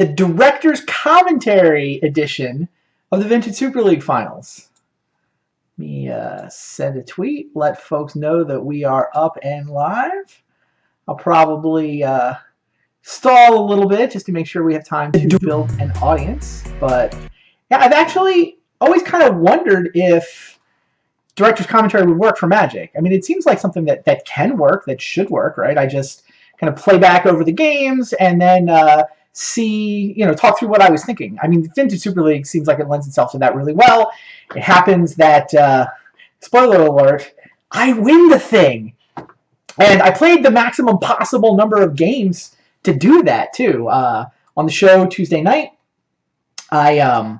the Director's Commentary edition of the Vintage Super League Finals. Let me send a tweet, let folks know that we are up and live. I'll probably stall a little bit just to make sure we have time to build an audience. But yeah, I've actually always kind of wondered if Director's Commentary would work for Magic. I mean, it seems like something that can work, that should work, right? I just kind of play back over the games and then see, talk through what I was thinking. I mean, Vintage Super League seems like it lends itself to that really well. It happens that, spoiler alert, I win the thing. And I played the maximum possible number of games to do that, too. On the show Tuesday night, I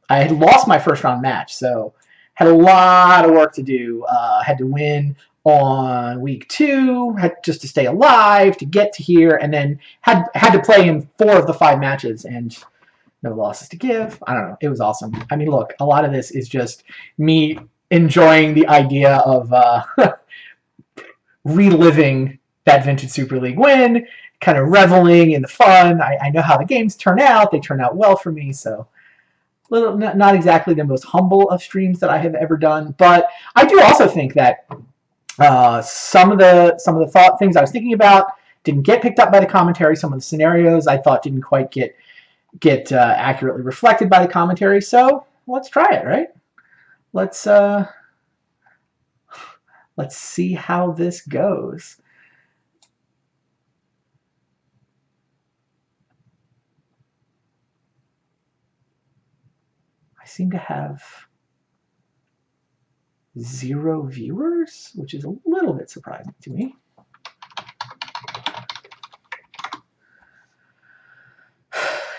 had lost my first round match, so had a lot of work to do. Had to win on week 2, had just to stay alive to get to here, and then had to play in 4 of the 5 matches and no losses to give. I don't know. It was awesome. I mean, look, a lot of this is just me enjoying the idea of reliving that Vintage Super League win, kind of reveling in the fun. I know how the games turn out. They turn out well for me, so not exactly the most humble of streams that I have ever done, but I do also think that some of the things I was thinking about didn't get picked up by the commentary. Some of the scenarios I thought didn't quite get accurately reflected by the commentary. So let's try it, right? Let's see how this goes. I seem to have 0 viewers, which is a little bit surprising to me.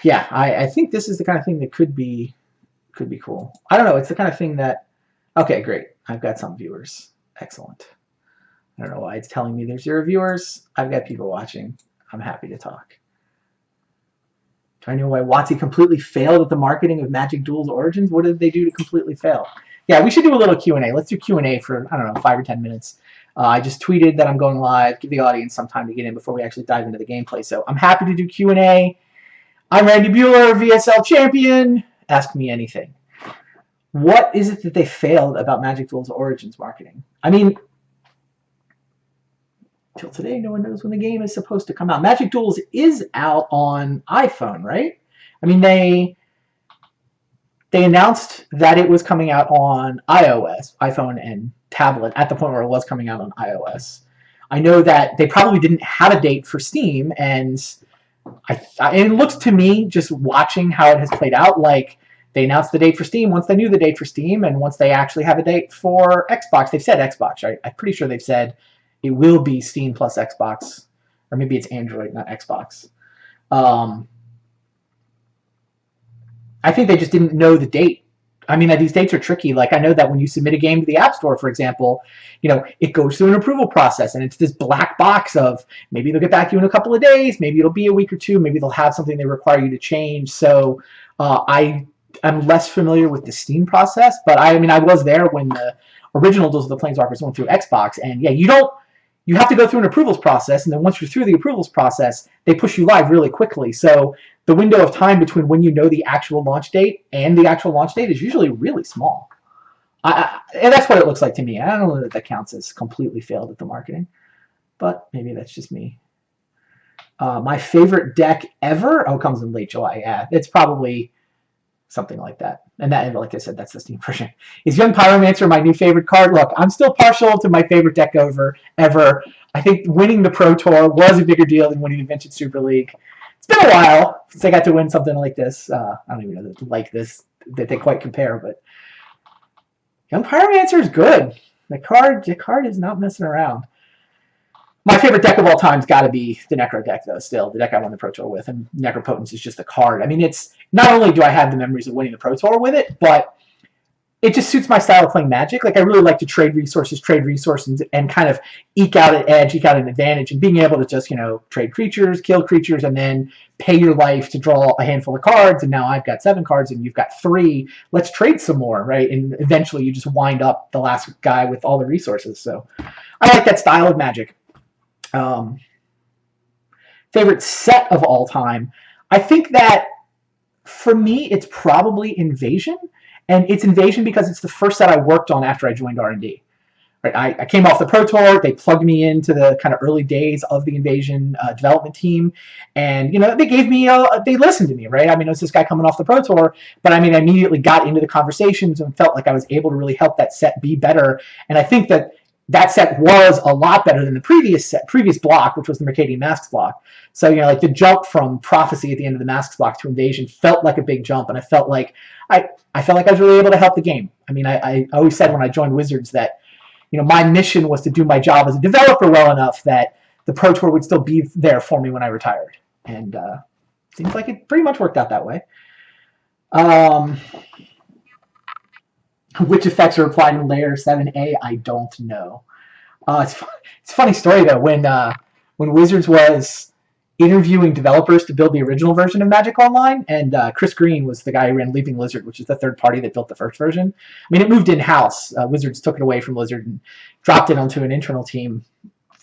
Yeah, I think this is the kind of thing that could be cool. I don't know. It's the kind of thing that, okay, great. I've got some viewers. Excellent. I don't know why it's telling me there's 0 viewers. I've got people watching. I'm happy to talk. Do I know why WotC completely failed at the marketing of Magic Duels Origins? What did they do to completely fail? Yeah, we should do a little Q&A. Let's do Q&A for, I don't know, 5 or 10 minutes. I just tweeted that I'm going live. Give the audience some time to get in before we actually dive into the gameplay. So I'm happy to do Q&A. I'm Randy Bueller, VSL champion. Ask me anything. What is it that they failed about Magic Duels Origins marketing? I mean, till today, no one knows when the game is supposed to come out. Magic Duels is out on iPhone, right? I mean, they announced that it was coming out on iOS, iPhone and tablet, at the point where it was coming out on iOS. I know that they probably didn't have a date for Steam, and it looks to me, just watching how it has played out, like they announced the date for Steam once they knew the date for Steam, and once they actually have a date for Xbox. They've said Xbox, right? I'm pretty sure they've said it will be Steam plus Xbox, or maybe it's Android, not Xbox. I think they just didn't know the date. I mean, these dates are tricky. Like, I know that when you submit a game to the App Store, for example, it goes through an approval process, and it's this black box of maybe they'll get back to you in a couple of days, maybe it'll be a week or 2, maybe they'll have something they require you to change. So I'm less familiar with the Steam process, but I mean, I was there when the original Duels of the Planeswalkers went through Xbox, and yeah, you have to go through an approvals process, and then once you're through the approvals process, they push you live really quickly. So the window of time between when you know the actual launch date and the actual launch date is usually really small. And that's what it looks like to me. I don't know that counts as completely failed at the marketing, but maybe that's just me. My favorite deck ever? Oh, it comes in late July. Yeah, it's probably something like that. And that, like I said, that's the Steam version. Is Young Pyromancer my new favorite card? Look, I'm still partial to my favorite deck ever. I think winning the Pro Tour was a bigger deal than winning the Vintage Super League. It's been a while since I got to win something like this. I don't even know that they quite compare, but Young Pyromancer is good. The card is not messing around. My favorite deck of all time has got to be the Necro deck, though, still. The deck I won the Pro Tour with, and Necropotence is just a card. I mean, it's not only do I have the memories of winning the Pro Tour with it, but it just suits my style of playing Magic. Like, I really like to trade resources, and kind of eke out an edge, eke out an advantage, and being able to just, trade creatures, kill creatures, and then pay your life to draw a handful of cards, and now I've got 7 cards, and you've got 3. Let's trade some more, right? And eventually you just wind up the last guy with all the resources. So I like that style of Magic. Favorite set of all time. I think that for me, it's probably Invasion, and it's Invasion because it's the first set I worked on after I joined R&D. Right, I came off the Pro Tour. They plugged me into the kind of early days of the Invasion development team, and they gave me they listened to me. Right, I mean, it was this guy coming off the Pro Tour, but I mean, I immediately got into the conversations and felt like I was able to really help that set be better. And I think that that set was a lot better than the previous block, which was the Mercadian Masks block. So like the jump from Prophecy at the end of the Masks block to Invasion felt like a big jump, and I felt like I felt like I was really able to help the game. I mean, I always said when I joined Wizards that my mission was to do my job as a developer well enough that the Pro Tour would still be there for me when I retired. And seems like it pretty much worked out that way. Which effects are applied in Layer 7A? I don't know. It's a funny story, though. When Wizards was interviewing developers to build the original version of Magic Online, and Chris Green was the guy who ran Leaping Lizard, which is the third party that built the first version. I mean, it moved in-house. Wizards took it away from Blizzard and dropped it onto an internal team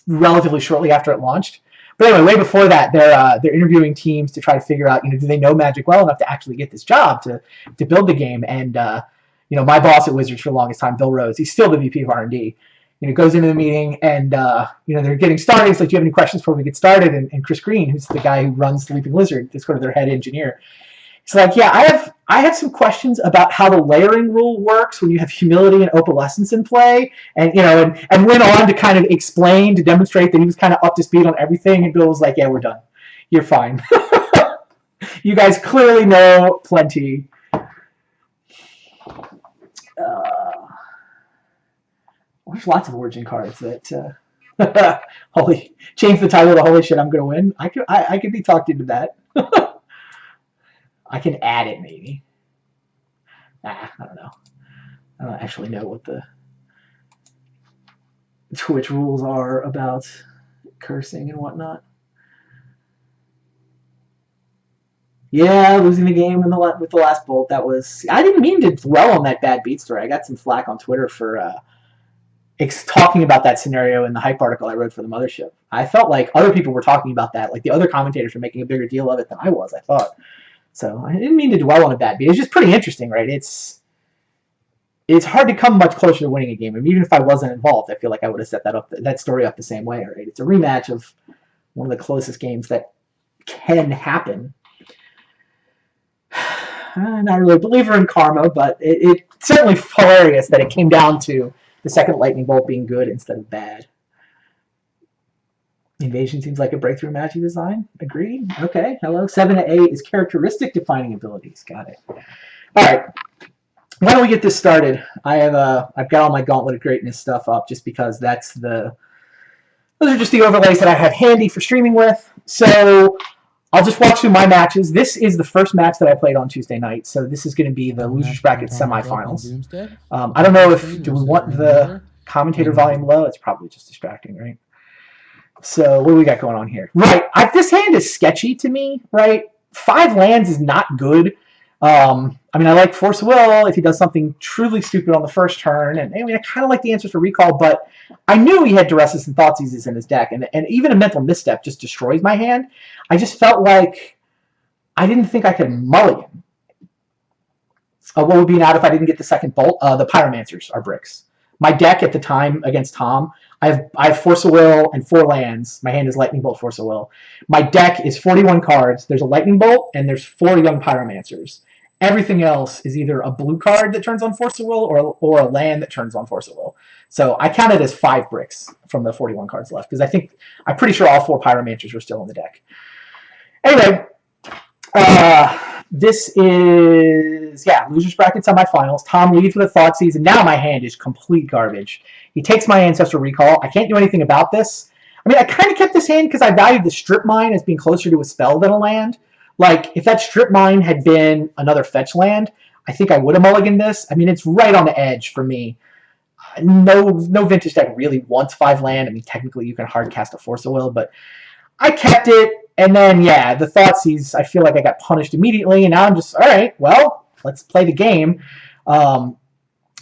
relatively shortly after it launched. But anyway, way before that, they're interviewing teams to try to figure out, do they know Magic well enough to actually get this job to build the game? And my boss at Wizards for the longest time, Bill Rose, he's still the VP of R&D. Goes into the meeting, and they're getting started. It's like, do you have any questions before we get started? And Chris Green, who's the guy who runs Leaping Lizard, is sort of their head engineer. He's like, yeah, I have some questions about how the layering rule works when you have humility and opalescence in play, and went on to kind of explain, to demonstrate that he was kind of up to speed on everything. And Bill was like, yeah, we're done. You're fine. You guys clearly know plenty. There's lots of Origin cards that change the title to holy shit, I'm gonna win. I could be talked into that. I can add it maybe. I don't know. I don't actually know what the Twitch rules are about cursing and whatnot. Yeah, losing the game with the last bolt. That was. I didn't mean to dwell on that bad beat story. I got some flack on Twitter for talking about that scenario in the hype article I wrote for the Mothership. I felt like other people were talking about that, like the other commentators were making a bigger deal of it than I was, I thought. So I didn't mean to dwell on a bad beat. It's just pretty interesting, right? It's hard to come much closer to winning a game. I mean, even if I wasn't involved, I feel like I would have set that story up the same way, right? It's a rematch of one of the closest games that can happen. I'm not really a believer in karma, but it's certainly hilarious that it came down to the second lightning bolt being good instead of bad. Invasion seems like a breakthrough Magic design. Agreed. Okay. Hello. 7 to 8 is characteristic defining abilities. Got it. All right. Why don't we get this started? I've got all my Gauntlet of Greatness stuff up just because those are just the overlays that I have handy for streaming with. So I'll just walk through my matches. This is the first match that I played on Tuesday night, so this is going to be the Losers Bracket semifinals. I don't know do we want the commentator volume low? It's probably just distracting, right? So what do we got going on here? Right, this hand is sketchy to me, right? 5 lands is not good. I mean, I like Force of Will if he does something truly stupid on the first turn, and I mean, I kind of like the answers for Recall, but I knew he had Duresses and Thoughtseizes in his deck, and even a Mental Misstep just destroys my hand. I just felt like I didn't think I could mulligan. What would be an out if I didn't get the second bolt? The Pyromancers are bricks. My deck at the time against Tom, I have Force of Will and 4 lands. My hand is Lightning Bolt, Force of Will. My deck is 41 cards. There's a Lightning Bolt, and there's 4 Young Pyromancers. Everything else is either a blue card that turns on Force of Will or a land that turns on Force of Will. So I count it as 5 bricks from the 41 cards left, because I'm pretty sure all 4 Pyromancers were still in the deck. Anyway, this is, Losers Bracket semifinals. Tom leads with a Thoughtseize, and now my hand is complete garbage. He takes my Ancestral Recall. I can't do anything about this. I mean, I kind of kept this hand because I valued the Strip Mine as being closer to a spell than a land. Like, if that Strip Mine had been another fetch land, I think I would have mulliganed this. I mean, it's right on the edge for me. No Vintage deck really wants 5 land. I mean, technically you can hard cast a Force of Will, but I kept it. And then, the Thoughtseize, I feel like I got punished immediately, and now I'm just, all right, well, let's play the game.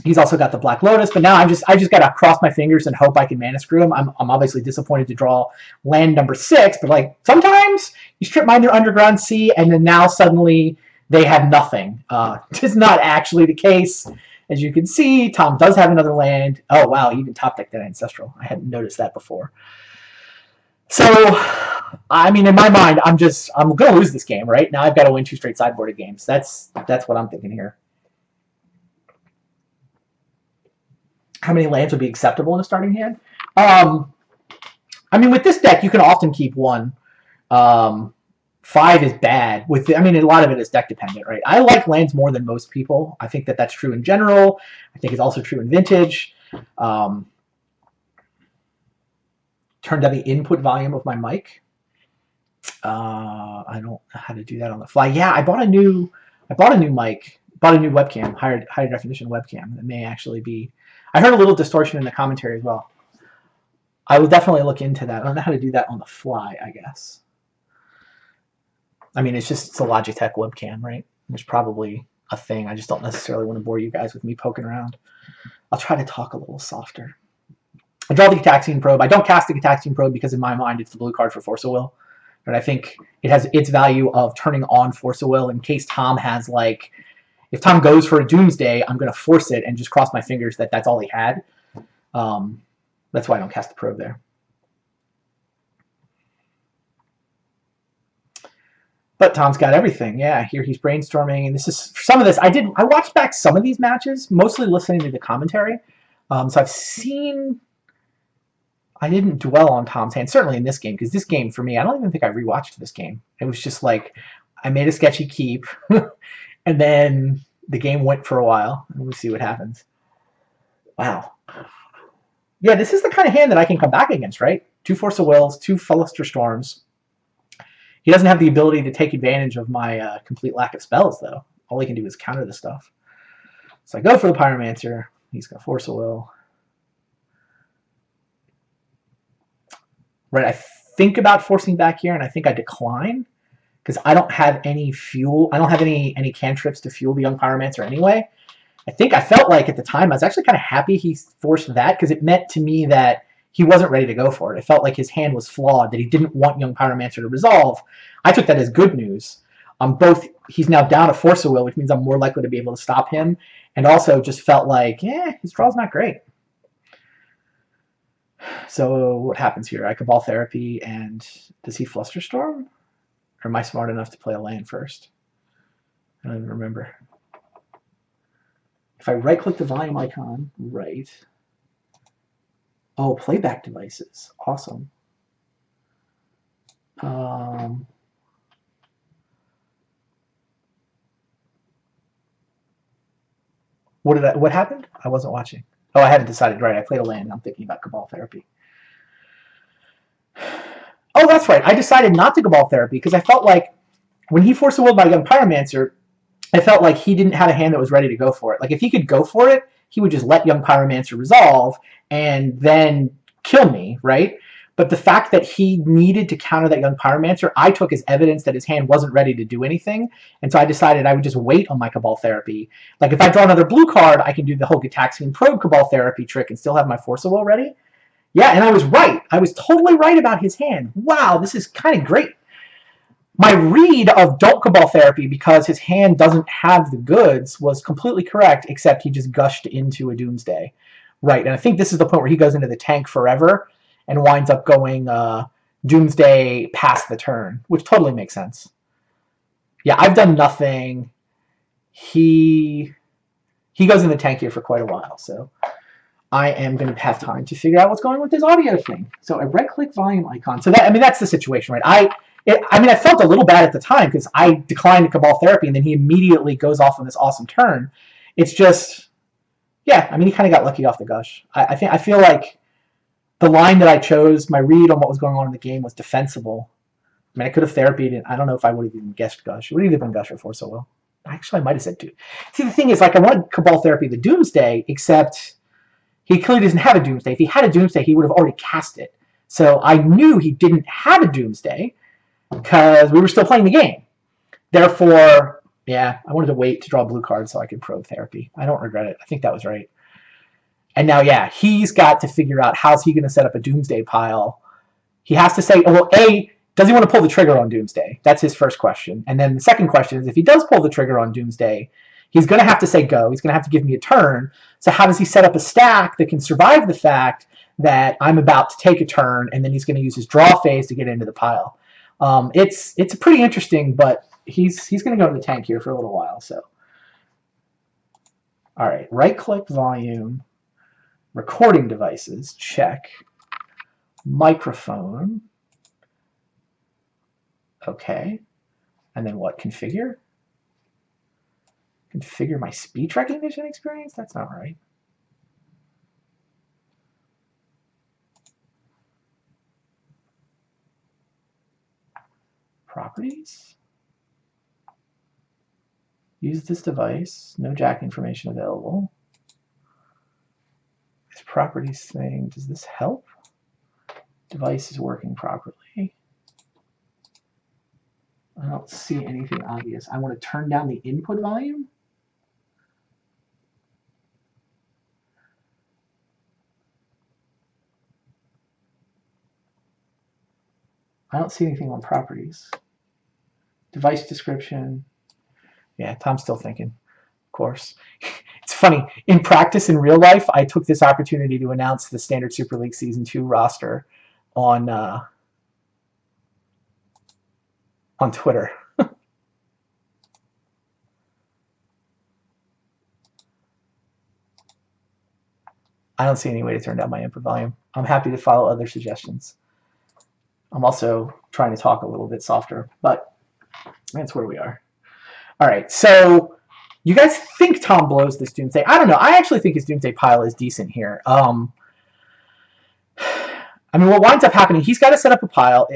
He's also got the Black Lotus, but now I just got to cross my fingers and hope I can mana screw him. I'm obviously disappointed to draw land number 6, but like sometimes you strip mine their Underground Sea, and then now suddenly they have nothing. It's not actually the case. As you can see, Tom does have another land. Oh wow, even top deck that Ancestral. I hadn't noticed that before. So, I mean, in my mind, I'm going to lose this game, right? Now I've got to win 2 straight sideboarded games. That's what I'm thinking here. How many lands would be acceptable in a starting hand? I mean, with this deck, you can often keep 1. 5 is bad. A lot of it is deck dependent, right? I like lands more than most people. I think that that's true in general. I think it's also true in Vintage. Turned down the input volume of my mic. I don't know how to do that on the fly. Yeah, I bought a new mic. Bought a new webcam, higher definition webcam. That may actually be. I heard a little distortion in the commentary as well. I will definitely look into that. I don't know how to do that on the fly, I guess. I mean, it's a Logitech webcam, right? There's probably a thing. I just don't necessarily want to bore you guys with me poking around. I'll try to talk a little softer. I draw the Gataxian Probe. I don't cast the Gataxian Probe because in my mind it's the blue card for Force of Will. But I think it has its value of turning on Force of Will in case Tom has like... If Tom goes for a Doomsday, I'm going to force it and just cross my fingers that that's all he had. That's why I don't cast the Probe there. But Tom's got everything. Yeah, I hear he's brainstorming. And some of this. I watched back some of these matches, mostly listening to the commentary. So I've seen... I didn't dwell on Tom's hand, certainly in this game, because this game, for me, I don't even think I rewatched this game. It was just like, I made a sketchy keep, and then the game went for a while, and we'll see what happens. Wow. Yeah, this is the kind of hand that I can come back against, right? 2 Force of Wills, 2 Luster Storms. He doesn't have the ability to take advantage of my complete lack of spells, though. All he can do is counter the stuff. So I go for the Pyromancer. He's going to Force of Will. Right, I think about forcing back here, and I think I decline because I don't have any fuel. I don't have any cantrips to fuel the Young Pyromancer anyway. I felt like at the time I was actually kind of happy he forced that because it meant to me that he wasn't ready to go for it. It felt like his hand was flawed, that he didn't want Young Pyromancer to resolve. I took that as good news. He's now down a Force of Will, which means I'm more likely to be able to stop him, and also just felt like, his draw's not great. So what happens here? I Cabal Therapy, and does he Flusterstorm? Or am I smart enough to play a land first? I don't even remember. If I right-click the volume icon, right. Oh, playback devices. Awesome. What happened? I wasn't watching. Oh, I haven't decided. Right, I played a land. I'm thinking about Cabal Therapy. Oh, that's right. I decided not to Cabal Therapy because I felt like when he Force of Will by Young Pyromancer, I felt like he didn't have a hand that was ready to go for it. Like, if he could go for it, he would just let Young Pyromancer resolve and then kill me, right? But the fact that he needed to counter that Young Pyromancer, I took as evidence that his hand wasn't ready to do anything. And so I decided I would just wait on my Cabal Therapy. Like, if I draw another blue card, I can do the whole Gataxian Probe Cabal Therapy trick and still have my Force of Will ready. Yeah, and I was right. I was totally right about his hand. Wow, this is kind of great. My read of don't Cabal Therapy because his hand doesn't have the goods was completely correct, except he just gushed into a Doomsday. Right, and I think this is the point where he goes into the tank forever and winds up going Doomsday past the turn, which totally makes sense. Yeah, I've done nothing. He goes in the tank here for quite a while, so I am going to have time to figure out what's going on with this audio thing. So I right-click volume icon. So that's the situation, right? I felt a little bad at the time because I declined the Cabal Therapy and then he immediately goes off on this awesome turn. It's just, yeah, he kind of got lucky off the gush. I feel like the line that I chose, my read on what was going on in the game was defensible. I could have therapied it. I don't know if I would have even guessed gush. It would have either been gush or Force of Will. Actually, I might have said dude. See, the thing is, like, I wanted Cabal Therapy the Doomsday, except he clearly doesn't have a Doomsday. If he had a Doomsday, he would have already cast it. So I knew he didn't have a Doomsday because we were still playing the game. Therefore, Yeah, I wanted to wait to draw a blue card so I could probe therapy. I don't regret it. I think that was right. And now, yeah, he's got to figure out how's he going to set up a Doomsday pile. He has to say, well, A, does he want to pull the trigger on Doomsday? That's his first question. And then the second question is, if he does pull the trigger on Doomsday, he's going to have to say go. He's going to have to give me a turn. So how does he set up a stack that can survive the fact that I'm about to take a turn, and then he's going to use his draw phase to get into the pile? It's pretty interesting, but he's going to go in the tank here for a little while. So, all right, right-click volume, recording devices, check, microphone, okay, and then what? Configure? Configure my speech recognition experience? That's not right. Properties? Use this device. No jack information available. This properties thing, does this help? Device is working properly. I don't see anything obvious. I want to turn down the input volume. I don't see anything on properties. Device description. Yeah, Tom's still thinking, of course. It's funny. In practice, in real life, I took this opportunity to announce the Standard Super League Season 2 roster on Twitter. I don't see any way to turn down my input volume. I'm happy to follow other suggestions. I'm also trying to talk a little bit softer, but that's where we are. All right, so you guys think Tom blows this Doomsday? I don't know. I actually think his Doomsday pile is decent here. I mean, what winds up happening, he's got to set up a pile.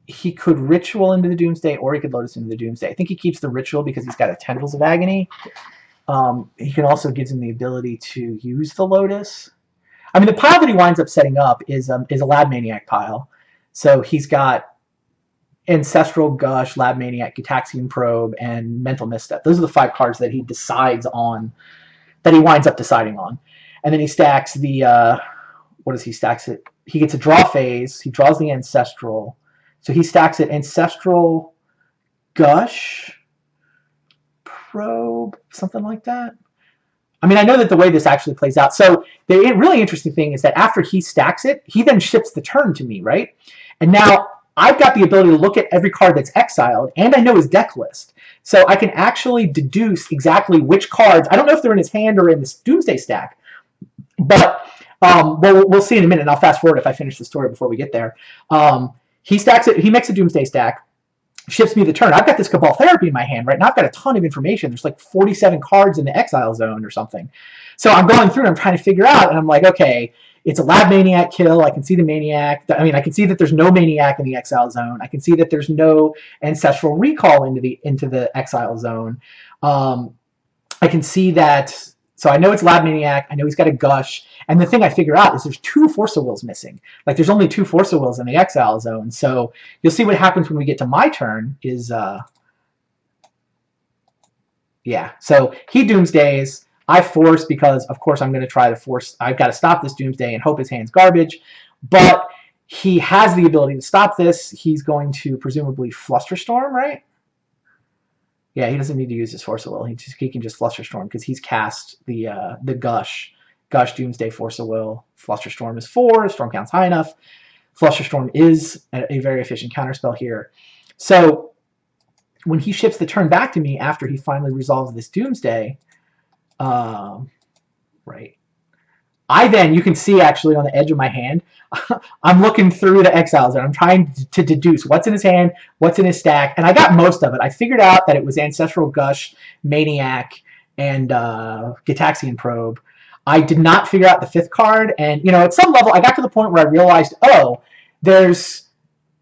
He could Ritual into the Doomsday, or he could Lotus into the Doomsday. I think he keeps the Ritual because he's got a Tendrils of Agony. He can also gives him the ability to use the Lotus. I mean, the pile that he winds up setting up is a Lab Maniac pile. So he's got Ancestral Gush, Lab Maniac, Gitaxian Probe, and Mental Misstep. Those are the 5 cards that he decides on, that he winds up deciding on. And then he stacks the, what does he stacks it? He gets a draw phase. He draws the Ancestral. So he stacks it Ancestral Gush, Probe, something like that. I mean, I know that the way this actually plays out. So the really interesting thing is that after he stacks it, he then ships the turn to me, right? And now I've got the ability to look at every card that's exiled, and I know his deck list. So I can actually deduce exactly which cards. I don't know if they're in his hand or in this Doomsday stack, but we'll see in a minute. And I'll fast forward if I finish the story before we get there. He stacks it. He makes a Doomsday stack, ships me the turn. I've got this Cabal Therapy in my hand, right? And I've got a ton of information. There's like 47 cards in the exile zone or something. So I'm going through and I'm trying to figure out, and I'm like, okay, it's a Lab Maniac kill. I can see the Maniac. I mean, I can see that there's no Maniac in the exile zone. I can see that there's no Ancestral Recall into the exile zone. I can see that. So I know it's Lab Maniac. I know he's got a Gush. And the thing I figure out is there's 2 Force of Wills missing. Like, there's only 2 Force of Wills in the exile zone. So you'll see what happens when we get to my turn is, yeah. So he Doomsdays. I force because, of course, I'm going to try to force. I've got to stop this Doomsday and hope his hand's garbage. But he has the ability to stop this. He's going to presumably Flusterstorm, right? Yeah, he doesn't need to use his Force of Will. He can just Flusterstorm because he's cast the Gush. Gush, Doomsday, Force of Will. Flusterstorm is 4. Storm count's high enough. Flusterstorm is a very efficient counterspell here. So when he ships the turn back to me after he finally resolves this Doomsday, right, I then, you can see actually on the edge of my hand, I'm looking through the exiles and I'm trying to deduce what's in his hand, what's in his stack, and I got most of it. I figured out that it was Ancestral Gush, Maniac, and Gitaxian Probe. I did not figure out the 5th card, and at some level I got to the point where I realized, oh, there's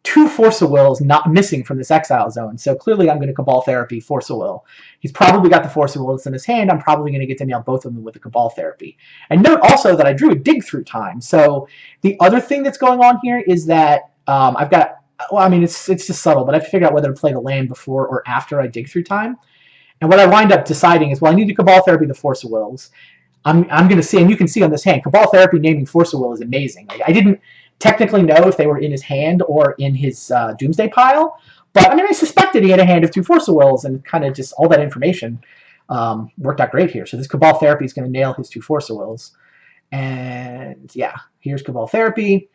2 Force of Wills not missing from this exile zone, so clearly I'm going to Cabal Therapy Force of Will. He's probably got the Force of Will that's in his hand. I'm probably going to get to nail both of them with the Cabal Therapy. And note also that I drew a Dig Through time. So the other thing that's going on here is that I've got well, I mean, it's just subtle, but I have to figure out whether to play the land before or after I dig through time. And what I wind up deciding is, well, I need to Cabal Therapy the Force of Wills. I'm going to see, and you can see on this hand, Cabal Therapy naming Force of Will is amazing. Like, I didn't technically know if they were in his hand or in his Doomsday pile, but I mean, I suspected he had a hand of 2 Force of Wills, and kind of just all that information worked out great here. So this Cabal Therapy is going to nail his 2 Force of Wills. And yeah, here's Cabal Therapy.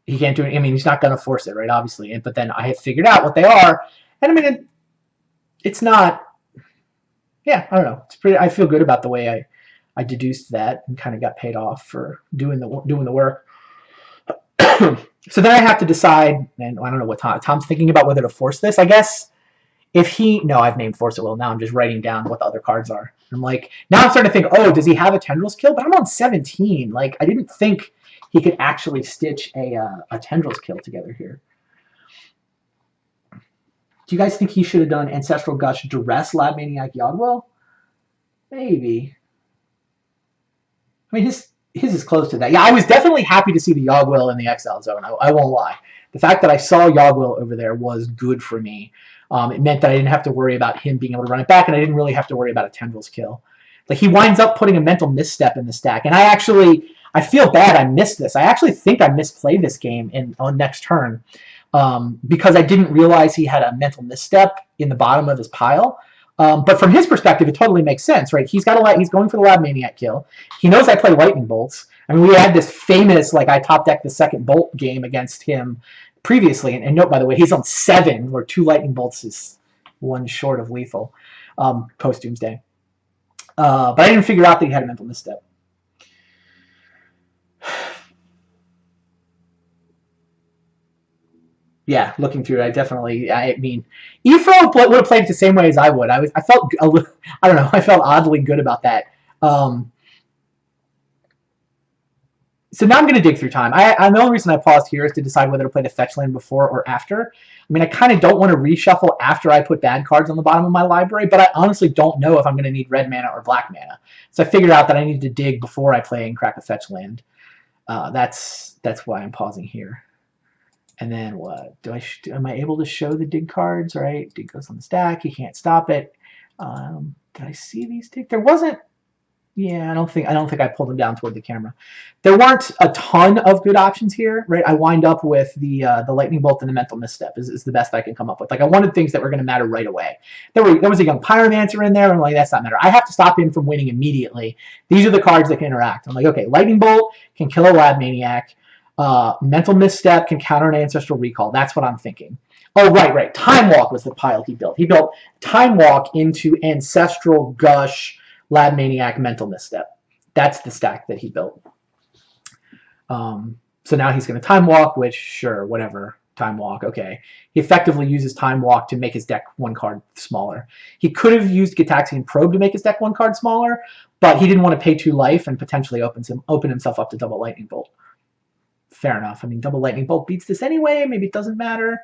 He can't do it. I mean, he's not going to force it, right? Obviously. But then I have figured out what they are. And I mean, it's not. Yeah, I don't know. It's pretty. I feel good about the way I deduced that and kind of got paid off for doing the work. So then I have to decide, and I don't know what Tom's thinking about whether to force this. I guess if he, no, I've named Force at Will. Now I'm just writing down what the other cards are. I'm like, now I'm starting to think, oh, does he have a Tendrils kill? But I'm on 17. Like, I didn't think he could actually stitch a Tendrils kill together here. Do you guys think he should have done Ancestral Gush, Duress, Lab Maniac, Yogwell? Maybe. I mean, his is close to that. Yeah, I was definitely happy to see the Yogwell in the Exile Zone. I won't lie. The fact that I saw Yogwell over there was good for me. It meant that I didn't have to worry about him being able to run it back, and I didn't really have to worry about a Tendrils kill. Like, he winds up putting a Mental Misstep in the stack, and I feel bad I missed this. I actually think I misplayed this game on next turn because I didn't realize he had a Mental Misstep in the bottom of his pile. But from his perspective, it totally makes sense, right? He's going for the Lab Maniac kill. He knows I play Lightning Bolts. I mean, we had this famous, like, I top decked the second Bolt game against him previously. And note, by the way, he's on 7, where 2 Lightning Bolts is 1 short of lethal post-Doomsday. But I didn't figure out that he had a Mental Misstep. Yeah, looking through it, I mean, Ephro would have played it the same way as I would. I felt, I don't know, I felt oddly good about that. So now I'm going to dig through time. The only reason I paused here is to decide whether to play the fetch land before or after. I mean, I kind of don't want to reshuffle after I put bad cards on the bottom of my library, but I honestly don't know if I'm going to need red mana or black mana. So I figured out that I need to dig before I play and crack a fetch land. That's why I'm pausing here. And then what? Am I able to show the dig cards? Right, dig goes on the stack. You can't stop it. Did I see these dig? There wasn't. Yeah, I don't think I pulled them down toward the camera. There weren't a ton of good options here, right? I wind up with the Lightning Bolt and the Mental Misstep is the best I can come up with. Like, I wanted things that were going to matter right away. There was a young Pyromancer in there, and I'm like, that's not matter. I have to stop him from winning immediately. These are the cards that can interact. I'm like, okay, Lightning Bolt can kill a Lab Maniac. Mental Misstep can counter an Ancestral Recall. That's what I'm thinking. Oh, right. Time Walk was the pile he built. He built Time Walk into Ancestral Gush, Lab Maniac, Mental Misstep. That's the stack that he built. So now he's going to Time Walk, which, sure, whatever. Time Walk, okay. He effectively uses Time Walk to make his deck 1 card smaller. He could have used Gitaxian Probe to make his deck 1 card smaller, but he didn't want to pay 2 life and potentially open himself up to double Lightning Bolt. Fair enough. I mean, double Lightning Bolt beats this anyway. Maybe it doesn't matter.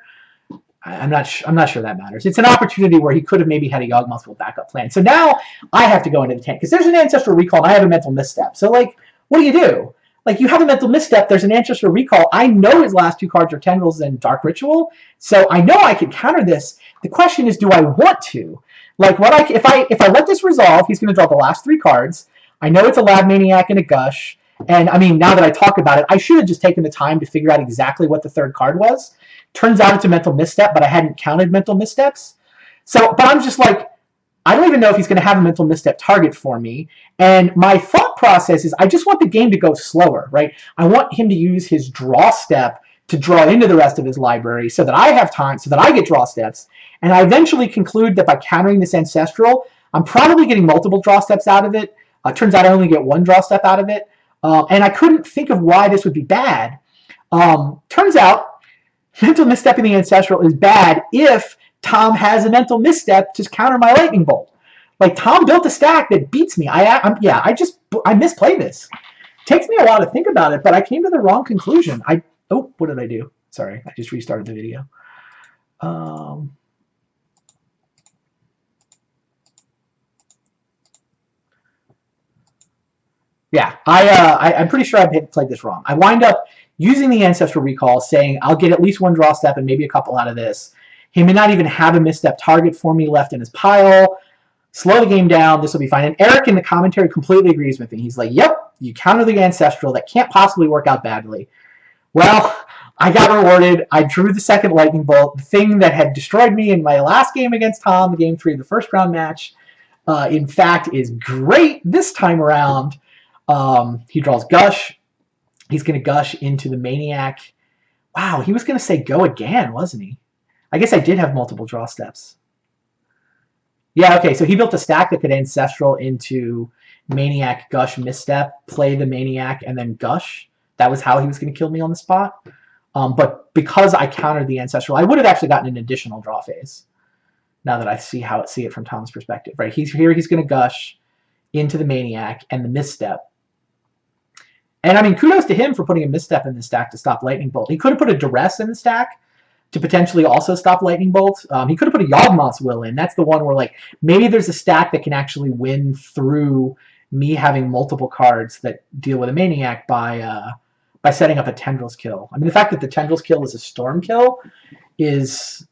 I'm not sure that matters. It's an opportunity where he could have maybe had a Yawgmoth's backup plan. So now I have to go into the tank because there's an Ancestral Recall and I have a Mental Misstep. So, like, what do? Like, you have a Mental Misstep, there's an Ancestral Recall. I know his last 2 cards are Tendrils and Dark Ritual, so I know I can counter this. The question is, do I want to? Like, if I let this resolve, he's going to draw the last 3 cards. I know it's a Lab Maniac and a Gush. And, I mean, now that I talk about it, I should have just taken the time to figure out exactly what the 3rd card was. Turns out it's a Mental Misstep, but I hadn't counted Mental Missteps. So, but I'm just like, I don't even know if he's going to have a Mental Misstep target for me. And my thought process is I just want the game to go slower, right? I want him to use his draw step to draw into the rest of his library so that I have time, so that I get draw steps. And I eventually conclude that by countering this Ancestral, I'm probably getting multiple draw steps out of it. Turns out I only get 1 draw step out of it. And I couldn't think of why this would be bad. Turns out Mental Misstep in the Ancestral is bad if Tom has a Mental Misstep to counter my Lightning Bolt. Like, Tom built a stack that beats me. I misplayed this. Takes me a while to think about it, but I came to the wrong conclusion. What did I do? Sorry, I just restarted the video. Yeah, I'm pretty sure I played this wrong. I wind up using the Ancestral Recall, saying I'll get at least one draw step and maybe a couple out of this. He may not even have a misstep target for me left in his pile. Slow the game down. This will be fine. And Eric in the commentary completely agrees with me. He's like, yep, you counter the Ancestral. That can't possibly work out badly. Well, I got rewarded. I drew the second Lightning Bolt. The thing that had destroyed me in my last game against Tom, the game 3 of the first round match, in fact, is great this time around. He draws Gush. He's going to Gush into the Maniac. Wow, he was going to say go again, wasn't he? I guess I did have multiple draw steps. Yeah, okay, so he built a stack that could Ancestral into Maniac, Gush, Misstep, play the Maniac, and then Gush. That was how he was going to kill me on the spot. But because I countered the Ancestral, I would have actually gotten an additional draw phase. Now that I see it from Tom's perspective, right? He's here. He's going to Gush into the Maniac and the Misstep. And I mean, kudos to him for putting a Misstep in the stack to stop Lightning Bolt. He could have put a Duress in the stack to potentially also stop Lightning Bolt. He could have put a Yawgmoth's Will in. That's the one where, like, maybe there's a stack that can actually win through me having multiple cards that deal with a Maniac by setting up a Tendrils kill. I mean, the fact that the Tendrils kill is a Storm kill is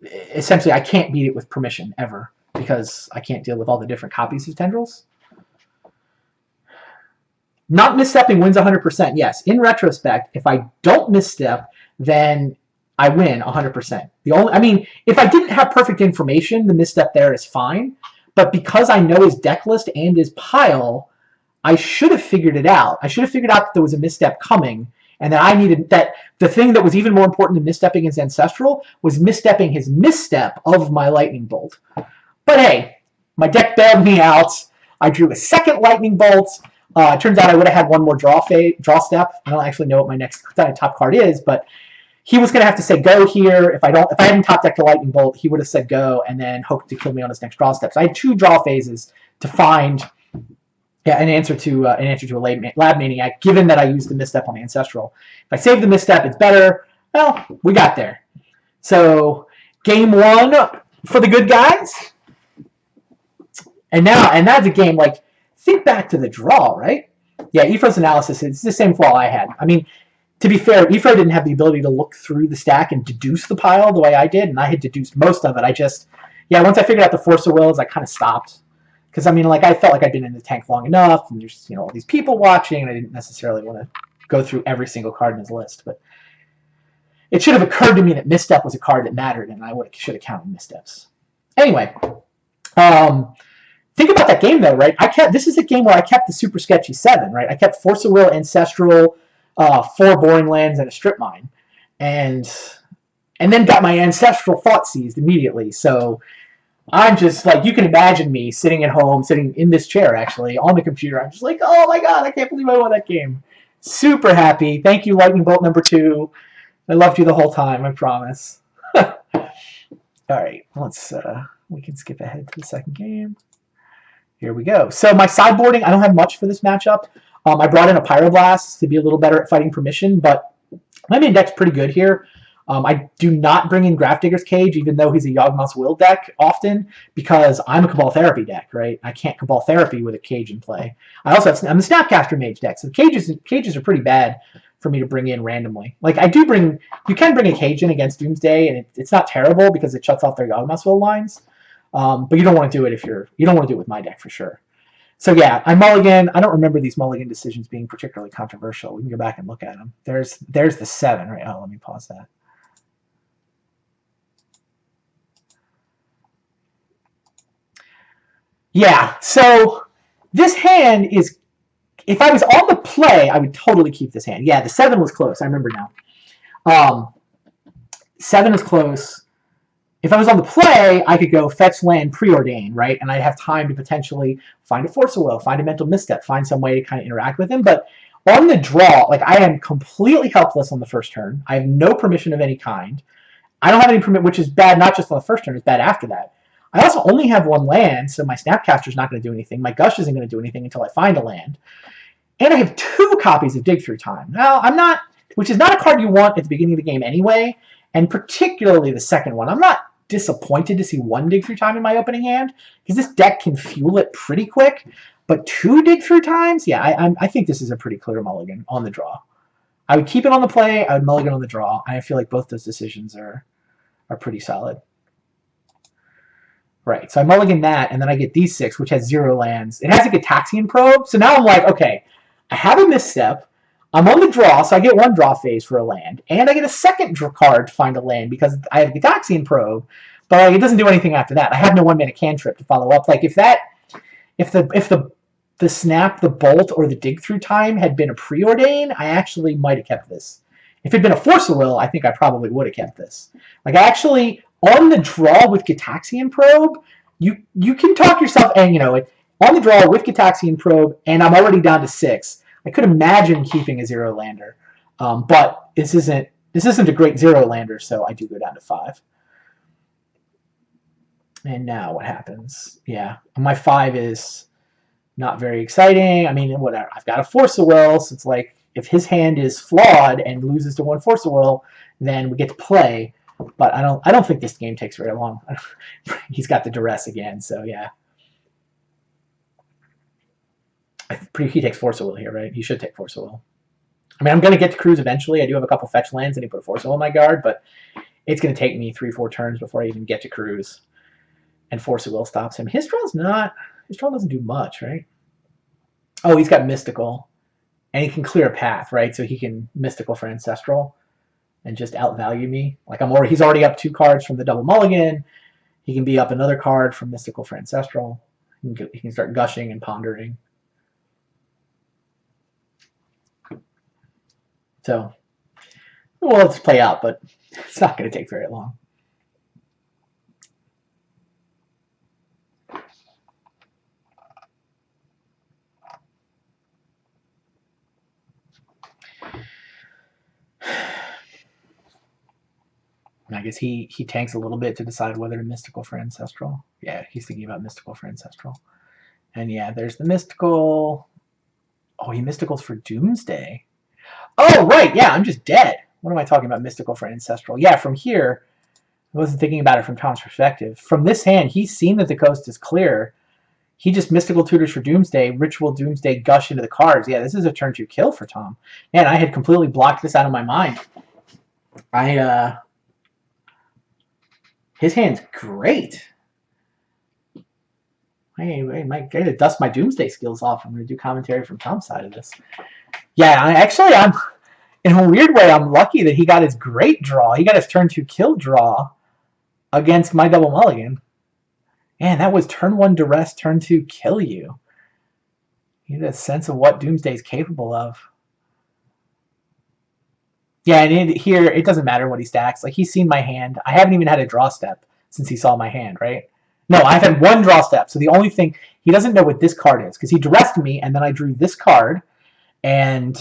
essentially, I can't beat it with permission ever because I can't deal with all the different copies of Tendrils. Not misstepping wins 100%. Yes, in retrospect, if I don't misstep, then I win 100%. If I didn't have perfect information, the misstep there is fine. But because I know his deck list and his pile, I should have figured it out. I should have figured out that there was a misstep coming, and that I needed that. The thing that was even more important than misstepping his Ancestral was misstepping his misstep of my Lightning Bolt. But hey, my deck bailed me out. I drew a second Lightning Bolt. It turns out I would have had one more draw step. I don't actually know what my next top card is, but he was going to have to say go here. If I hadn't top decked a Lightning Bolt, he would have said go and then hoped to kill me on his next draw step. So I had 2 draw phases to find an answer to a Lab Maniac, given that I used the misstep on the Ancestral. If I save the misstep, it's better. Well, we got there. So game 1 for the good guys. And that's a game, like, think back to the draw, right? Yeah, Ephra's analysis, it's the same flaw I had. I mean, to be fair, Ephra didn't have the ability to look through the stack and deduce the pile the way I did, and I had deduced most of it. Once I figured out the Force of Wills, I kind of stopped. Because, I mean, like, I felt like I'd been in the tank long enough, and there's, all these people watching, and I didn't necessarily want to go through every single card in his list. But it should have occurred to me that misstep was a card that mattered, and I should have counted missteps. Anyway, think about that game, though, right? This is a game where I kept the super sketchy 7, right? I kept Force of Will, Ancestral, 4 boring lands, and a strip mine. And then got my Ancestral Thought Seized immediately. So I'm just, like, you can imagine me sitting at home, sitting in this chair, actually, on the computer. I'm just like, oh my god, I can't believe I won that game. Super happy. Thank you, Lightning Bolt number 2. I loved you the whole time, I promise. Alright, we can skip ahead to the second game. Here we go. So my sideboarding, I don't have much for this matchup. I brought in a Pyroblast to be a little better at fighting permission, but my main deck's pretty good here. I do not bring in Grafdigger's Cage, even though he's a Yawgmoth's Will deck often, because I'm a Cabal Therapy deck, right? I can't Cabal Therapy with a Cage in play. I'm the Snapcaster Mage deck, so cages are pretty bad for me to bring in randomly. Like, you can bring a Cage in against Doomsday, and it's not terrible because it shuts off their Yawgmoth's Will lines. But you don't want to do it you don't want to do it with my deck for sure. So yeah, I mulligan. I don't remember these mulligan decisions being particularly controversial. We can go back and look at them. There's the 7, right? Oh, let me pause that. Yeah, so this hand is, if I was on the play, I would totally keep this hand. Yeah, the 7 was close. I remember now. 7 is close. If I was on the play, I could go fetch land, preordain, right? And I'd have time to potentially find a Force of Will, find a mental misstep, find some way to kind of interact with him. But on the draw, like, I am completely helpless on the first turn. I have no permission of any kind. I don't have any permit, which is bad not just on the first turn, it's bad after that. I also only have 1 land, so my Snapcaster's not going to do anything. My Gush isn't going to do anything until I find a land. And I have 2 copies of Dig Through Time. Now, which is not a card you want at the beginning of the game anyway, and particularly the second one. I'm not disappointed to see 1 Dig Through Time in my opening hand, because this deck can fuel it pretty quick. But 2 Dig Through Times? Yeah, I think this is a pretty clear mulligan on the draw. I would keep it on the play. I would mulligan on the draw. I feel like both those decisions are pretty solid. Right, so I mulligan that, and then I get these 6, which has 0 lands. It has a Gitaxian Probe, so now I'm like, okay, I have a misstep. I'm on the draw, so I get 1 draw phase for a land, and I get a second card to find a land because I have Gitaxian Probe, but like, it doesn't do anything after that. I have no 1-mana cantrip to follow up. Like if the snap, the bolt, or the dig through time had been a preordain, I actually might have kept this. If it had been a Force of Will, I think I probably would have kept this. Like actually, on the draw with Gitaxian Probe, you can talk yourself, and on the draw with Gitaxian Probe, and I'm already down to 6. I could imagine keeping a 0 lander, but this isn't a great 0 lander, so I do go down to 5. And now what happens? Yeah, my 5 is not very exciting. I mean, whatever. I've got a Force of Will, so it's like if his hand is flawed and loses to 1 Force of Will, then we get to play. But I don't think this game takes very long. He's got the duress again, so yeah. He takes Force of Will here, right? He should take Force of Will. I mean, I'm going to get to Cruise eventually. I do have a couple fetch lands, and he put a Force of Will in my guard, but it's going to take me 3-4 turns before I even get to Cruise. And Force of Will stops him. His draw doesn't do much, right? Oh, he's got Mystical. And he can clear a path, right? So he can Mystical for Ancestral and just outvalue me. Like he's already up 2 cards from the double mulligan. He can be up another card from Mystical for Ancestral. He can start gushing and pondering. So, well, let's play out, but it's not going to take very long. I guess he tanks a little bit to decide whether to Mystical for Ancestral. Yeah, he's thinking about Mystical for Ancestral. And yeah, there's the Mystical. Oh, he Mysticals for Doomsday. Oh, right, yeah, I'm just dead. What am I talking about? Mystical for Ancestral. Yeah, from here, I wasn't thinking about it from Tom's perspective. From this hand, he's seen that the coast is clear. He just Mystical Tutors for Doomsday, Ritual Doomsday, Gush into the cards. Yeah, this is a turn 2 kill for Tom. Man, I had completely blocked this out of my mind. His hand's great. I might get to dust my Doomsday skills off. I'm going to do commentary from Tom's side of this. Yeah, I'm in a weird way, I'm lucky that he got his great draw. He got his turn 2 kill draw against my double mulligan. Man, that was turn 1 duress, turn 2 kill you. You get a sense of what Doomsday is capable of. Yeah, and here, it doesn't matter what he stacks. Like, he's seen my hand. I haven't even had a draw step since he saw my hand, right? No, I've had 1 draw step. So the only thing, he doesn't know what this card is, because he duressed me, and then I drew this card, and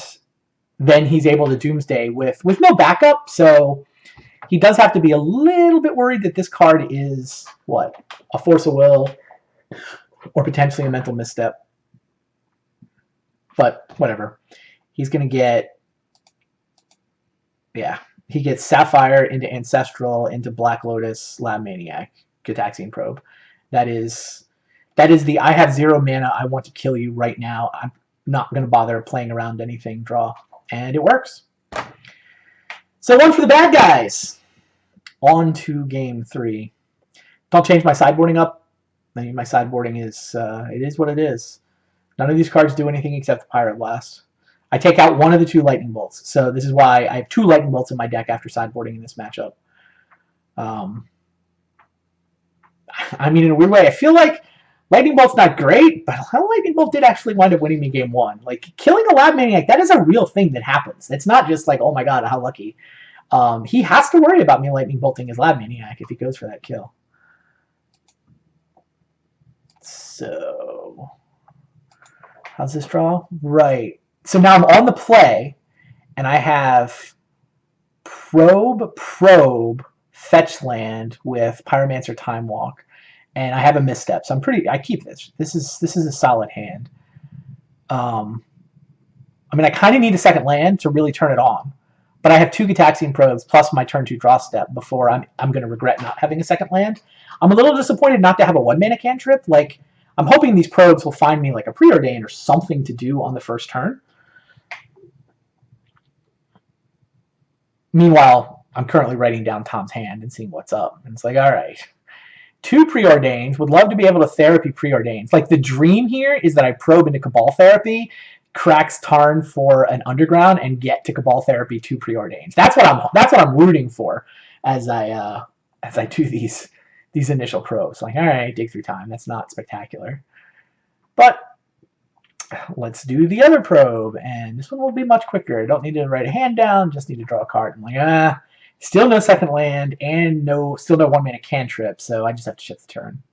then he's able to Doomsday with no backup, so he does have to be a little bit worried that this card is, what, a Force of Will, or potentially a mental misstep. But whatever. He's going to get, yeah, he gets Sapphire into Ancestral, into Black Lotus, Lab Maniac, Gitaxian Probe. That is the I have 0 mana, I want to kill you right now. I'm not going to bother playing around anything draw. And it works. So 1 for the bad guys. On to game 3. Don't change my sideboarding up. I mean, my sideboarding is, it is what it is. None of these cards do anything except the Pirate Blast. I take out 1 of the 2 Lightning Bolts. So this is why I have 2 Lightning Bolts in my deck after sideboarding in this matchup. I mean, in a weird way, I feel like Lightning Bolt's not great, but Lightning Bolt did actually wind up winning me game 1. Like, killing a Lab Maniac, that is a real thing that happens. It's not just like, oh my god, how lucky. He has to worry about me Lightning Bolting his Lab Maniac if he goes for that kill. So, how's this draw? Right. So now I'm on the play, and I have Probe, Fetch Land with Pyromancer Time Walk, and I have a misstep. So I keep this. This is a solid hand. I mean, I kind of need a second land to really turn it on, but I have 2 Gitaxian Probes plus my turn 2 draw step before I'm going to regret not having a second land. I'm a little disappointed not to have a 1-mana cantrip. Like, I'm hoping these probes will find me like a preordain or something to do on the first turn. Meanwhile, I'm currently writing down Tom's hand and seeing what's up. And it's like, all right, 2 preordains. Would love to be able to therapy preordains. Like, the dream here is that I probe into Cabal therapy, cracks Tarn for an underground, and get to Cabal therapy 2 preordains. That's what I'm rooting for as I do these initial probes. Like, all right, dig through time. That's not spectacular, but let's do the other probe, and this one will be much quicker. I don't need to write a hand down, just need to draw a card. I'm like, still no second land, and still no 1 mana cantrip, so I just have to shift the turn.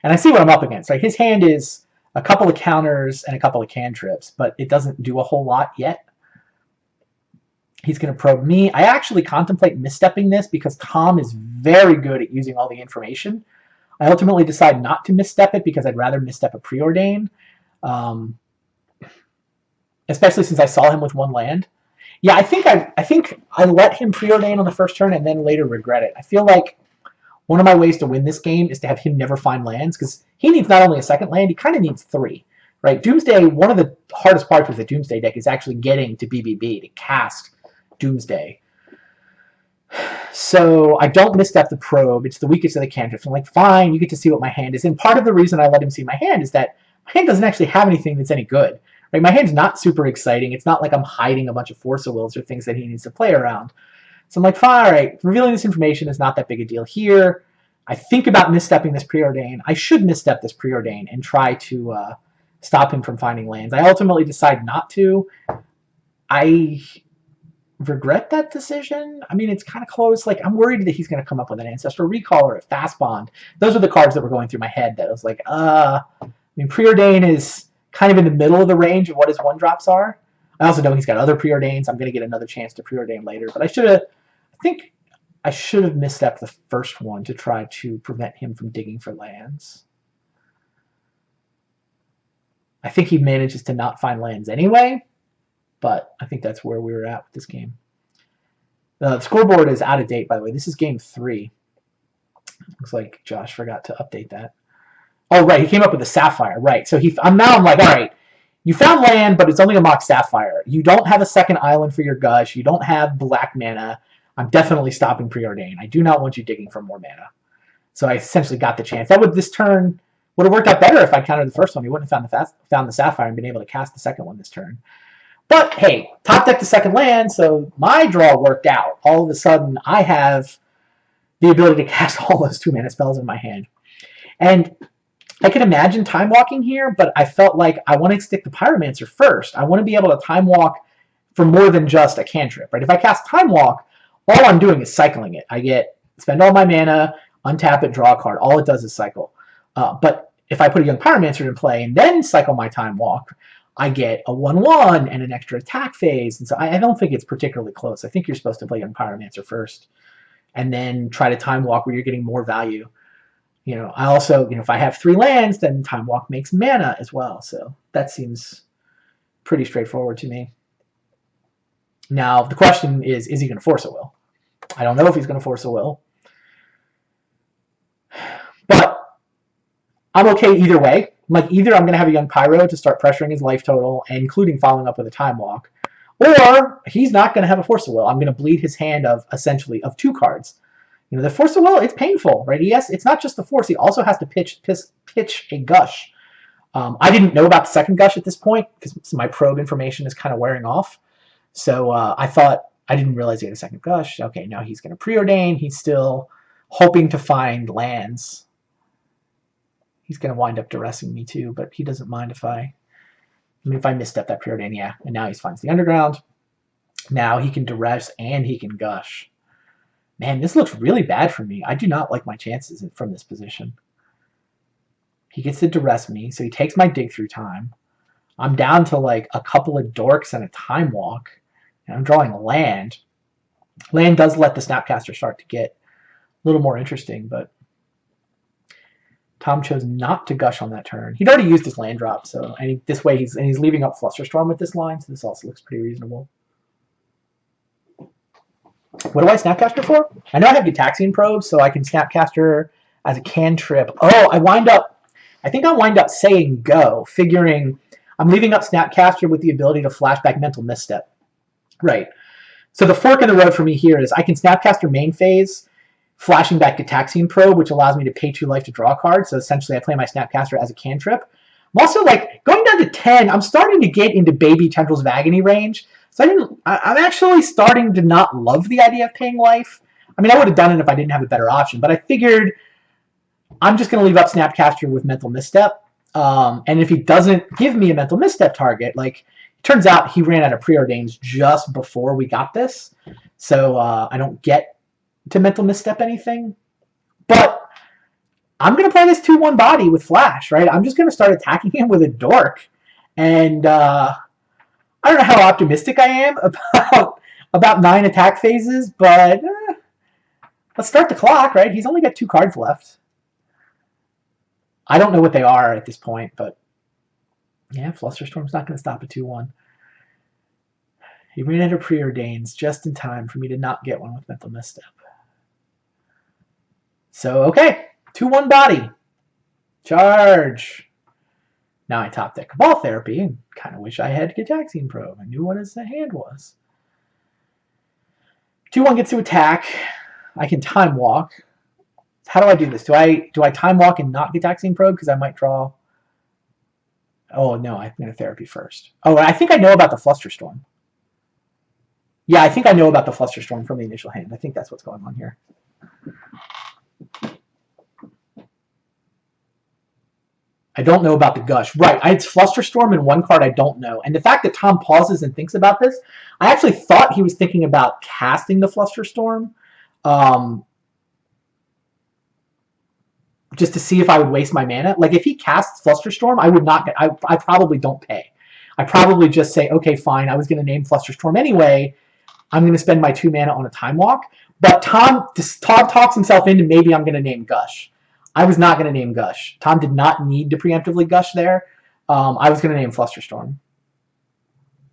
And I see what I'm up against. Right? His hand is a couple of counters and a couple of cantrips, but it doesn't do a whole lot yet. He's going to probe me. I actually contemplate misstepping this because Tom is very good at using all the information. I ultimately decide not to misstep it because I'd rather misstep a preordain. Especially since I saw him with 1 land. Yeah, I think I let him preordain on the first turn and then later regret it. I feel like one of my ways to win this game is to have him never find lands, because he needs not only a second land, he kind of needs 3. Right? Doomsday, one of the hardest parts with the Doomsday deck is actually getting to BBB, to cast Doomsday. So I don't misstep the probe. It's the weakest of the cantrips. I'm like, fine, you get to see what my hand is. And part of the reason I let him see my hand is that my hand doesn't actually have anything that's any good. Right? My hand's not super exciting. It's not like I'm hiding a bunch of Force of Wills or things that he needs to play around. So I'm like, fine, all right, revealing this information is not that big a deal here. I think about misstepping this preordain. I should misstep this preordain and try to stop him from finding lands. I ultimately decide not to. I regret that decision. I mean, it's kind of close. Like, I'm worried that he's going to come up with an Ancestral Recall or a Fast Bond. Those are the cards that were going through my head that I was like, I mean, preordain is kind of in the middle of the range of what his 1-drops are. I also know he's got other preordains. I'm going to get another chance to preordain later, but I think I should have misstepped the first one to try to prevent him from digging for lands. I think he manages to not find lands anyway, but I think that's where we were at with this game. The scoreboard is out of date, by the way. This is game 3. Looks like Josh forgot to update that. Oh, right, he came up with a Sapphire, right. So I'm like, all right, you found land, but it's only a Mox Sapphire. You don't have a second island for your Gush. You don't have black mana. I'm definitely stopping Preordain. I do not want you digging for more mana. So I essentially got the chance. This turn would have worked out better if I countered the first one. He wouldn't have found the Sapphire and been able to cast the second one this turn. But, hey, top deck the second land, so my draw worked out. All of a sudden, I have the ability to cast all those 2-mana spells in my hand. And I can imagine time walking here, but I felt like I want to stick the Pyromancer first. I want to be able to time walk for more than just a cantrip, right? If I cast time walk, all I'm doing is cycling it. I spend all my mana, untap it, draw a card. All it does is cycle. But if I put a Young Pyromancer in play and then cycle my time walk, I get a 1/1 and an extra attack phase. And so I don't think it's particularly close. I think you're supposed to play Young Pyromancer first and then try to time walk where you're getting more value. I also, if I have 3 lands, then time walk makes mana as well. So that seems pretty straightforward to me. Now, the question is he going to force a will? I don't know if he's going to force a will. But I'm okay either way. Like, either I'm going to have a Young Pyro to start pressuring his life total, including following up with a time walk, or he's not going to have a force of will. I'm going to bleed his hand of 2 cards. The force of will, it's painful, right? It's not just the force. He also has to pitch a gush. I didn't know about the second gush at this point because my probe information is kind of wearing off. So I didn't realize he had a second gush. Okay, now he's going to preordain. He's still hoping to find lands. He's going to wind up duressing me too, but he doesn't mind if I misstep that preordain, yeah. And now he finds the underground. Now he can duress and he can gush. Man, this looks really bad for me. I do not like my chances from this position. He gets to duress me, so he takes my dig through time. I'm down to like a couple of dorks and a time walk, and I'm drawing a land. Land does let the Snapcaster start to get a little more interesting, but Tom chose not to gush on that turn. He'd already used his land drop, so this way he's leaving up Flusterstorm with this line, so this also looks pretty reasonable. What do I Snapcaster for? I know I have Gitaxian probes, so I can Snapcaster as a cantrip. Oh, I think I'll wind up saying go, figuring I'm leaving up Snapcaster with the ability to flashback Mental Misstep. Right. So the fork in the road for me here is I can Snapcaster main phase, flashing back Gitaxian Probe, which allows me to pay 2 life to draw a card. So essentially I play my Snapcaster as a cantrip. I'm also like, going down to 10, I'm starting to get into Baby Tendrils of Agony range. So I'm actually starting to not love the idea of paying life. I mean, I would have done it if I didn't have a better option, but I figured I'm just going to leave up Snapcaster with Mental Misstep. And if he doesn't give me a Mental Misstep target, like, it turns out he ran out of preordains just before we got this. So I don't get to Mental Misstep anything. But I'm going to play this 2-1 body with Flash, right? I'm just going to start attacking him with a Dork. And I don't know how optimistic I am about 9 attack phases, but let's start the clock, right? He's only got 2 cards left. I don't know what they are at this point, but yeah, Flusterstorm's not going to stop a 2-1. He ran out of preordains just in time for me to not get one with Mental Misstep. So, okay, 2-1 body. Charge. Now I top deck Cabal Therapy and kind of wish I had Gitaxian Probe. I knew what his hand was. 2-1 gets to attack. I can Time Walk. How do I do this? Do I Time Walk and not Gitaxian Probe because I might draw? Oh, no, I'm going to Therapy first. Oh, I think I know about the Flusterstorm. Yeah, I think I know about the Flusterstorm from the initial hand. I think that's what's going on here. I don't know about the Gush. Right, it's Flusterstorm and 1 card I don't know. And the fact that Tom pauses and thinks about this, I actually thought he was thinking about casting the Flusterstorm. Just to see if I would waste my mana. Like, if he casts Flusterstorm, I would not get... I probably don't pay. I probably just say, okay, fine, I was going to name Flusterstorm anyway. I'm going to spend my 2 mana on a Time Walk. But Tom talks himself into maybe I'm going to name Gush. I was not going to name Gush. Tom did not need to preemptively Gush there. I was going to name Flusterstorm.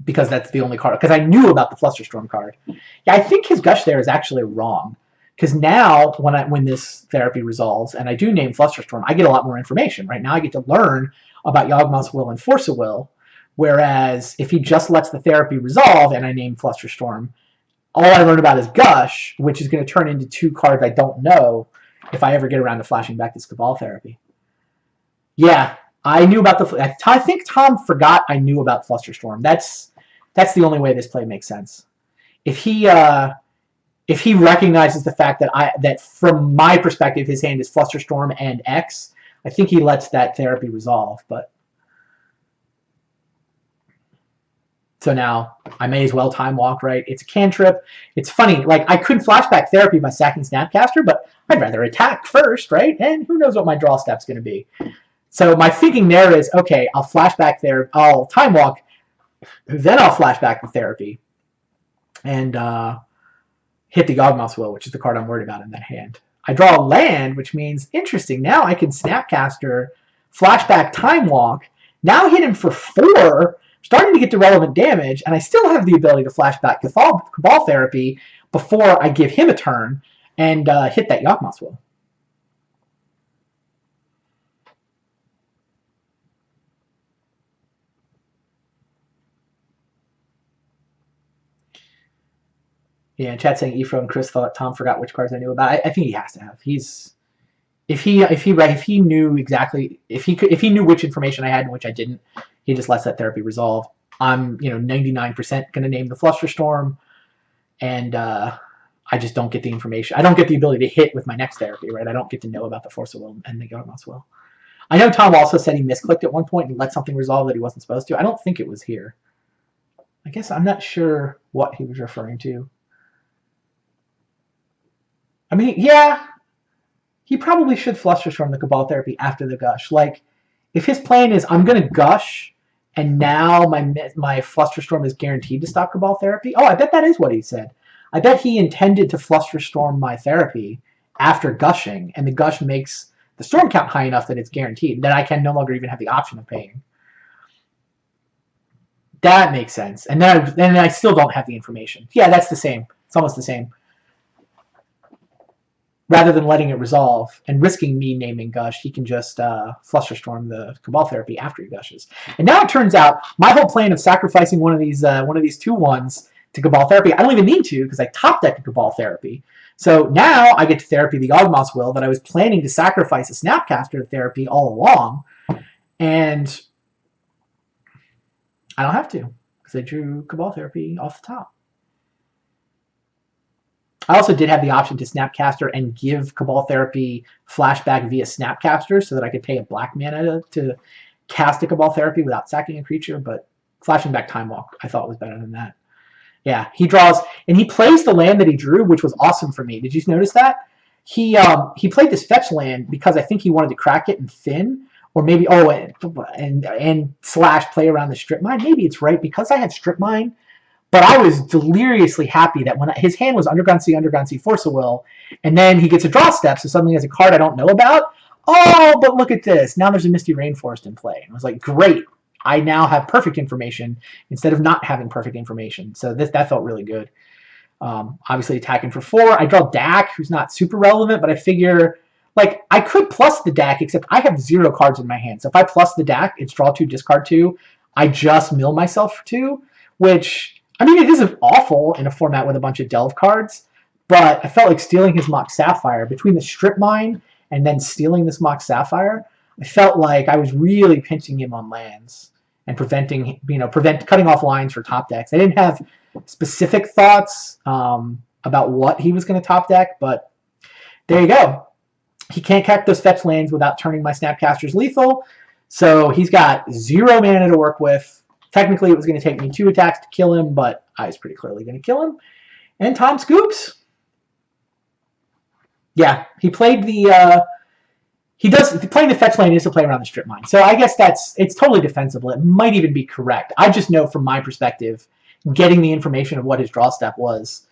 Because that's the only card. Because I knew about the Flusterstorm card. Yeah, I think his Gush there is actually wrong. Because now, when this therapy resolves, and I do name Flusterstorm, I get a lot more information. Right now I get to learn about Yawgmoth's Will and Force of Will. Whereas, if he just lets the therapy resolve, and I name Flusterstorm, all I learn about is Gush, which is going to turn into 2 cards I don't know if I ever get around to flashing back this Cabal Therapy. Yeah, I knew about the... I think Tom forgot I knew about Flusterstorm. That's the only way this play makes sense. If he recognizes the fact that from my perspective his hand is Flusterstorm and X, I think he lets that therapy resolve. But so now I may as well Time Walk, right? It's a cantrip. It's funny, like, I could flashback therapy by sacking Snapcaster, but I'd rather attack first, right? And who knows what my draw step's going to be. So my thinking there is, okay, I'll flashback there, I'll Time Walk, then I'll flashback the therapy, and hit the Yawgmoth's Will, which is the card I'm worried about in that hand. I draw a land, which means, interesting, now I can Snapcaster, flashback Time Walk, now hit him for 4, starting to get to relevant damage, and I still have the ability to flashback Cabal Therapy before I give him a turn and hit that Yawgmoth's Will. Yeah, chat saying Ephro and Chris thought Tom forgot which cards I knew about. I think he has to have. If he knew exactly, if he knew which information I had and which I didn't, he just lets that therapy resolve. I'm 99% going to name the Flusterstorm, and I just don't get the information. I don't get the ability to hit with my next therapy, right? I don't get to know about the Force of Will and the Yawgmoth's Will. I know Tom also said he misclicked at one point and let something resolve that he wasn't supposed to. I don't think it was here. I guess I'm not sure what he was referring to. I mean, yeah, he probably should Flusterstorm the Cabal Therapy after the Gush. Like, if his plan is, I'm going to Gush, and now my Flusterstorm is guaranteed to stop Cabal Therapy. Oh, I bet that is what he said. I bet he intended to Flusterstorm my therapy after Gushing, and the Gush makes the storm count high enough that it's guaranteed. Then I can no longer even have the option of paying. That makes sense. And then I still don't have the information. Yeah, that's the same. It's almost the same. Rather than letting it resolve and risking me naming Gush, he can just Flusterstorm the Cabal Therapy after he Gushes. And now it turns out my whole plan of sacrificing one of these 2-1s to Cabal Therapy. I don't even need to because I top decked Cabal Therapy. So now I get to therapy the Yawgmoth's Will that I was planning to sacrifice a Snapcaster to therapy all along, and I don't have to because I drew Cabal Therapy off the top. I also did have the option to Snapcaster and give Cabal Therapy flashback via Snapcaster so that I could pay a black mana to cast a Cabal Therapy without sacking a creature, but flashing back Time Walk I thought was better than that. Yeah, he draws, and he plays the land that he drew, which was awesome for me. Did you notice that? He played this fetch land because I think he wanted to crack it and thin, or maybe, and slash play around the strip mine. Maybe it's right because I had strip mine. But I was deliriously happy that when his hand was Underground Sea, Force of Will, and then he gets a draw step, so suddenly has a card I don't know about. Oh, but look at this. Now there's a Misty Rainforest in play. And I was like, great. I now have perfect information instead of not having perfect information. So that felt really good. Obviously attacking for 4. I draw Dak, who's not super relevant, but I figure, like, I could plus the Dak, except I have 0 cards in my hand. So if I plus the Dak, it's draw 2, discard 2. I just mill myself for 2, which... I mean, it isn't awful in a format with a bunch of Delve cards, but I felt like stealing his Mox Sapphire. Between the Strip Mine and then stealing this Mox Sapphire, I felt like I was really pinching him on lands and cutting off lines for top decks. I didn't have specific thoughts about what he was going to top deck, but there you go. He can't catch those fetch lands without turning my Snapcasters lethal, so he's got 0 mana to work with. Technically, it was going to take me 2 attacks to kill him, but I was pretty clearly going to kill him. And Tom scoops. Yeah, he played the... playing the fetch lane is to play around the strip mine. So I guess it's totally defensible. It might even be correct. I just know from my perspective, getting the information of what his draw step was.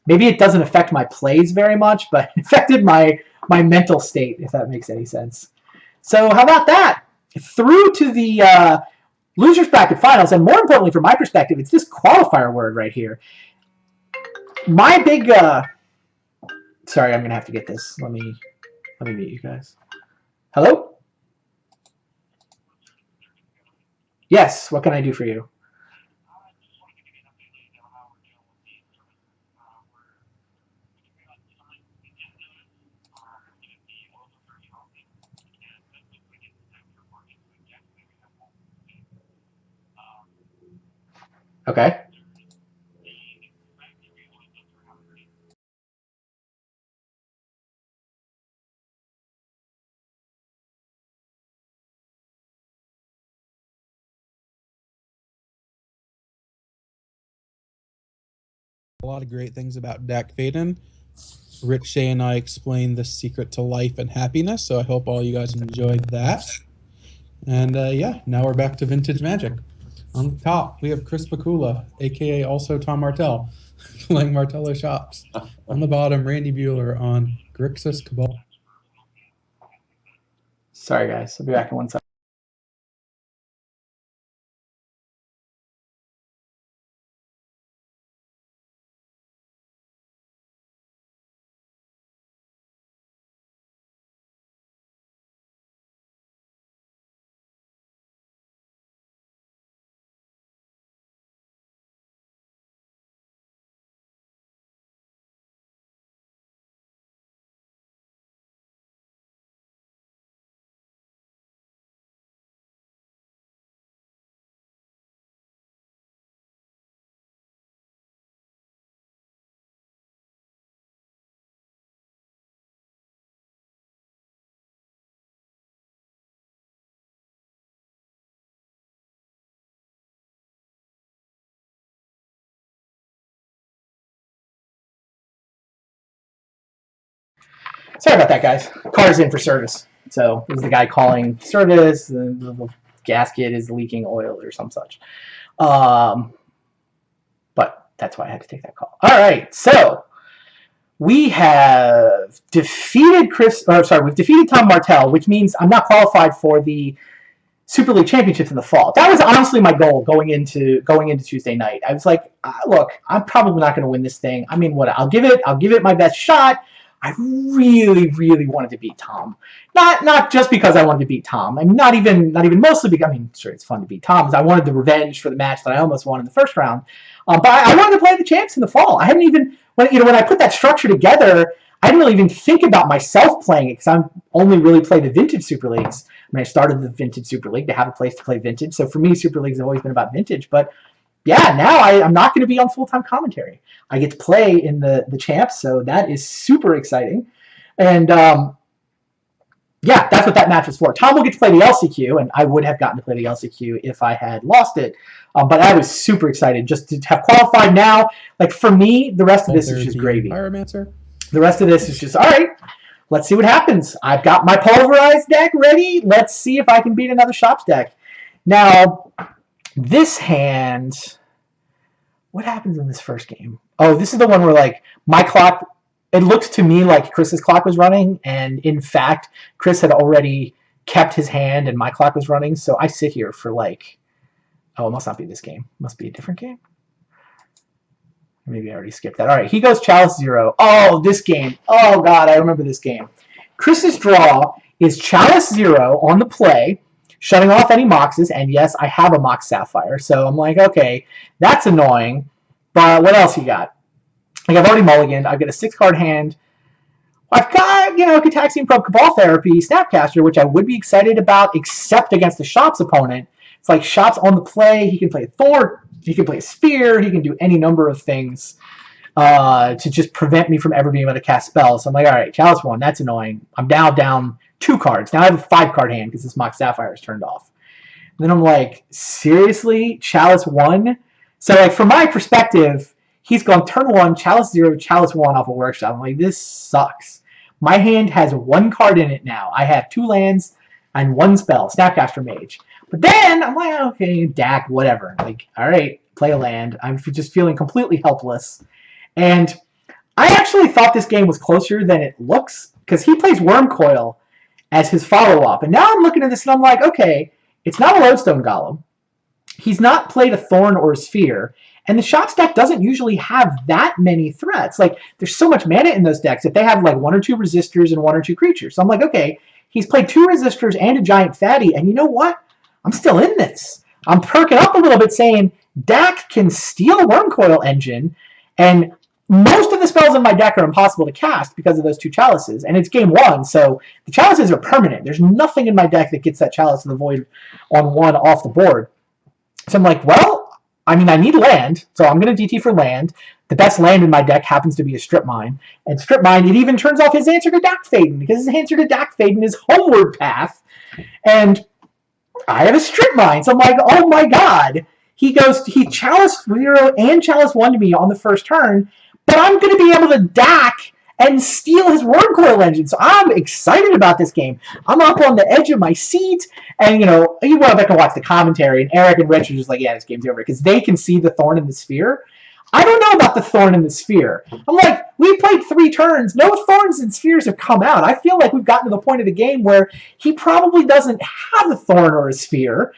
Maybe it doesn't affect my plays very much, but it affected my mental state, if that makes any sense. So how about that? Through to the... Losers Bracket Finals, and more importantly from my perspective, it's this qualifier word right here. My big... Sorry, I'm going to have to get this. Let me mute you guys. Hello? Yes, what can I do for you? Okay. A lot of great things about Dak Faden. Rich Shea and I explained the secret to life and happiness, so I hope all you guys enjoyed that. And yeah, now we're back to Vintage Magic. On the top, we have Chris Bakula, aka also Tom Martell, playing Martello Shops. On the bottom, Randy Bueller on Grixis Cabal. Sorry, guys. I'll be back in 1 second. Sorry about that, guys. Car's in for service. So this is the guy calling service. The gasket is leaking oil or some such. But that's why I had to take that call. All right, so we have defeated we've defeated Tom Martell, which means I'm not qualified for the Super League Championships in the fall. That was honestly my goal going into Tuesday night. I was like, look, I'm probably not going to win this thing. I mean, I'll give it my best shot. I really, really wanted to beat Tom. Not just because I wanted to beat Tom, and not even mostly because, I mean, sure, it's fun to beat Tom, I wanted the revenge for the match that I almost won in the first round. But I wanted to play the champs in the fall. I hadn't even, when I put that structure together, I didn't really even think about myself playing it, because I'm only really played the Vintage Super Leagues. I started the Vintage Super League to have a place to play Vintage. So for me, Super Leagues have always been about Vintage. But yeah, now I'm not going to be on full-time commentary. I get to play in the champs, so that is super exciting. And yeah, that's what that match was for. Tom will get to play the LCQ, and I would have gotten to play the LCQ if I had lost it. But I was super excited just to have qualified now. Like, for me, the rest of this is just gravy. Pyromancer. The rest of this is just, all right, let's see what happens. I've got my Pulverize deck ready. Let's see if I can beat another Shops deck. Now, this hand, what happens in this first game? Oh, this is the one where, like, my clock, it looked to me like Chris's clock was running, and in fact, Chris had already kept his hand and my clock was running, so I sit here for like, oh, it must not be this game. It must be a different game. Maybe I already skipped that. All right, he goes Chalice 0. Oh, this game. Oh, God, I remember this game. Chris's draw is Chalice 0 on the play, shutting off any Moxes, and yes, I have a Mox Sapphire, so I'm like, okay, that's annoying, but what else you got? Like, I've already mulliganed. I've got a 6-card hand. I've got, Cataxian Probe, Cabal Therapy, Snapcaster, which I would be excited about, except against the Shops opponent. It's like Shops on the play. He can play a Thor, he can play a Sphere, he can do any number of things to just prevent me from ever being able to cast spells. So I'm like, all right, Chalice 1, that's annoying. I'm now down 2 cards. Now I have a 5-card hand because this Mox Sapphire is turned off. And then I'm like, seriously? Chalice 1? So, like, from my perspective, he's gone turn 1, Chalice 0, Chalice 1 off a workshop. I'm like, this sucks. My hand has 1 card in it now. I have 2 lands and 1 spell, Snapcaster Mage. But then I'm like, okay, DAC, whatever. Like, all right, play a land. I'm just feeling completely helpless. And I actually thought this game was closer than it looks, because he plays Wormcoil as his follow-up. And now I'm looking at this and I'm like, okay, it's not a Lodestone Golem. He's not played a Thorn or a Sphere. And the Shops deck doesn't usually have that many threats. Like, there's so much mana in those decks that they have like 1 or 2 resistors and 1 or 2 creatures. So I'm like, okay, he's played 2 resistors and a giant fatty, and you know what? I'm still in this. I'm perking up a little bit saying, Dak can steal a Wormcoil Engine, and most of the spells in my deck are impossible to cast because of those 2 Chalices. And it's game 1, so the Chalices are permanent. There's nothing in my deck that gets that Chalice of the Void on 1 off the board. So I'm like, well, I mean, I need land, so I'm going to DT for land. The best land in my deck happens to be a Strip Mine. And Strip Mine, it even turns off his answer to Dak Faden, because his answer to Dak Faden is Homeward Path. And I have a Strip Mine, so I'm like, oh my god. He Chalice 0 and Chalice 1 to me on the first turn, but I'm going to be able to Dak and steal his Wormcoil Engine. So I'm excited about this game. I'm up on the edge of my seat, and you went back and watch the commentary, and Eric and Rich are just like, yeah, this game's over, because they can see the Thorn in the Sphere. I don't know about the Thorn in the Sphere. I'm like, we played 3 turns. No Thorns and Spheres have come out. I feel like we've gotten to the point of the game where he probably doesn't have a Thorn or a Sphere.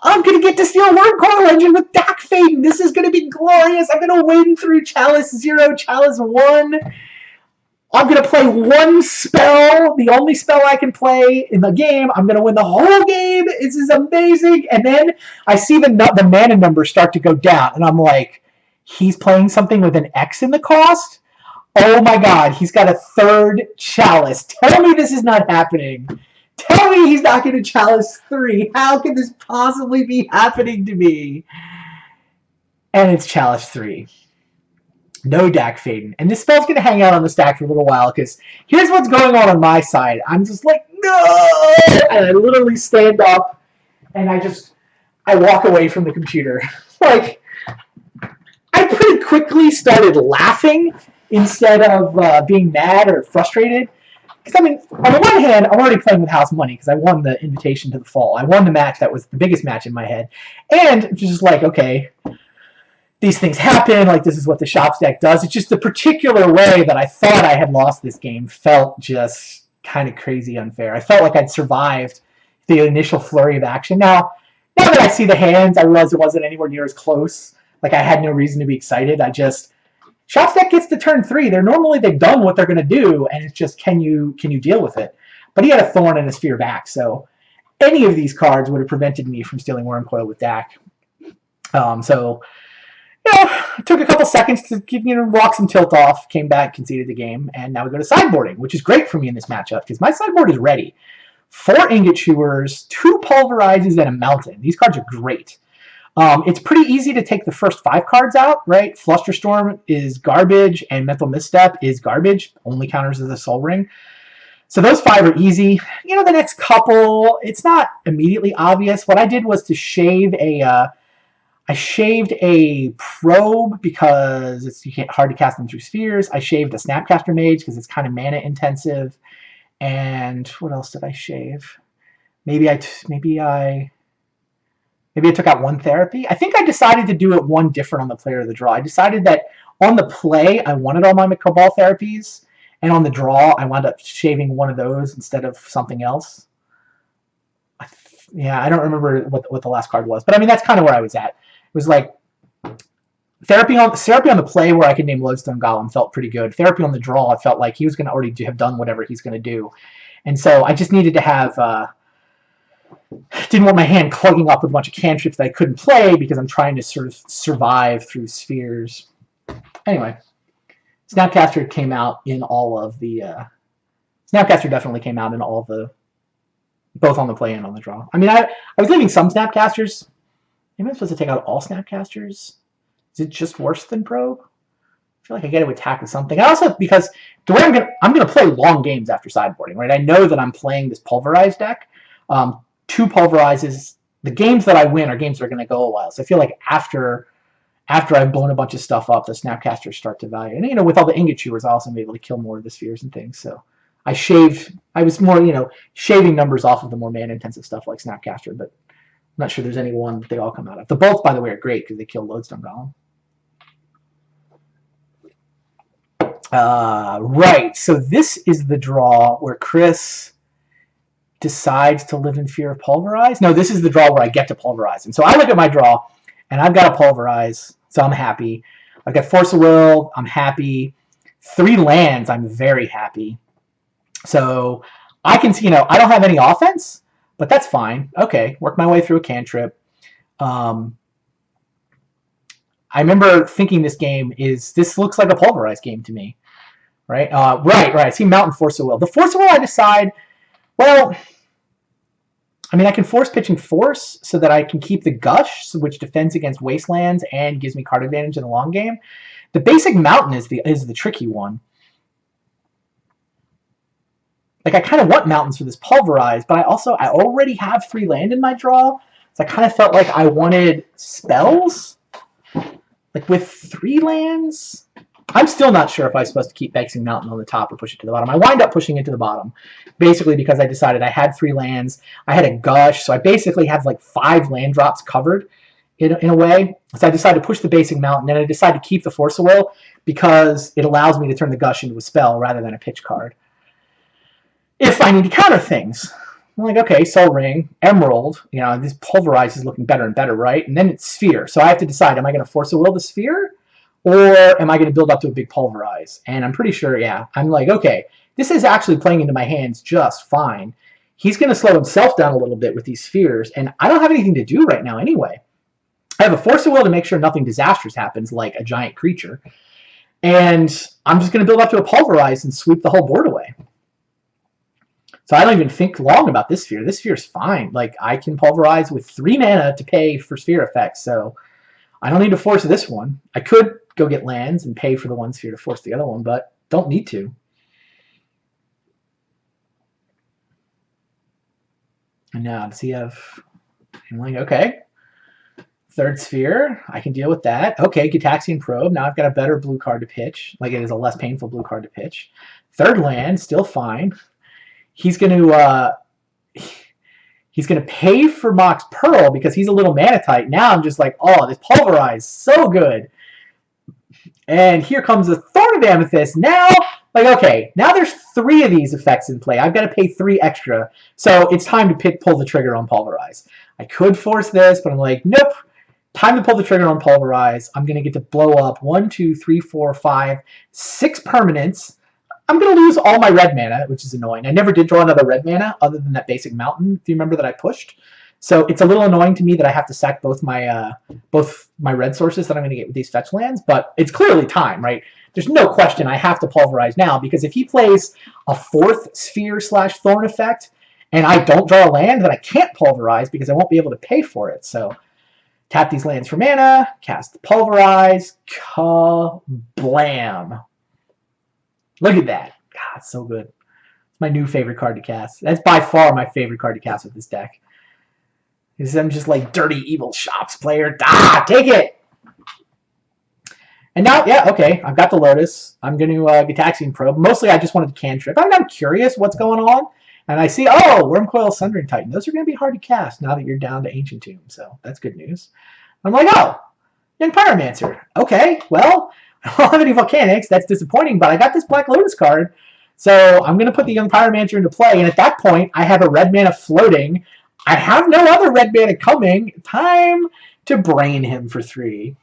I'm going to get to steal Wormcoil Engine with Dak Faden. This is going to be glorious. I'm going to win through Chalice 0, Chalice 1. I'm going to play 1 spell, the only spell I can play in the game. I'm going to win the whole game. This is amazing. And then I see the mana numbers start to go down, and I'm like, he's playing something with an X in the cost? Oh my god, he's got a 3rd Chalice. Tell me this is not happening. Tell me he's not going to Chalice 3. How can this possibly be happening to me? And it's Chalice 3. No Dak Faden. And this spell's going to hang out on the stack for a little while, because here's what's going on my side. I'm just like, no! And I literally stand up, and I walk away from the computer. Like, I pretty quickly started laughing instead of being mad or frustrated. Because, I mean, on the one hand, I'm already playing with house money because I won the invitation to the fall. I won the match that was the biggest match in my head. And just like, okay, these things happen. Like, this is what the Shops deck does. It's just the particular way that I thought I had lost this game felt just kind of crazy unfair. I felt like I'd survived the initial flurry of action. Now that I see the hands, I realize it wasn't anywhere near as close. Like, I had no reason to be excited. Shots deck gets to turn 3. They've done what they're going to do, and it's just can you deal with it? But he had a Thorn and a Sphere back, so any of these cards would have prevented me from stealing Wormcoil with Dak. So it took a couple seconds to walk some tilt off, came back, conceded the game, and now we go to sideboarding, which is great for me in this matchup because my sideboard is ready. 4 Ingot Chewers, 2 Pulverizes, and a Mountain. These cards are great. It's pretty easy to take the first 5 cards out, right? Flusterstorm is garbage, and Mental Misstep is garbage. Only counters as a Soul Ring. So those 5 are easy. The next couple, it's not immediately obvious. What I did was to shave I shaved a Probe because it's hard to cast them through spheres. I shaved a Snapcaster Mage because it's kind of mana intensive. And what else did I shave? Maybe I took out 1 Therapy. I think I decided to do it 1 different on the play or the draw. I decided that on the play, I wanted all my Cabal Therapies, and on the draw, I wound up shaving 1 of those instead of something else. I don't remember what the last card was, but I mean, that's kind of where I was at. It was like Therapy on the play where I could name Lodestone Golem felt pretty good. Therapy on the draw, I felt like he was going to already have done whatever he's going to do. And so I just needed to have... didn't want my hand clogging up with a bunch of cantrips that I couldn't play because I'm trying to sort of survive through spheres. Anyway, Snapcaster came out in all of the... Snapcaster definitely came out in all of the... both on the play and on the draw. I mean, I was leaving some Snapcasters. Maybe I'm supposed to take out all Snapcasters? Is it just worse than Probe? I feel like I get to attack with something. I also, because the way I'm gonna play long games after sideboarding, right? I know that I'm playing this Pulverize deck. 2 Pulverizes. The games that I win are games that are going to go a while. So I feel like after I've blown a bunch of stuff up, the Snapcasters start to value. And with all the Ingot Chewers, I also am able to kill more of the spheres and things. So I was more shaving numbers off of the more mana intensive stuff like Snapcaster, but I'm not sure there's any one that they all come out of. The bolts, by the way, are great because they kill Lodestone Golem. Right, so this is the draw where Chris decides to live in fear of Pulverize. No, this is the draw where I get to Pulverize. And so I look at my draw, and I've got a Pulverize, so I'm happy. I've got Force of Will, I'm happy. 3 lands, I'm very happy. So I can see, I don't have any offense, but that's fine. Okay, work my way through a cantrip. I remember thinking this looks like a Pulverize game to me. Right? Right. I see Mountain, Force of Will. The Force of Will, I decide, well, I mean, I can force pitching Force so that I can keep the Gush, which defends against Wastelands and gives me card advantage in the long game. The basic Mountain is the tricky one. Like, I kind of want Mountains for this Pulverize, but I already have 3 land in my draw, so I kind of felt like I wanted spells. Like, with 3 lands... I'm still not sure if I was supposed to keep Vexing Mountain on the top or push it to the bottom. I wind up pushing it to the bottom, basically because I decided I had 3 lands. I had a Gush, so I basically have like 5 land drops covered in a way. So I decided to push the Basic Mountain, and I decided to keep the Force of Will because it allows me to turn the Gush into a spell rather than a pitch card. If I need to counter things. I'm like, okay, Soul Ring, Emerald, this Pulverize is looking better and better, right? And then it's Sphere. So I have to decide, am I going to Force of Will the Sphere? Or am I going to build up to a big Pulverize? And I'm pretty sure, yeah. I'm like, okay, this is actually playing into my hands just fine. He's going to slow himself down a little bit with these spheres, and I don't have anything to do right now anyway. I have a Force of Will to make sure nothing disastrous happens, like a giant creature. And I'm just going to build up to a Pulverize and sweep the whole board away. So I don't even think long about this sphere. This sphere is fine. Like, I can Pulverize with 3 mana to pay for sphere effects, so I don't need to force this one. I could go get lands and pay for the 1 sphere to force the other one, but don't need to. And now, does he have... I'm like, okay. 3rd sphere, I can deal with that. Okay, Gitaxian Probe. Now I've got a better blue card to pitch. Like, it is a less painful blue card to pitch. 3rd land, still fine. He's going to pay for Mox Pearl because he's a little mana tight. Now I'm just like, oh, this Pulverize, so good. And here comes the Thorn of Amethyst. Now, like, okay, now there's 3 of these effects in play. I've got to pay 3 extra. So it's time to pull the trigger on Pulverize. I could force this, but I'm like, nope. Time to pull the trigger on Pulverize. I'm going to get to blow up 1, 2, 3, 4, 5, 6 permanents. I'm going to lose all my red mana, which is annoying. I never did draw another red mana other than that basic mountain, if you remember, that I pushed. So it's a little annoying to me that I have to sack both my red sources that I'm going to get with these fetch lands, but it's clearly time, right? There's no question I have to Pulverize now, because if he plays a 4th Sphere/Thorn effect and I don't draw a land, then I can't Pulverize because I won't be able to pay for it. So tap these lands for mana, cast Pulverize, kablam. Look at that. God, it's so good. It's my new favorite card to cast. That's by far my favorite card to cast with this deck. Because I'm just like dirty, evil shops player. Take it! And now, yeah, okay, I've got the Lotus. I'm going to Gitaxian Probe. Mostly I just wanted to cantrip. I'm curious what's going on. And I see, Wormcoil, Sundering Titan. Those are going to be hard to cast now that you're down to Ancient Tomb. So that's good news. I'm like, Young Pyromancer. Okay, well, I don't have any Volcanics. That's disappointing, but I got this Black Lotus card. So I'm going to put the Young Pyromancer into play. And at that point, I have a red mana floating. I have no other red mana coming. Time to brain him for 3.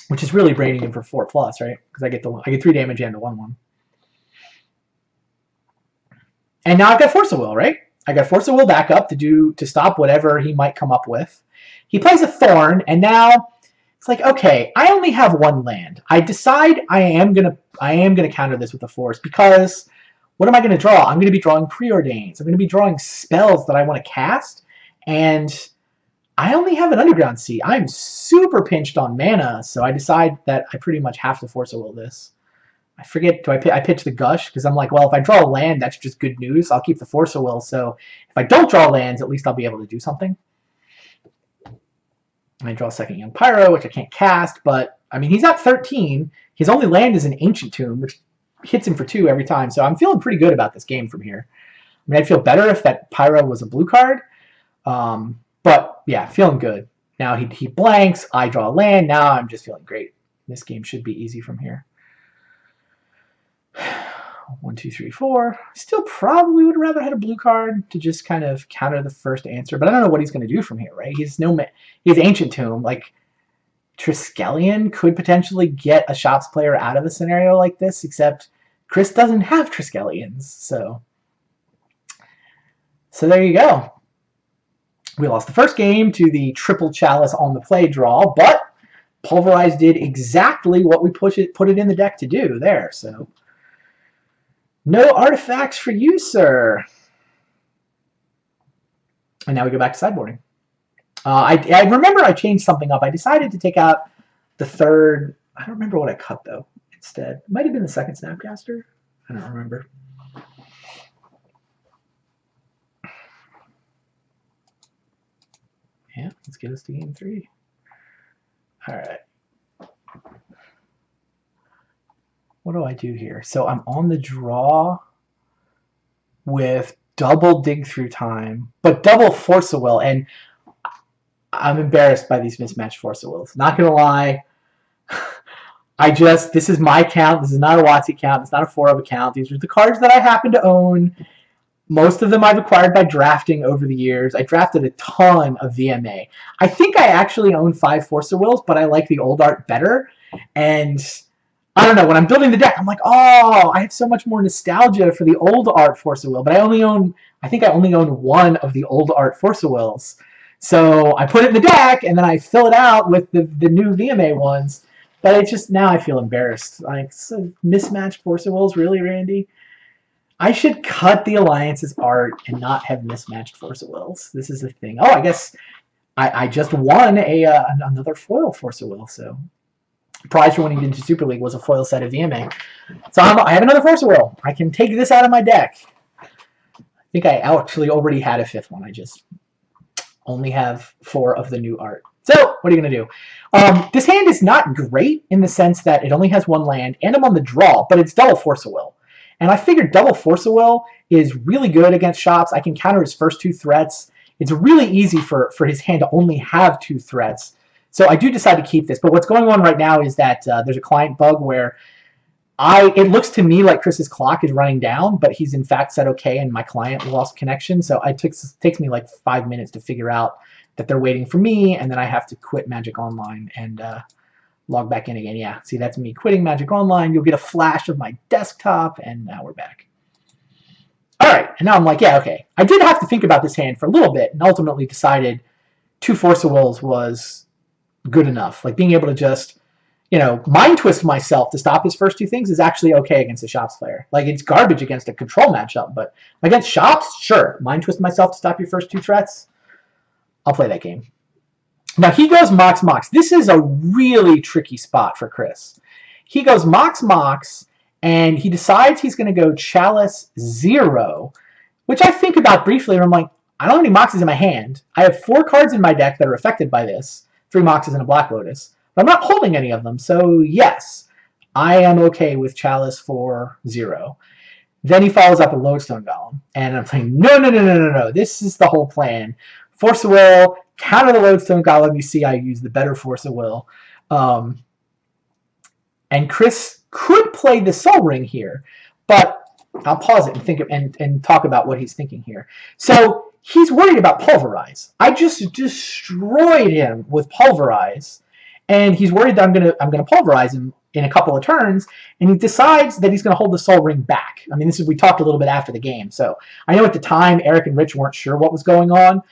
Which is really braining him for 4+, right? Because I get 3 damage and the 1/1. And now I've got Force of Will, right? I got Force of Will back up to stop whatever he might come up with. He plays a Thorn, and now it's like, okay, I only have 1 land. I decide I am gonna counter this with a Force, because what am I gonna draw? I'm gonna be drawing Preordains. I'm gonna be drawing spells that I want to cast, and I only have an Underground Sea. I'm super pinched on mana, so I decide that I pretty much have to Force of Will this. I forget, I pitch the Gush, because I'm like, well, if I draw a land, that's just good news. I'll keep the Force of Will, so if I don't draw lands, at least I'll be able to do something. I draw a second Young Pyro, which I can't cast, but, I mean, he's at 13. His only land is an Ancient Tomb, which hits him for 2 every time, so I'm feeling pretty good about this game from here. I mean, I'd feel better if that Pyro was a blue card, but, yeah, feeling good. Now he blanks, I draw a land, now I'm just feeling great. This game should be easy from here. 1, 2, 3, 4. Still probably would have rather had a blue card to just kind of counter the first answer, but I don't know what he's going to do from here, right? He has Ancient Tomb. Like, Triskelion could potentially get a Shops player out of a scenario like this, except Chris doesn't have Triskelions, so there you go. We lost the first game to the Triple Chalice on the play draw, but Pulverize did exactly what we put it in the deck to do there, so no artifacts for you, sir. And now we go back to sideboarding. I remember I changed something up. I decided to take out the 3rd. I don't remember what I cut, though, instead. It might have been the 2nd Snapcaster. I don't remember. Yeah, let's get us to game 3. All right. What do I do here? So I'm on the draw with double Dig Through Time, but double Force of Will, and I'm embarrassed by these mismatched Force of Wills. Not gonna lie. This is my count. This is not a WotC count. It's not a 4 of account. These are the cards that I happen to own. Most of them I've acquired by drafting over the years. I drafted a ton of VMA. I think I actually own 5 Force of Wills, but I like the old art better. And I don't know, when I'm building the deck, I'm like, I have so much more nostalgia for the old art Force of Will, but I think I only own 1 of the old art Force of Wills. So I put it in the deck, and then I fill it out with the new VMA ones, but it's just, now I feel embarrassed. Like, so mismatched Force of Wills, really, Randy? I should cut the Alliance's art and not have mismatched Force of Wills. This is the thing. I guess I just won another foil Force of Will, so prize for winning into Super League was a foil set of VMA. So I have another Force of Will. I can take this out of my deck. I think I actually already had a 5th one. I just only have 4 of the new art. So what are you going to do? This hand is not great in the sense that it only has 1 land, and I'm on the draw, but it's double Force of Will. And I figured double Force of Will is really good against Shops. I can counter his first 2 threats. It's really easy for his hand to only have 2 threats. So I do decide to keep this. But what's going on right now is that there's a client bug where It looks to me like Chris's clock is running down, but he's in fact said okay, and my client lost connection. So it takes me like 5 minutes to figure out that they're waiting for me, and then I have to quit Magic Online and log back in again. Yeah, see, that's me quitting Magic Online. You'll get a flash of my desktop, and now we're back. All right, and now I'm like, yeah, okay. I did have to think about this hand for a little bit, and ultimately decided 2 Force of Wills was good enough. Like being able to just, mind twist myself to stop his first 2 things is actually okay against a Shops player. Like it's garbage against a control matchup, but against Shops, sure. Mind twist myself to stop your first 2 threats. I'll play that game. Now he goes Mox Mox. This is a really tricky spot for Chris. He goes Mox Mox, and he decides he's going to go Chalice 0, which I think about briefly, and I'm like, I don't have any Moxes in my hand. I have 4 cards in my deck that are affected by this, 3 Moxes and a Black Lotus. But I'm not holding any of them, so yes, I am okay with Chalice for 0. Then he follows up a Lodestone Golem, and I'm saying, no, this is the whole plan. Force of Will, counter the Lodestone Golem. You see I use the better Force of Will. And Chris could play the Soul Ring here, but I'll pause it and think and talk about what he's thinking here. So he's worried about Pulverize. I just destroyed him with Pulverize, and he's worried that I'm gonna Pulverize him in a couple of turns, and he decides that he's gonna hold the Soul Ring back. I mean, we talked a little bit after the game, so I know at the time Eric and Rich weren't sure what was going on,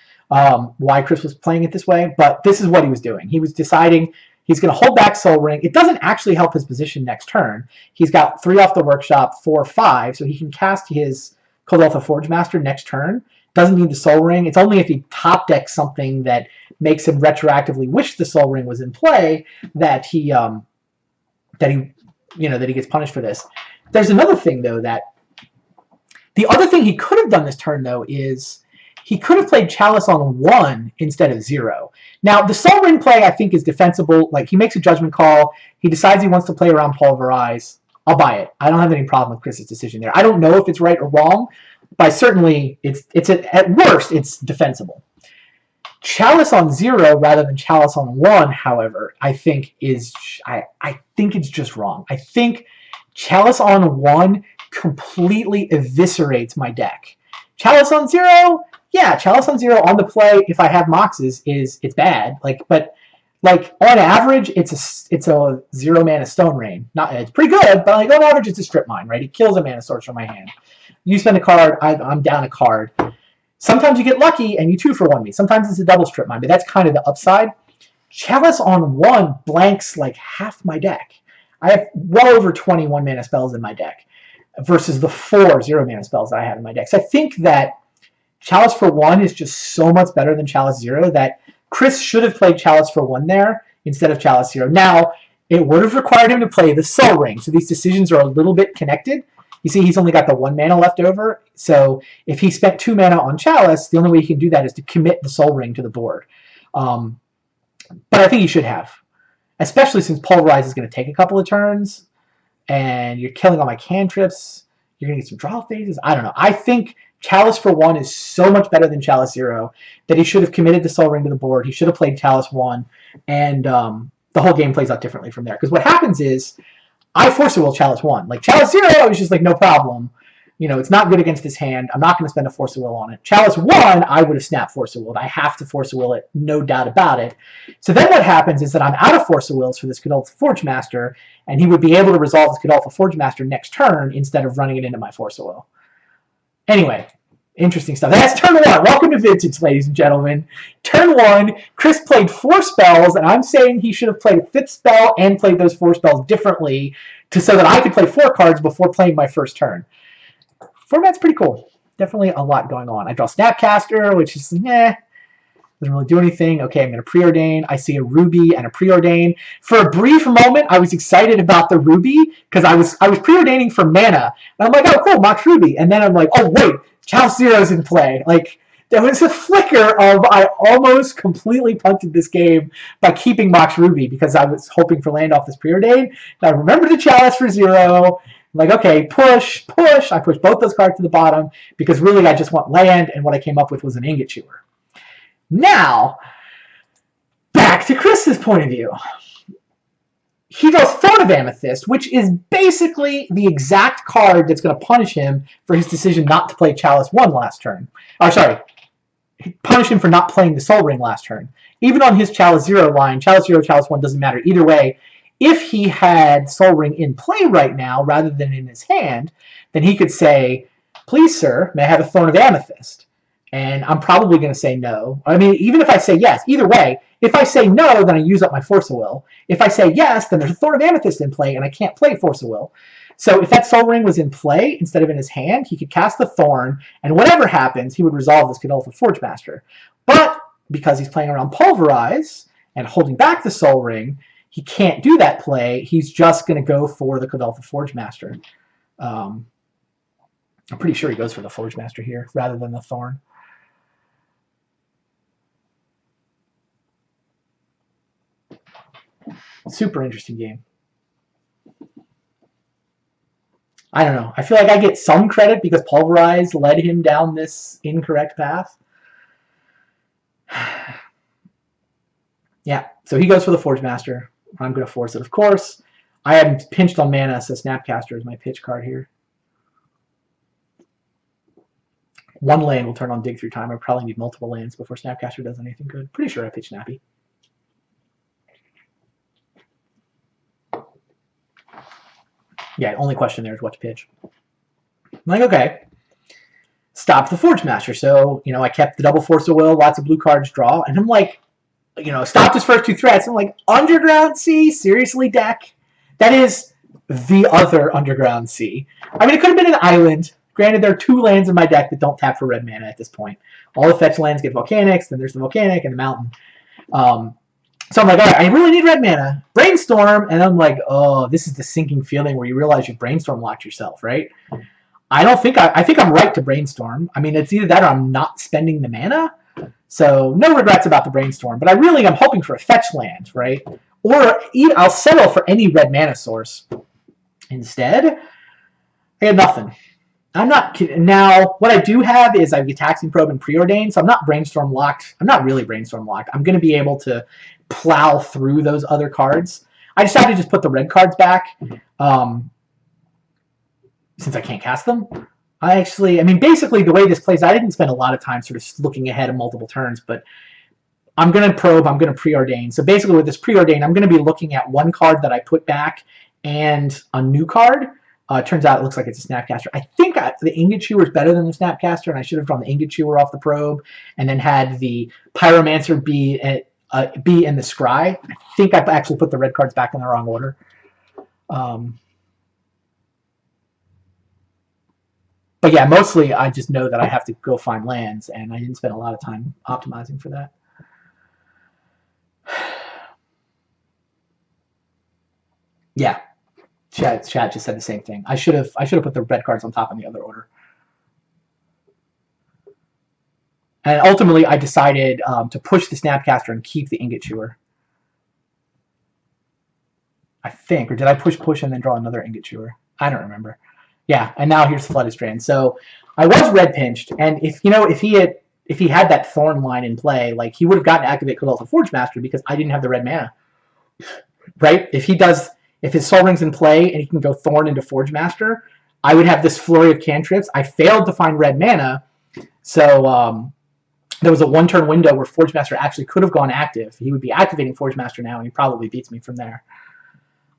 why Chris was playing it this way, but this is what he was doing. He was deciding he's going to hold back Soul Ring. It doesn't actually help his position next turn. He's got 3 off the workshop, 4, 5, so he can cast his Kodaltha Forge Master next turn. Doesn't need the Soul Ring. It's only if he top decks something that makes him retroactively wish the Soul Ring was in play that he gets punished for this. There's another thing though, that the other thing he could have done this turn though is he could have played Chalice on 1 instead of 0. Now, the Soul Ring play, I think, is defensible. Like, he makes a judgment call. He decides he wants to play around Pulverize. I'll buy it. I don't have any problem with Chris's decision there. I don't know if it's right or wrong, but certainly, at worst, it's defensible. Chalice on 0 rather than Chalice on 1, however, I think it's just wrong. I think Chalice on 1 completely eviscerates my deck. Chalice on 0... yeah, Chalice on 0 on the play, if I have Moxes, it's bad. But on average, it's a 0 mana Stone Rain. It's pretty good, but on average, it's a Strip Mine, right? It kills a mana source from my hand. You spend a card, I'm down a card. Sometimes you get lucky and you 2-for-1 me. Sometimes it's a double Strip Mine, but that's kind of the upside. Chalice on 1 blanks like half my deck. I have well over 21 mana spells in my deck versus the 4 0 mana spells that I have in my deck. So I think that Chalice for 1 is just so much better than Chalice 0 that Chris should have played Chalice for 1 there instead of Chalice 0. Now, it would have required him to play the Soul Ring, so these decisions are a little bit connected. You see, he's only got the 1 mana left over, so if he spent 2 mana on Chalice, the only way he can do that is to commit the Soul Ring to the board. But I think he should have, especially since Pulverize is going to take a couple of turns, and you're killing all my cantrips. You're going to get some draw phases. I don't know. I think Chalice for 1 is so much better than Chalice 0 that he should have committed the Soul Ring to the board. He should have played Chalice 1, and the whole game plays out differently from there. Because what happens is, I Force Will Chalice 1. Like, Chalice 0 is just like, no problem. It's not good against his hand. I'm not going to spend a Force Will on it. Chalice 1, I would have snapped Force Will. I have to Force Will it, no doubt about it. So then what happens is that I'm out of Force Wills for this Kodaltha Forge Master, and he would be able to resolve this Kodaltha Forge Master next turn instead of running it into my Force Will. Anyway, interesting stuff. That's turn 1. Welcome to Vintage, ladies and gentlemen. Turn 1, Chris played 4 spells, and I'm saying he should have played a 5th spell and played those 4 spells differently so that I could play 4 cards before playing my first turn. Format's pretty cool. Definitely a lot going on. I draw Snapcaster, which is, doesn't really do anything. Okay, I'm going to preordain. I see a Ruby and a preordain. For a brief moment, I was excited about the Ruby because I was preordaining for mana. And I'm like, oh, cool, Mox Ruby. And then I'm like, oh, wait, Chalice 0's in play. Like, there was a flicker of I almost completely punted this game by keeping Mox Ruby because I was hoping for land off this preordain. And I remembered the Chalice for 0. I'm like, okay, push. I pushed both those cards to the bottom because really I just want land, and what I came up with was an Ingot Chewer. Now, back to Chris's point of view. he goes Thorn of Amethyst, which is basically the exact card that's going to punish him for his decision not to play Chalice 1 last turn. Or sorry, punish him for not playing the Soul Ring last turn. Even on his Chalice 0 line, Chalice 0, Chalice 1 doesn't matter. Either way, if he had Soul Ring in play right now rather than in his hand, then he could say, please, sir, may I have a Thorn of Amethyst? And I'm probably going to say no. I mean, even if I say yes, either way, if I say no, then I use up my Force of Will. If I say yes, then there's a Thorn of Amethyst in play, and I can't play Force of Will. So if that Soul Ring was in play instead of in his hand, he could cast the Thorn, and whatever happens, he would resolve this Godolphin Forgemaster. But because he's playing around Pulverize and holding back the Soul Ring, he can't do that play. He's just going to go for the Godolphin Forgemaster. I'm pretty sure he goes for the Forgemaster here rather than the Thorn. Super interesting game. I don't know. I feel like I get some credit because Pulverize led him down this incorrect path. Yeah, so he goes for the Forgemaster. I'm going to force it, of course. I am pinched on mana, so Snapcaster is my pitch card here. One land will turn on Dig Through Time. I probably need multiple lands before Snapcaster does anything good. Pretty sure I pitch Snappy. Yeah, only question there is what to pitch. I'm like, okay. Stop the Forgemaster. So, you know, I kept the double Force of Will, lots of blue cards draw, and I'm like, you know, stopped his first two threats. I'm like, Underground Sea? Seriously, deck? That is the other Underground Sea. I mean, it could have been an island. Granted, there are two lands in my deck that don't tap for red mana at this point. All the fetch lands get Volcanics, then there's the Volcanic and the Mountain. So I'm like, all right, I really need red mana. Brainstorm, and I'm like, oh, this is the sinking feeling where you realize you brainstorm locked yourself, right? I think I'm right to brainstorm. I mean, it's either that or I'm not spending the mana. So no regrets about the brainstorm, but I really am hoping for a fetch land, right? Or I'll settle for any red mana source. Instead, I had nothing. I'm not kidding. Now, what I do have is I have Taxing Probe and Preordain, so I'm not brainstorm locked. I'm not really brainstorm locked. I'm going to be able to plow through those other cards. I decided to just put the red cards back since I can't cast them. I mean, basically the way this plays, I didn't spend a lot of time sort of looking ahead of multiple turns, but I'm going to probe, I'm going to preordain. So basically with this preordain, I'm going to be looking at one card that I put back and a new card. Turns out it looks like it's a Snapcaster. I think the Ingot Chewer is better than the Snapcaster, and I should have drawn the Ingot Chewer off the probe and then had the Pyromancer be in the Scry. I think I actually put the red cards back in the wrong order. But yeah, mostly I just know that I have to go find lands, and I didn't spend a lot of time optimizing for that. Yeah, Chad just said the same thing. I should have put the red cards on top in the other order. And ultimately, I decided to push the Snapcaster and keep the Ingot Chewer. I think, or did I push and then draw another Ingot Chewer? I don't remember. Yeah, and now here's Flooded Strand. So I was red pinched, and if he had that Thorn line in play, like he would have gotten to activate Godolphin Forgemaster because I didn't have the red mana. Right? If his Soul Ring's in play and he can go Thorn into Forgemaster, I would have this flurry of cantrips. I failed to find red mana, so there was a one-turn window where Forgemaster actually could have gone active. He would be activating Forgemaster now, and he probably beats me from there.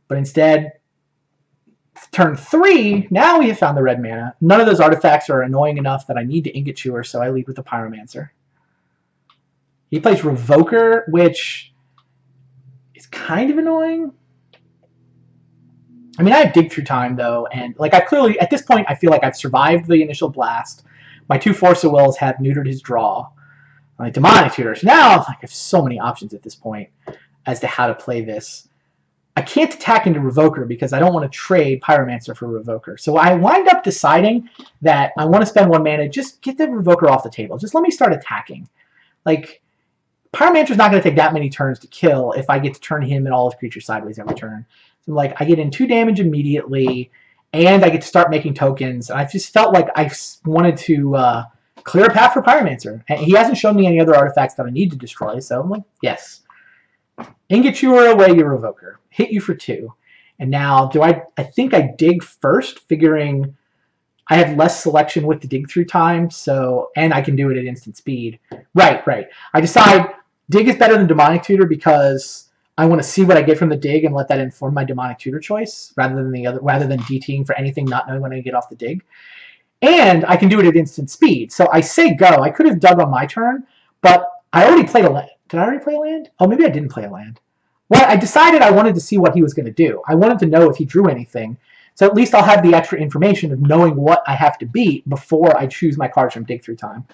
But instead, turn 3, now we have found the red mana. None of those artifacts are annoying enough that I need to Ingot Chewer, so I lead with the Pyromancer. He plays Revoker, which is kind of annoying. I mean, I have Dig Through Time, though, and like I clearly, at this point, I feel like I've survived the initial blast. My 2 Force of Wills have neutered his draw. My Demonic Tutors. Now, like, I have so many options at this point as to how to play this. I can't attack into Revoker because I don't want to trade Pyromancer for Revoker. So I wind up deciding that I want to spend 1 mana, just get the Revoker off the table. Just let me start attacking. Like, Pyromancer's not going to take that many turns to kill if I get to turn him and all his creatures sideways every turn. So like, I get in 2 damage immediately, and I get to start making tokens. And I just felt like I wanted to clear a path for Pyromancer. And he hasn't shown me any other artifacts that I need to destroy, so I'm like, yes. Ingot Chewer away your Revoker. Hit you for 2. And now, I think I dig first, figuring I have less selection with the dig through time, so, and I can do it at instant speed. Right. I decide dig is better than Demonic Tutor because I want to see what I get from the dig and let that inform my Demonic Tutor choice rather than DTing for anything, not knowing when I get off the dig. And I can do it at instant speed. So I say go. I could have dug on my turn, but I already played a land. Did I already play a land? Oh, maybe I didn't play a land. Well, I decided I wanted to see what he was going to do. I wanted to know if he drew anything. So at least I'll have the extra information of knowing what I have to beat before I choose my cards from Dig Through Time.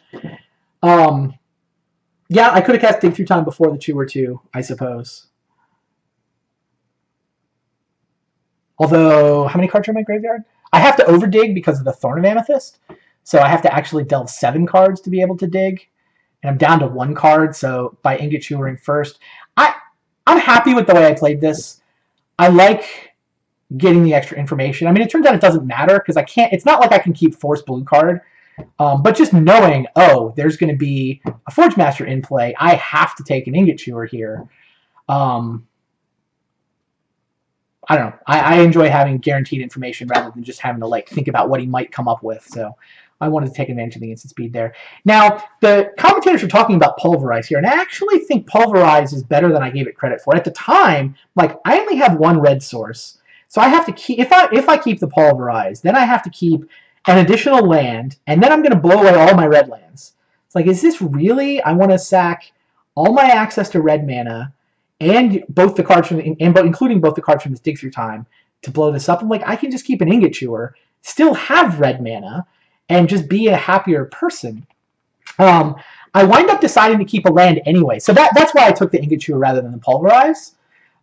Yeah, I could have cast Dig Through Time before the Chewer 2, I suppose. Although, how many cards are in my graveyard? I have to overdig because of the Thorn of Amethyst. So I have to actually delve 7 cards to be able to dig. And I'm down to 1 card, so by Ingot Chewering first. I'm happy with the way I played this. I like getting the extra information. I mean, it turns out it doesn't matter because I can't. It's not like I can keep Force Blue card, but just knowing, oh, there's going to be a Forge Master in play, I have to take an Ingot Chewer here. I don't know. I enjoy having guaranteed information rather than just having to like think about what he might come up with. So I wanted to take advantage of the instant speed there. Now, the commentators are talking about Pulverize here, and I actually think Pulverize is better than I gave it credit for. At the time, like, I only have 1 red source, so I have to keep, if I keep the Pulverize, then I have to keep an additional land, and then I'm going to blow away all my red lands. It's like, is this really? I want to sack all my access to red mana, and both the cards from, including both the cards from this Dig Through Time, to blow this up. I'm like, I can just keep an Ingot Chewer, still have red mana, and just be a happier person. I wind up deciding to keep a land anyway, so that's why I took the Ingot Chewer rather than the Pulverize.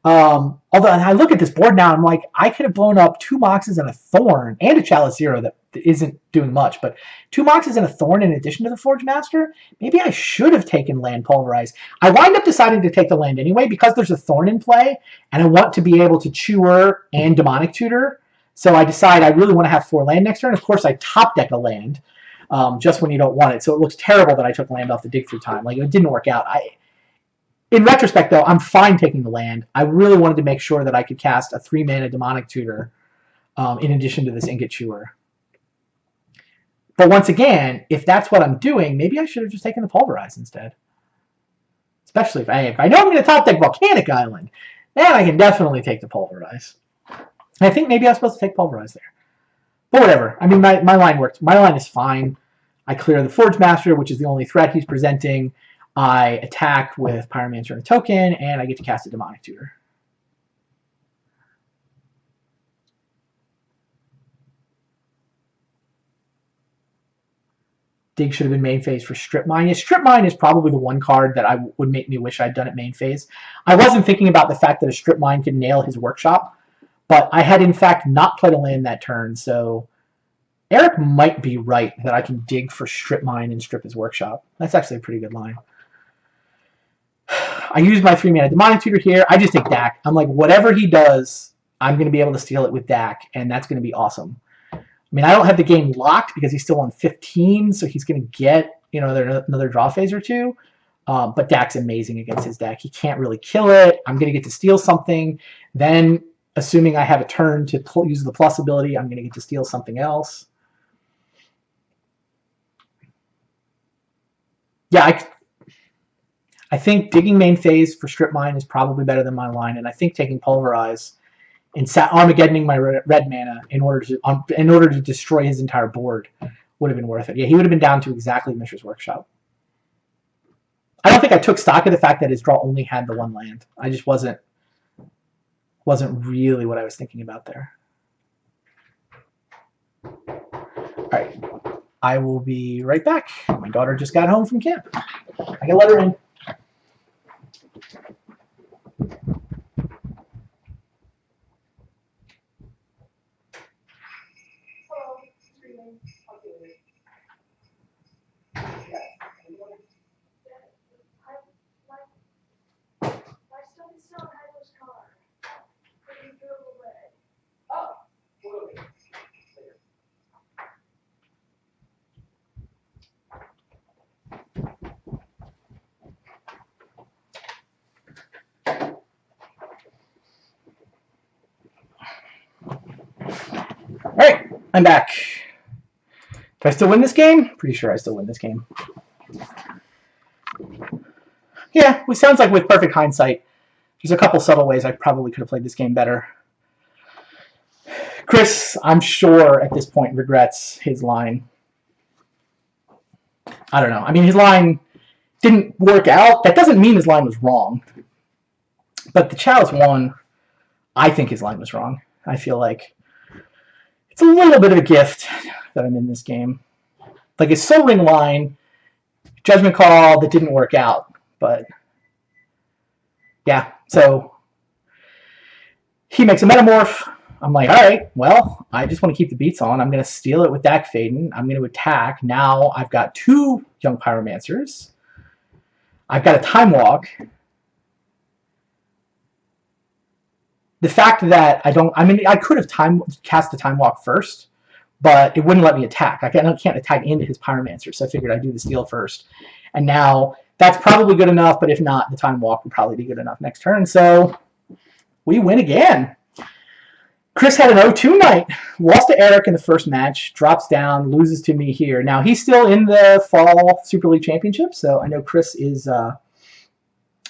Although I look at this board now, I'm like, I could have blown up 2 Moxes and a Thorn and a Chalice Zero that isn't doing much, but 2 Moxes and a Thorn in addition to the Forge Master. Maybe I should have taken land Pulverize. I wind up deciding to take the land anyway because there's a Thorn in play, and I want to be able to Chewer and Demonic Tutor. So I decide I really want to have 4 land next turn. Of course, I top deck a land just when you don't want it. So it looks terrible that I took land off the Dig Through Time. Like, it didn't work out. In retrospect, though, I'm fine taking the land. I really wanted to make sure that I could cast a 3-mana Demonic Tutor in addition to this Ingot Chewer. But once again, if that's what I'm doing, maybe I should have just taken the Pulverize instead. Especially if I know I'm going to top deck Volcanic Island, then I can definitely take the Pulverize. I think maybe I was supposed to take Pulverize there. But whatever. I mean, my line worked. My line is fine. I clear the Forge Master, which is the only threat he's presenting. I attack with Pyromancer and a token, and I get to cast a Demonic Tutor. Dig should have been main phase for Strip Mine. Yeah, Strip Mine is probably the one card that would make me wish I'd done it main phase. I wasn't thinking about the fact that a Strip Mine could nail his Workshop, but I had in fact not played a land that turn, so Eric might be right that I can dig for Strip Mine and strip his Workshop. That's actually a pretty good line. I use my 3-mana Demonic Tutor here. I just take Dak. I'm like, whatever he does, I'm going to be able to steal it with Dak, and that's going to be awesome. I mean, I don't have the game locked because he's still on 15, so he's going to get, another draw phase or 2. But Dak's amazing against his deck. He can't really kill it. I'm going to get to steal something. Then, assuming I have a turn to use the plus ability, I'm going to get to steal something else. Yeah, I think digging main phase for Strip Mine is probably better than my line, and I think taking Pulverize and Armageddoning my red mana in order to destroy his entire board would have been worth it. Yeah, he would have been down to exactly Mishra's Workshop. I don't think I took stock of the fact that his draw only had the 1 land. I just wasn't really what I was thinking about there. All right, I will be right back. My daughter just got home from camp. I can let her in. Alright, I'm back. Do I still win this game? Pretty sure I still win this game. Yeah, it sounds like with perfect hindsight, there's a couple subtle ways I probably could have played this game better. Chris, I'm sure at this point regrets his line. I don't know. I mean, his line didn't work out. That doesn't mean his line was wrong. But the Chalice won. I think his line was wrong. I feel like it's a little bit of a gift that I'm in this game. Like his Soul Ring line, judgment call that didn't work out. But yeah, so he makes a Metamorph. I'm like, all right, well, I just want to keep the beats on. I'm going to steal it with Dak Faden. I'm going to attack. Now I've got 2 Young Pyromancers. I've got a Time Walk. The fact that I could have cast the Time Walk first, but it wouldn't let me attack. I can't attack into his Pyromancer, so I figured I'd do the steal first. And now that's probably good enough, but if not, the Time Walk would probably be good enough next turn. So we win again. Chris had an 0-2 night, lost to Eric in the first match, drops down, loses to me here. Now, he's still in the Fall Super League Championship, so I know Chris is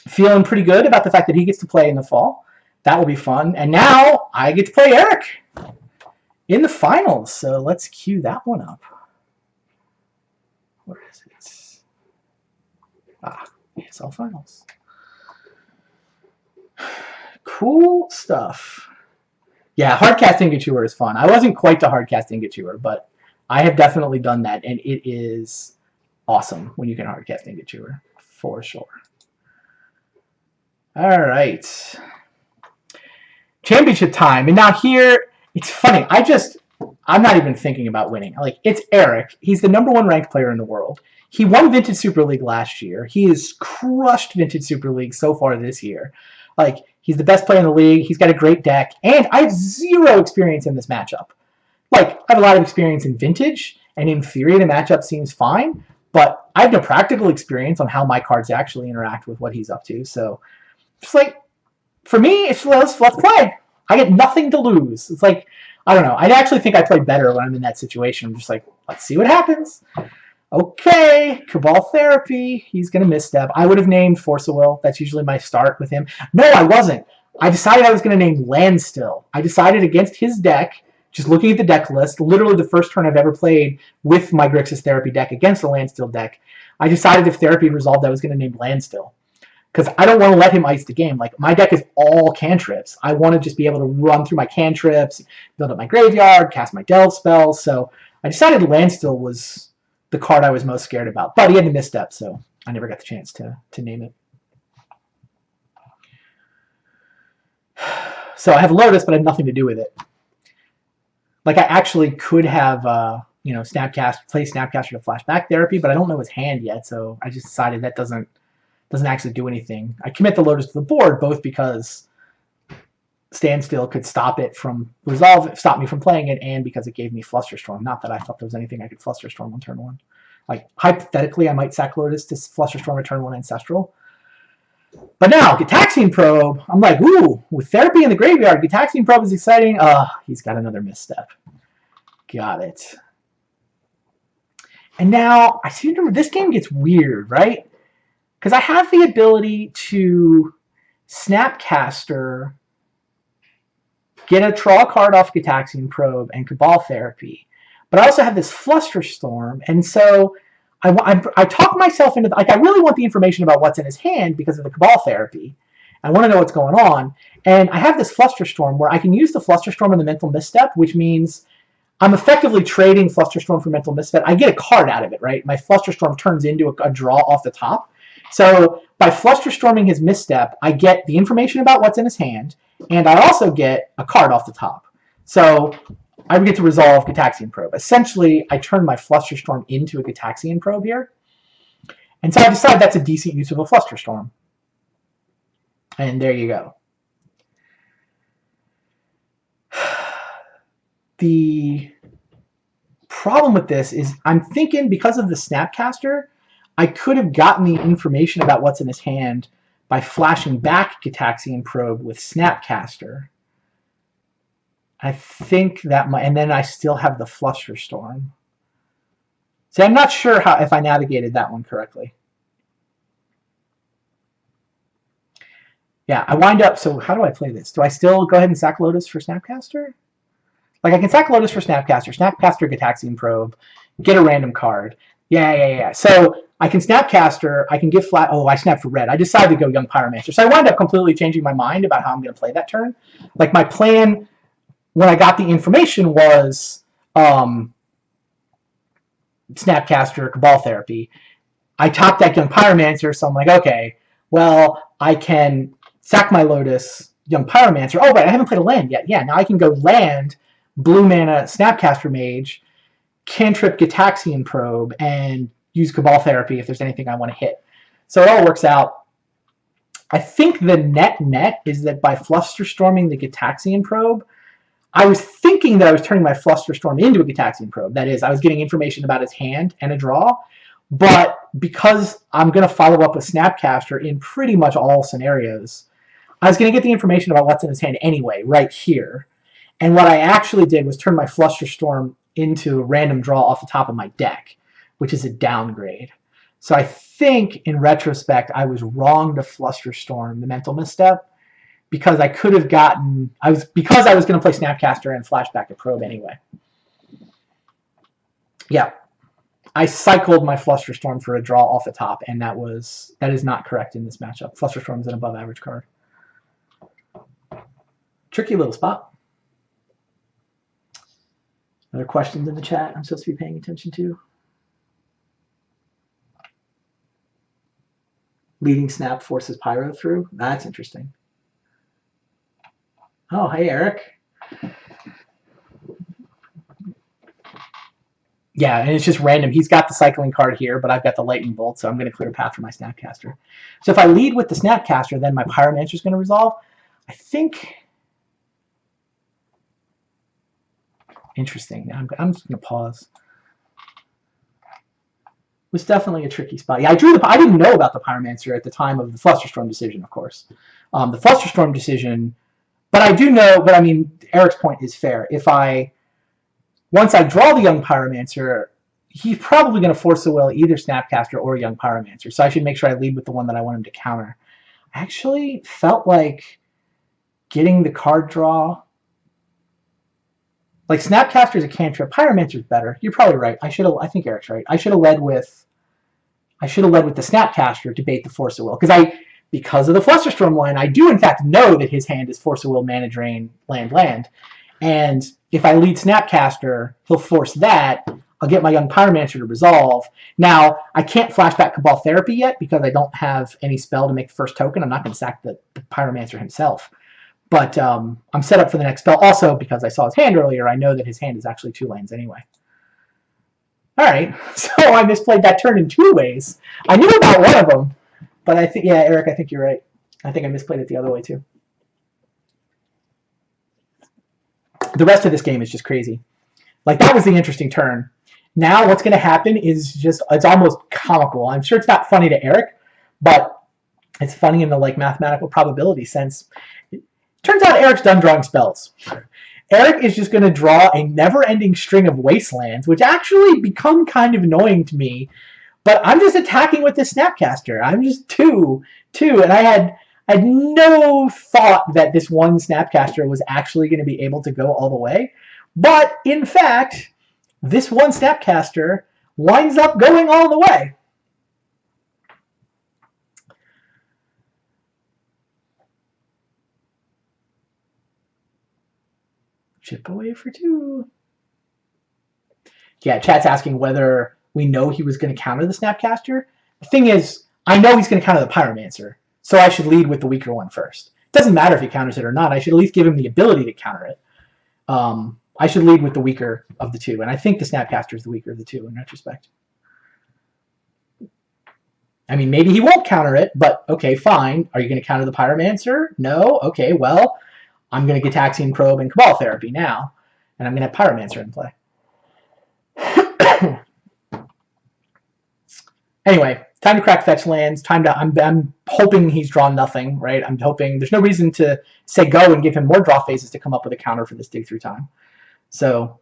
feeling pretty good about the fact that he gets to play in the fall. That will be fun. And now I get to play Eric in the finals, so let's cue that one up. Where is it? VSL Finals. Cool stuff. Yeah, hardcast Ingature is fun. I wasn't quite to hardcast Ingature, but I have definitely done that, and it is awesome when you can hardcast Ingature, for sure. All right. Championship time. And now here, it's funny. I'm not even thinking about winning. Like, it's Eric. He's the #1 ranked player in the world. He won Vintage Super League last year. He has crushed Vintage Super League so far this year. Like, he's the best player in the league. He's got a great deck. And I have 0 experience in this matchup. Like, I have a lot of experience in Vintage, and in theory, the matchup seems fine. But I have no practical experience on how my cards actually interact with what he's up to. So, just like, for me, it's let's play. I get nothing to lose. It's like, I don't know. I actually think I play better when I'm in that situation. I'm just like, let's see what happens. Okay, Cabal Therapy. He's going to misstep. I would have named Force of Will. That's usually my start with him. No, I wasn't. I decided I was going to name Landstill. I decided against his deck, just looking at the deck list, literally the first turn I've ever played with my Grixis Therapy deck against the Landstill deck, I decided if Therapy resolved, I was going to name Landstill. Because I don't want to let him ice the game. Like, my deck is all cantrips. I want to just be able to run through my cantrips, build up my graveyard, cast my delve spells. So I decided Landstill was the card I was most scared about. But he had a misstep, so I never got the chance to name it. So I have Lotus, but I have nothing to do with it. Like, I actually could have, play Snapcaster to flashback Therapy, but I don't know his hand yet, so I just decided that doesn't actually do anything. I commit the Lotus to the board, both because Standstill could stop me from playing it, and because it gave me Flusterstorm. Not that I thought there was anything I could Flusterstorm on turn 1. Like, hypothetically, I might sack Lotus to Flusterstorm a turn 1 Ancestral. But now, Gitaxian Probe, I'm like, ooh, with Therapy in the graveyard, Gitaxian Probe is exciting. He's got another misstep. Got it. And now, I seem to remember, this game gets weird, right? Because I have the ability to Snapcaster, draw a card off Gitaxian Probe and Cabal Therapy. But I also have this Flusterstorm, and so I talk myself into, I really want the information about what's in his hand because of the Cabal Therapy. I want to know what's going on, and I have this Flusterstorm where I can use the Flusterstorm in the Mental Misstep, which means I'm effectively trading Flusterstorm for Mental Misstep. I get a card out of it, right? My Flusterstorm turns into a draw off the top. So by Flusterstorming his misstep, I get the information about what's in his hand, and I also get a card off the top. So I get to resolve Gitaxian Probe. Essentially, I turn my Flusterstorm into a Gitaxian Probe here. And so I decide that's a decent use of a Flusterstorm. And there you go. The problem with this is I'm thinking because of the Snapcaster, I could have gotten the information about what's in his hand by flashing back Gitaxian Probe with Snapcaster. I think that might, and then I still have the Flusterstorm. See, I'm not sure if I navigated that one correctly. Yeah, I wind up, so how do I play this? Do I still go ahead and sack Lotus for Snapcaster? Like, I can sack Lotus for Snapcaster, Snapcaster Gitaxian Probe, get a random card. Yeah. So I can Snapcaster, I can give flat, oh, I snap for red. I decided to go Young Pyromancer. So I wind up completely changing my mind about how I'm going to play that turn. Like, my plan when I got the information was Snapcaster, Cabal Therapy. I top deck Young Pyromancer, so I'm like, okay, well, I can sack my Lotus, Young Pyromancer. Oh, right, I haven't played a land yet. Yeah, now I can go land, blue mana, Snapcaster Mage, cantrip Gitaxian Probe, and use Cabal Therapy if there's anything I want to hit. So it all works out. I think the net is that by Flusterstorming the Gitaxian Probe, I was thinking that I was turning my Flusterstorm into a Gitaxian Probe. That is, I was getting information about his hand and a draw. But because I'm going to follow up with Snapcaster in pretty much all scenarios, I was going to get the information about what's in his hand anyway, right here. And what I actually did was turn my Flusterstorm into a random draw off the top of my deck, which is a downgrade. So I think, in retrospect, I was wrong to Flusterstorm, the mental misstep, because I could have gotten... because I was going to play Snapcaster and flashback to Probe anyway. Yeah. I cycled my Flusterstorm for a draw off the top, and that is not correct in this matchup. Flusterstorm is an above average card. Tricky little spot. Other questions in the chat I'm supposed to be paying attention to? Leading Snap forces Pyro through? That's interesting. Oh, hey, Eric. Yeah, and it's just random. He's got the cycling card here, but I've got the lightning bolt, so I'm going to clear a path for my Snapcaster. So if I lead with the Snapcaster, then my Pyromancer is going to resolve. I think... Interesting. I'm just going to pause. It was definitely a tricky spot. Yeah, I didn't know about the Pyromancer at the time of the Flusterstorm decision, of course. The Flusterstorm decision... But I do know... But, I mean, Eric's point is fair. Once I draw the Young Pyromancer, he's probably going to force the will either Snapcaster or Young Pyromancer. So I should make sure I lead with the one that I want him to counter. I actually felt like getting the card draw... Like, Snapcaster is a cantrip. Pyromancer is better. You're probably right. I think Eric's right. I should have led with the Snapcaster to bait the Force of Will. Because of the Flusterstorm line, I do in fact know that his hand is Force of Will, Mana Drain, Land. And if I lead Snapcaster, he'll force that. I'll get my Young Pyromancer to resolve. Now, I can't flashback Cabal Therapy yet because I don't have any spell to make the first token. I'm not going to sack the Pyromancer himself. But I'm set up for the next spell. Also, because I saw his hand earlier, I know that his hand is actually 2 lands anyway. Alright, so I misplayed that turn in 2 ways. I knew about one of them, but I think, yeah, Eric, I think you're right. I think I misplayed it the other way too. The rest of this game is just crazy. Like, that was the interesting turn. Now what's going to happen is just, it's almost comical. I'm sure it's not funny to Eric, but it's funny in the, like, mathematical probability sense. Turns out Eric's done drawing spells. Eric is just going to draw a never-ending string of wastelands, which actually become kind of annoying to me. But I'm just attacking with this Snapcaster. I'm just two, and I had no thought that this one Snapcaster was actually going to be able to go all the way. But in fact, this one Snapcaster winds up going all the way. Chip away for 2. Yeah, chat's asking whether we know he was going to counter the Snapcaster. The thing is, I know he's going to counter the Pyromancer, so I should lead with the weaker one first. It doesn't matter if he counters it or not. I should at least give him the ability to counter it. I should lead with the weaker of the 2, and I think the Snapcaster is the weaker of the 2 in retrospect. I mean, maybe he won't counter it, but okay, fine. Are you going to counter the Pyromancer? No? Okay, well... I'm going to Gitaxian Probe and Cabal Therapy now, and I'm going to have Pyromancer in play. Anyway, Time to crack fetch lands. Time to. I'm hoping he's drawn nothing, right? I'm hoping there's no reason to say go and give him more draw phases to come up with a counter for this dig through time. So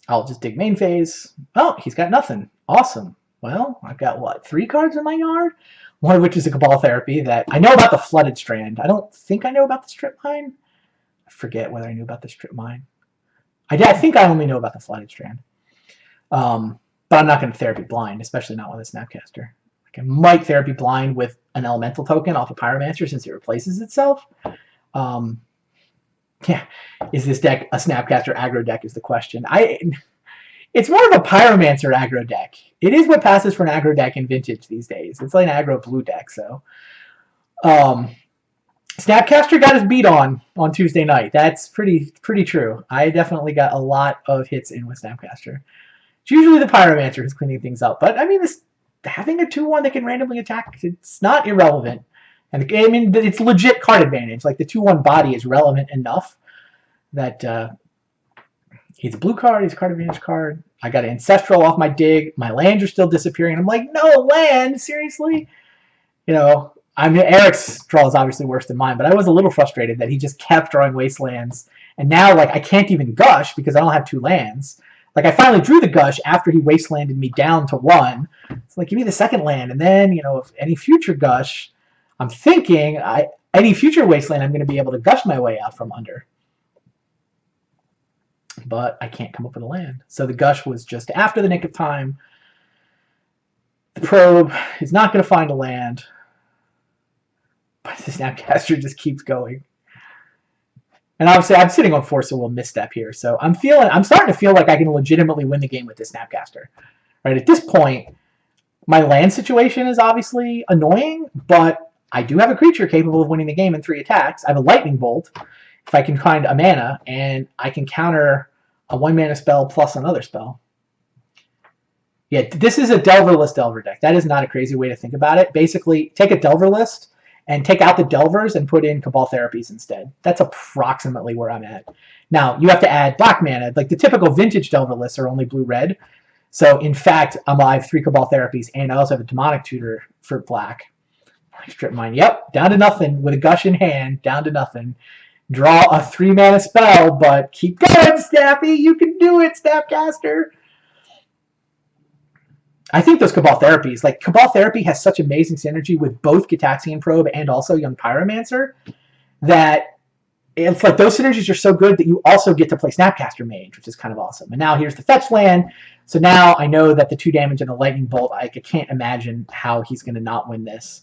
I'll just dig main phase. Oh, he's got nothing. Awesome. Well, I've got what, 3 cards in my yard? One of which is a Cabal Therapy that I know about the Flooded Strand. I don't think I know about the Strip Mine. I forget whether I knew about the Strip Mine. I think I only know about the Flooded Strand. But I'm not going to Therapy Blind, especially not with a Snapcaster. I might Therapy Blind with an Elemental token off a Pyromancer since it replaces itself. Yeah, is this deck a Snapcaster aggro deck is the question. It's more of a Pyromancer aggro deck. It is what passes for an aggro deck in Vintage these days. It's like an aggro blue deck, so. Snapcaster got his beat on Tuesday night. That's pretty true. I definitely got a lot of hits in with Snapcaster. It's usually the Pyromancer who's cleaning things up, but I mean, having a 2/1 that can randomly attack, it's not irrelevant. And I mean, it's legit card advantage. Like the 2/1 body is relevant enough that he's a blue card, he's a card advantage card. I got an Ancestral off my dig. My lands are still disappearing. I'm like, no land, seriously? You know, I mean, Eric's draw is obviously worse than mine, but I was a little frustrated that he just kept drawing Wastelands. And now, like, I can't even gush because I don't have 2 lands. Like, I finally drew the gush after he wastelanded me down to 1. It's like, give me the second land. And then, you know, if any future gush, I'm thinking any future wasteland I'm going to be able to gush my way out from under. But I can't come up with a land. So the gush was just after the nick of time. The probe is not going to find a land. But the Snapcaster just keeps going. And obviously, I'm sitting on 4, so we'll misstep here. So I'm starting to feel like I can legitimately win the game with this Snapcaster. Right at this point, my land situation is obviously annoying, but I do have a creature capable of winning the game in 3 attacks. I have a Lightning Bolt, if I can find a mana, and I can counter a 1-mana spell plus another spell. Yeah, this is a Delverless Delver deck. That is not a crazy way to think about it. Basically, take a Delver list and take out the Delvers and put in Cabal Therapies instead. That's approximately where I'm at. Now, you have to add black mana. Like the typical Vintage Delver lists are only blue-red. So, in fact, I have 3 Cabal Therapies, and I also have a Demonic Tutor for black. Strip Mine. Yep, down to nothing with a gush in hand. Down to nothing. Draw a 3-mana spell, but keep going, Snappy. You can do it, Snapcaster. I think those Cabal Therapies, like Cabal Therapy has such amazing synergy with both Gitaxian Probe and also Young Pyromancer that it's like those synergies are so good that you also get to play Snapcaster Mage, which is kind of awesome. And now here's the fetch land. So now I know that the 2 damage and the Lightning Bolt, I can't imagine how he's going to not win this.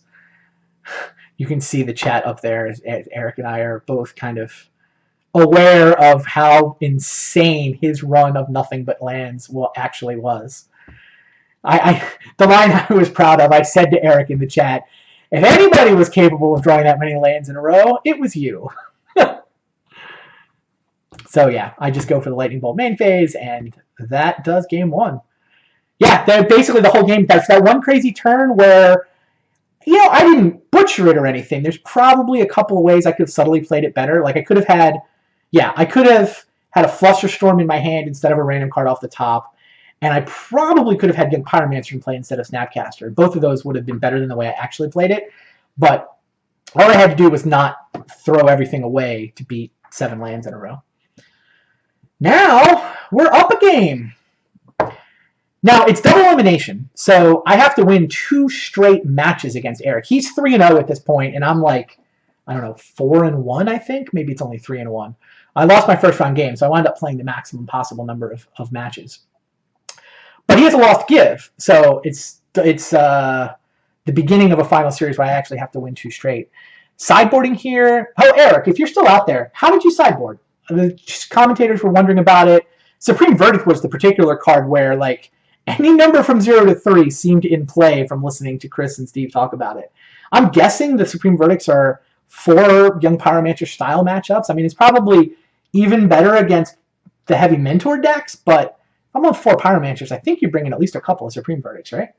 You can see the chat up there. Eric and I are both kind of aware of how insane his run of nothing but lands actually was. The line I was proud of, I said to Eric in the chat, if anybody was capable of drawing that many lands in a row, it was you. So yeah, I just go for the Lightning Bolt main phase, and that does game 1. Yeah, basically the whole game, that's that one crazy turn where, you know, I didn't butcher it or anything. There's probably a couple of ways I could have subtly played it better. Like I could have had a Flusterstorm in my hand instead of a random card off the top. And I probably could have had Young Pyromancer in play instead of Snapcaster. Both of those would have been better than the way I actually played it. But all I had to do was not throw everything away to beat 7 lands in a row. Now, we're up a game. Now, it's double elimination, so I have to win 2 straight matches against Eric. He's 3-0 at this point, and I'm like, I don't know, 4-1, I think? Maybe it's only 3-1. I lost my first round game, so I wound up playing the maximum possible number of matches. But he has a lost give, so it's the beginning of a final series where I actually have to win 2 straight. Sideboarding here. Oh, Eric, if you're still out there, how did you sideboard? The commentators were wondering about it. Supreme Verdict was the particular card where, like, any number from 0 to 3 seemed in play from listening to Chris and Steve talk about it. I'm guessing the Supreme Verdicts are 4 Young Pyromancer style matchups. I mean, it's probably even better against the heavy Mentor decks, but if I'm on 4 Pyromancers, I think you're bringing at least a couple of Supreme Verdicts, right?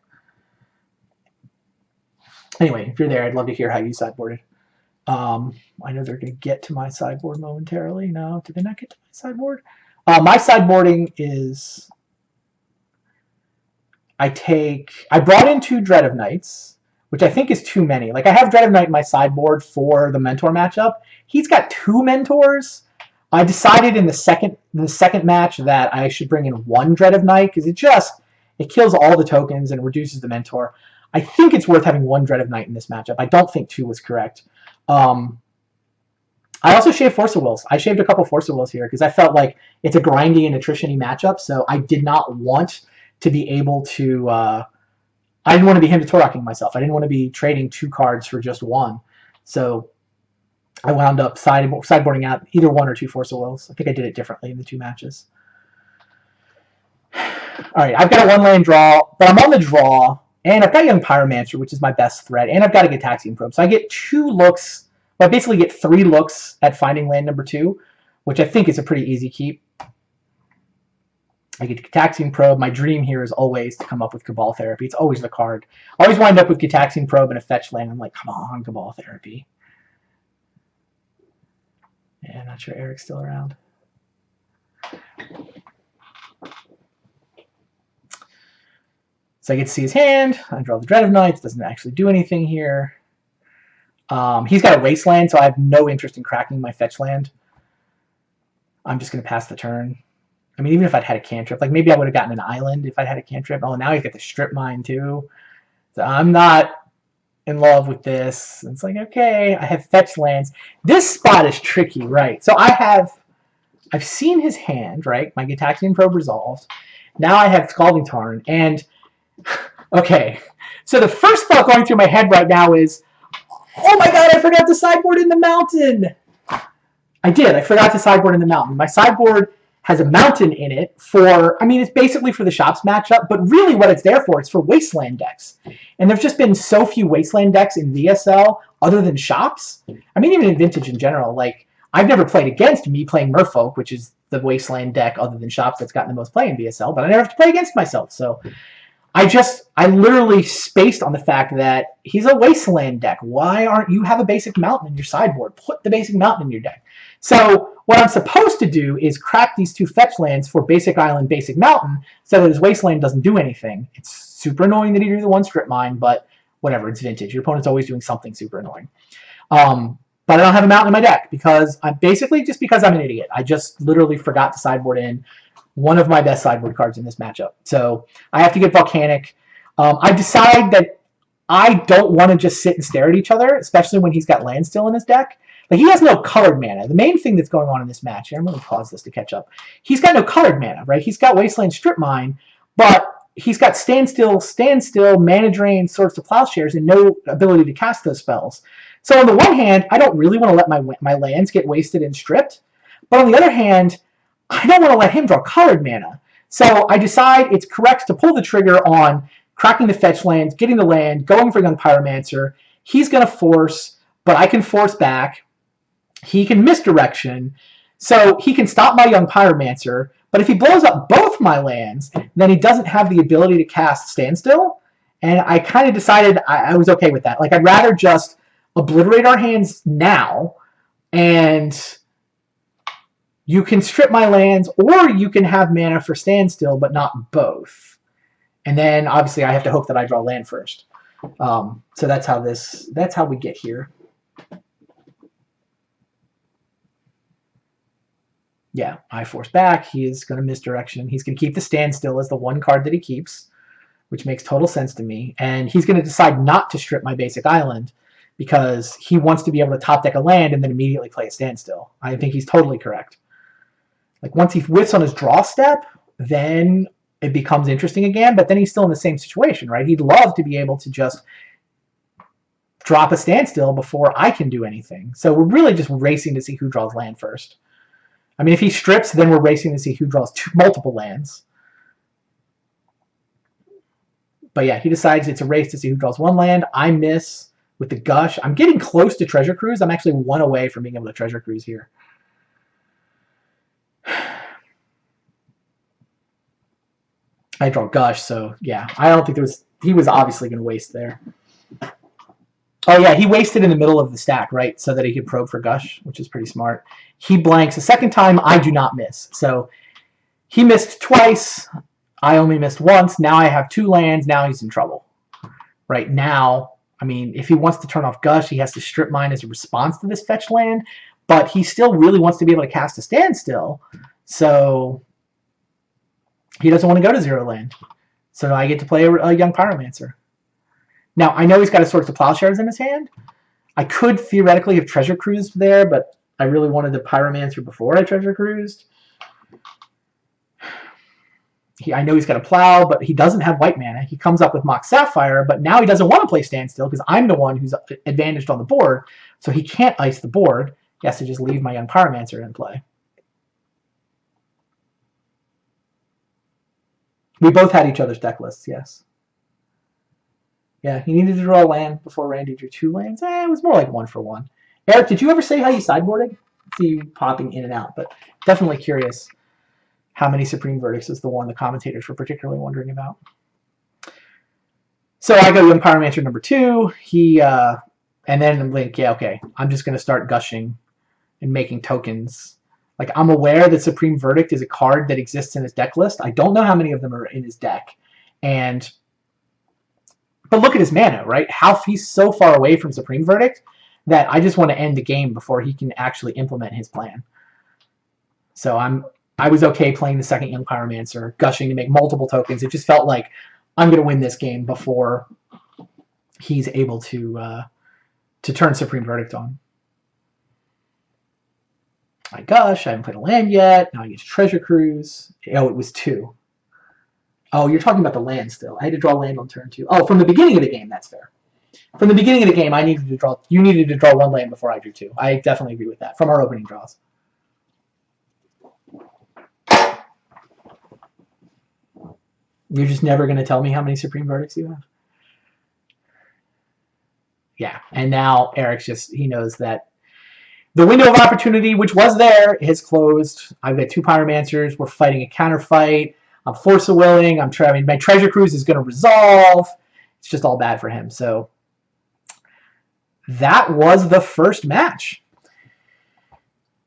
Anyway, if you're there, I'd love to hear how you sideboarded. I know they're going to get to my sideboard momentarily. No, did they not get to my sideboard? My sideboarding is... I brought in 2 Dread of Knights, which I think is too many. Like, I have Dread of Knight in my sideboard for the Mentor matchup. He's got 2 Mentors. I decided in the second match that I should bring in 1 Dread of Knight, because it kills all the tokens and reduces the Mentor. I think it's worth having 1 Dread of Knight in this matchup. I don't think 2 was correct. I also shaved Force of Wills. I shaved a couple Force of Wills here because I felt like it's a grindy and attrition-y matchup, so I did not want to be able to... I didn't want to be Him-to-Torocking myself. I didn't want to be trading 2 cards for just 1. So I wound up sideboarding out either 1 or 2 Force of Wills. I think I did it differently in the 2 matches. Alright, I've got a 1-land draw, but I'm on the draw, and I've got Young Pyromancer, which is my best threat, and I've got a Gitaxian Probe. So I get 2 looks... Well, I basically get 3 looks at finding land number 2, which I think is a pretty easy keep. I get Gitaxian Probe. My dream here is always to come up with Cabal Therapy. It's always the card. I always wind up with Gitaxian Probe and a fetch land. I'm like, come on, Cabal Therapy. Yeah, I'm not sure Eric's still around. So I get to see his hand. I draw the Dread of Knights. Doesn't actually do anything here. He's got a Wasteland, so I have no interest in cracking my fetch land. I'm just going to pass the turn. I mean, even if I'd had a cantrip, like maybe I would have gotten an island if I'd had a cantrip. Oh, now he's got the Strip Mine too. So I'm not in love with this. It's like, okay, I have fetch lands. This spot is tricky, right? So I've seen his hand, right? My Gitaxian Probe resolved. Now I have Scalding Tarn, and okay. So the first thought going through my head right now is, oh my god, I forgot to sideboard in the mountain! I did. I forgot to sideboard in the mountain. My sideboard has a mountain in it for, I mean, it's basically for the Shops matchup, but really what it's there for is for Wasteland decks. And there's just been so few Wasteland decks in VSL other than Shops. I mean, even in Vintage in general. Like, I've never played against me playing Merfolk, which is the Wasteland deck other than Shops that's gotten the most play in VSL, but I never have to play against myself, so... I literally spaced on the fact that he's a Wasteland deck. Why aren't you have a basic mountain in your sideboard? Put the basic mountain in your deck. So what I'm supposed to do is crack these 2 fetch lands for basic island, basic mountain, so that his Wasteland doesn't do anything. It's super annoying that he drew the 1 Strip Mine, but whatever, it's Vintage. Your opponent's always doing something super annoying. But I don't have a mountain in my deck because I'm basically just because I'm an idiot. I just literally forgot to sideboard in one of my best sideboard cards in this matchup. So I have to get Volcanic. I decide that I don't want to just sit and stare at each other, especially when he's got land still in his deck. Like, he has no colored mana. The main thing that's going on in this match, here, I'm going to pause this to catch up. He's got no colored mana, right? He's got Wasteland Strip Mine, but he's got Standstill, Mana Drain, Swords to Plowshares, and no ability to cast those spells. So on the one hand, I don't really want to let my lands get wasted and stripped, but on the other hand, I don't want to let him draw colored mana. So I decide it's correct to pull the trigger on cracking the fetch lands, getting the land, going for Young Pyromancer. He's going to force, but I can force back. He can misdirection, so he can stop my Young Pyromancer, but if he blows up both my lands, then he doesn't have the ability to cast Standstill, and I kind of decided I was okay with that. Like, I'd rather just obliterate our hands now, and... you can strip my lands, or you can have mana for Standstill, but not both. And then, obviously, I have to hope that I draw land first. So that's how we get here. Yeah, I force back. He is going to misdirection. He's going to keep the Standstill as the 1 card that he keeps, which makes total sense to me. And he's going to decide not to strip my basic island because he wants to be able to top deck a land and then immediately play a Standstill. I think he's totally correct. Like, once he whiffs on his draw step, then it becomes interesting again, but then he's still in the same situation, right? He'd love to be able to just drop a Standstill before I can do anything. So we're really just racing to see who draws land first. I mean, if he strips, then we're racing to see who draws multiple lands. But yeah, he decides it's a race to see who draws 1 land. I miss with the Gush. I'm getting close to Treasure Cruise. I'm actually 1 away from being able to Treasure Cruise here. I draw Gush, so yeah, I don't think he was obviously going to waste there. Oh yeah, he wasted in the middle of the stack, right, so that he could probe for Gush, which is pretty smart. He blanks a second time, I do not miss. So he missed twice. I only missed once. Now I have 2 lands. Now he's in trouble. Right now, I mean, if he wants to turn off Gush, he has to strip mine as a response to this fetch land. But he still really wants to be able to cast a standstill. So he doesn't want to go to 0 land. So I get to play a Young Pyromancer. Now, I know he's got a Swords to Plowshares in his hand. I could theoretically have Treasure Cruised there, but I really wanted the Pyromancer before I Treasure Cruised. I know he's got a Plow, but he doesn't have white mana. He comes up with Mox Sapphire, but now he doesn't want to play Standstill because I'm the one who's advantaged on the board, so he can't ice the board. He has to just leave my Young Pyromancer in play. We both had each other's deck lists, yes. Yeah, he needed to draw a land before Randy drew 2 lands. It was more like 1 for 1. Eric, did you ever say how you sideboarded? I see you popping in and out, but definitely curious how many Supreme Verdicts is the one the commentators were particularly wondering about. So I go Young Pyromancer number 2. And then I'm like, yeah, okay, I'm just going to start gushing and making tokens. Like, I'm aware that Supreme Verdict is a card that exists in his deck list. I don't know how many of them are in his deck. But look at his mana, right? He's so far away from Supreme Verdict that I just want to end the game before he can actually implement his plan. So I was okay playing the second Young Pyromancer, gushing to make multiple tokens. It just felt like I'm going to win this game before he's able to turn Supreme Verdict on. I gush. I haven't played a land yet. Now I get to Treasure Cruise. Oh, it was 2. Oh, you're talking about the land still. I had to draw land on turn 2. Oh, from the beginning of the game, that's fair. From the beginning of the game, you needed to draw 1 land before I drew 2. I definitely agree with that, from our opening draws. You're just never going to tell me how many Supreme Verdicts you have? Yeah, and now Eric's he knows that the window of opportunity, which was there, has closed. I've got 2 Pyromancers. We're fighting a counterfight. I'm Force-a-Willing. My Treasure Cruise is going to resolve. It's just all bad for him. So that was the first match.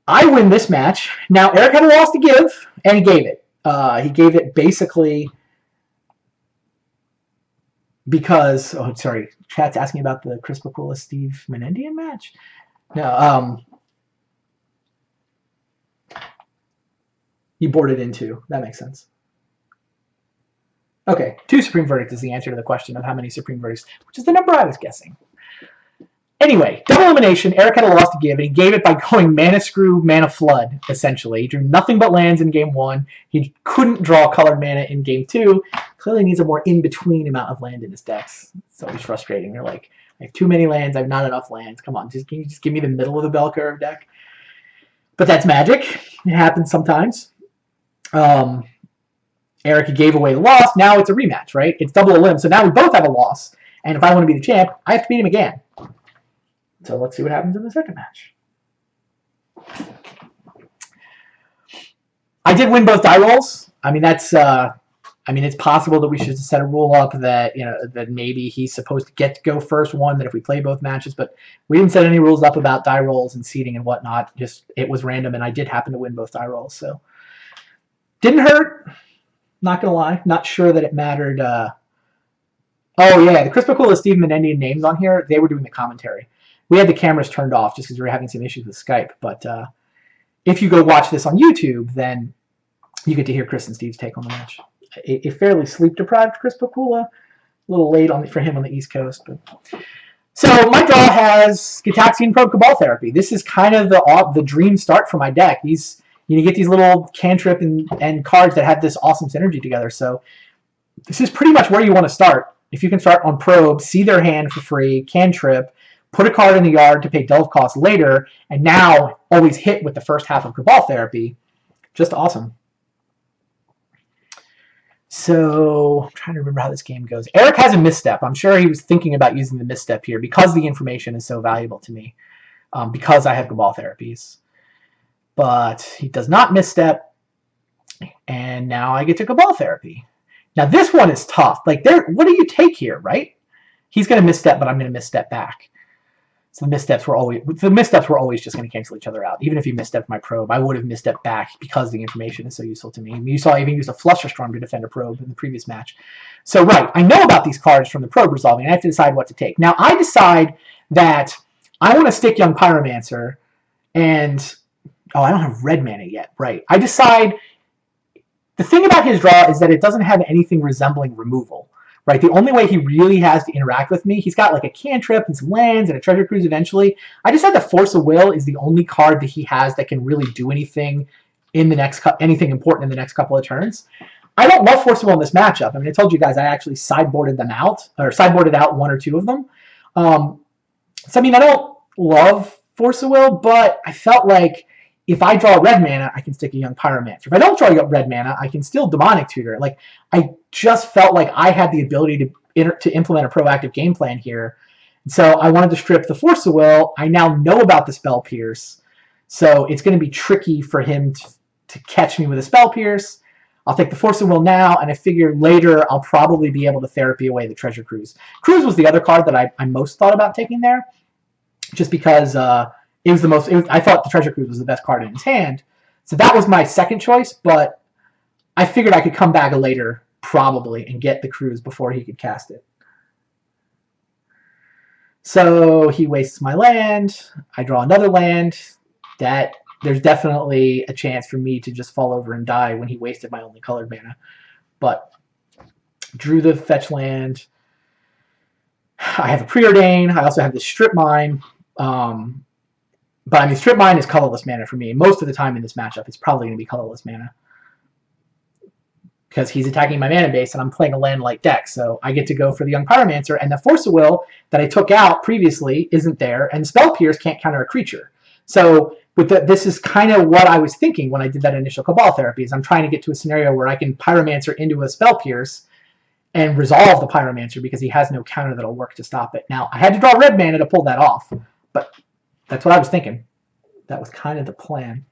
I win this match. Now, Eric had a loss to give, and he gave it. He gave it basically because... Oh, sorry. Chat's asking about the Chris Bakula-Steve Menendian match. No, he boarded in 2. That makes sense. Okay, 2 Supreme Verdicts is the answer to the question of how many Supreme Verdicts, which is the number I was guessing. Anyway, double elimination. Eric had a loss to give, and he gave it by going Mana Screw, Mana Flood, essentially. He drew nothing but lands in Game 1. He couldn't draw colored mana in Game 2. Clearly needs a more in-between amount of land in his decks. It's always frustrating. You're like, I have too many lands. I have not enough lands. Come on, can you just give me the middle of the bell curve deck? But that's magic. It happens sometimes. Eric gave away the loss. Now it's a rematch, right? It's double elim. So now we both have a loss. And if I want to be the champ, I have to beat him again. So let's see what happens in the second match. I did win both die rolls. I mean, it's possible that we should set a rule up that, that maybe he's supposed to go first one, that if we play both matches, but we didn't set any rules up about die rolls and seeding and whatnot. Just, it was random, and I did happen to win both die rolls, so. Didn't hurt. Not gonna lie. Not sure that it mattered. Oh, yeah, the Chris Bakula, Steve Menendian names on here, they were doing the commentary. We had the cameras turned off just because we were having some issues with Skype, but if you go watch this on YouTube, then you get to hear Chris and Steve's take on the match. A fairly sleep-deprived Chris Bakula. A little late for him on the East Coast. But. So my draw has Gitaxian Probe Cabal Therapy. This is kind of the dream start for my deck. You get these little cantrip and cards that have this awesome synergy together. So this is pretty much where you want to start. If you can start on Probe, see their hand for free, cantrip, put a card in the yard to pay delve cost later, and now always hit with the first half of Cabal Therapy. Just awesome. So I'm trying to remember how this game goes. Eric has a misstep. I'm sure he was thinking about using the misstep here because the information is so valuable to me, because I have Cabal Therapies. But he does not misstep, and now I get to Cabal Therapy. Now this one is tough. Like, what do you take here, right? He's going to misstep, but I'm going to misstep back. So the missteps were always just going to cancel each other out. Even if he misstepped my probe, I would have misstepped back because the information is so useful to me. You saw I even used a Flusterstorm to defend a probe in the previous match. So right, I know about these cards from the probe resolving, and I have to decide what to take. Now I decide that I want to stick Young Pyromancer, and I don't have red mana yet. Right, I decide. The thing about his draw is that it doesn't have anything resembling removal. Right, the only way he really has to interact with me, he's got like a cantrip and some lands and a treasure cruise eventually. I decide that Force of Will is the only card that he has that can really do anything in the next anything important in the next couple of turns. I don't love Force of Will in this matchup. I mean, I told you guys I actually sideboarded out one or two of them. So I mean, I don't love Force of Will, but I felt like if I draw red mana, I can stick a Young Pyromancer. If I don't draw red mana, I can still Demonic Tutor. Like, I just felt like I had the ability to implement a proactive game plan here. So I wanted to strip the Force of Will. I now know about the Spell Pierce, so it's going to be tricky for him to catch me with a Spell Pierce. I'll take the Force of Will now, and I figure later I'll probably be able to therapy away the Treasure Cruise. Cruise was the other card that I most thought about taking there, just because it was the most. I thought the Treasure Cruise was the best card in his hand, so that was my second choice. But I figured I could come back later probably and get the Cruise before he could cast it. So he wastes my land. I draw another land. There's definitely a chance for me to just fall over and die when he wasted my only colored mana. But drew the fetch land. I have a Preordain. I also have the Strip Mine. But I mean, Strip Mine is colorless mana for me. Most of the time in this matchup, it's probably going to be colorless mana. Because he's attacking my mana base, and I'm playing a land-light deck. So I get to go for the Young Pyromancer, and the Force of Will that I took out previously isn't there, and Spell Pierce can't counter a creature. So this is kind of what I was thinking when I did that initial Cabal therapy, is I'm trying to get to a scenario where I can Pyromancer into a Spell Pierce and resolve the Pyromancer because he has no counter that'll work to stop it. Now, I had to draw red mana to pull that off, but that's what I was thinking. That was kind of the plan.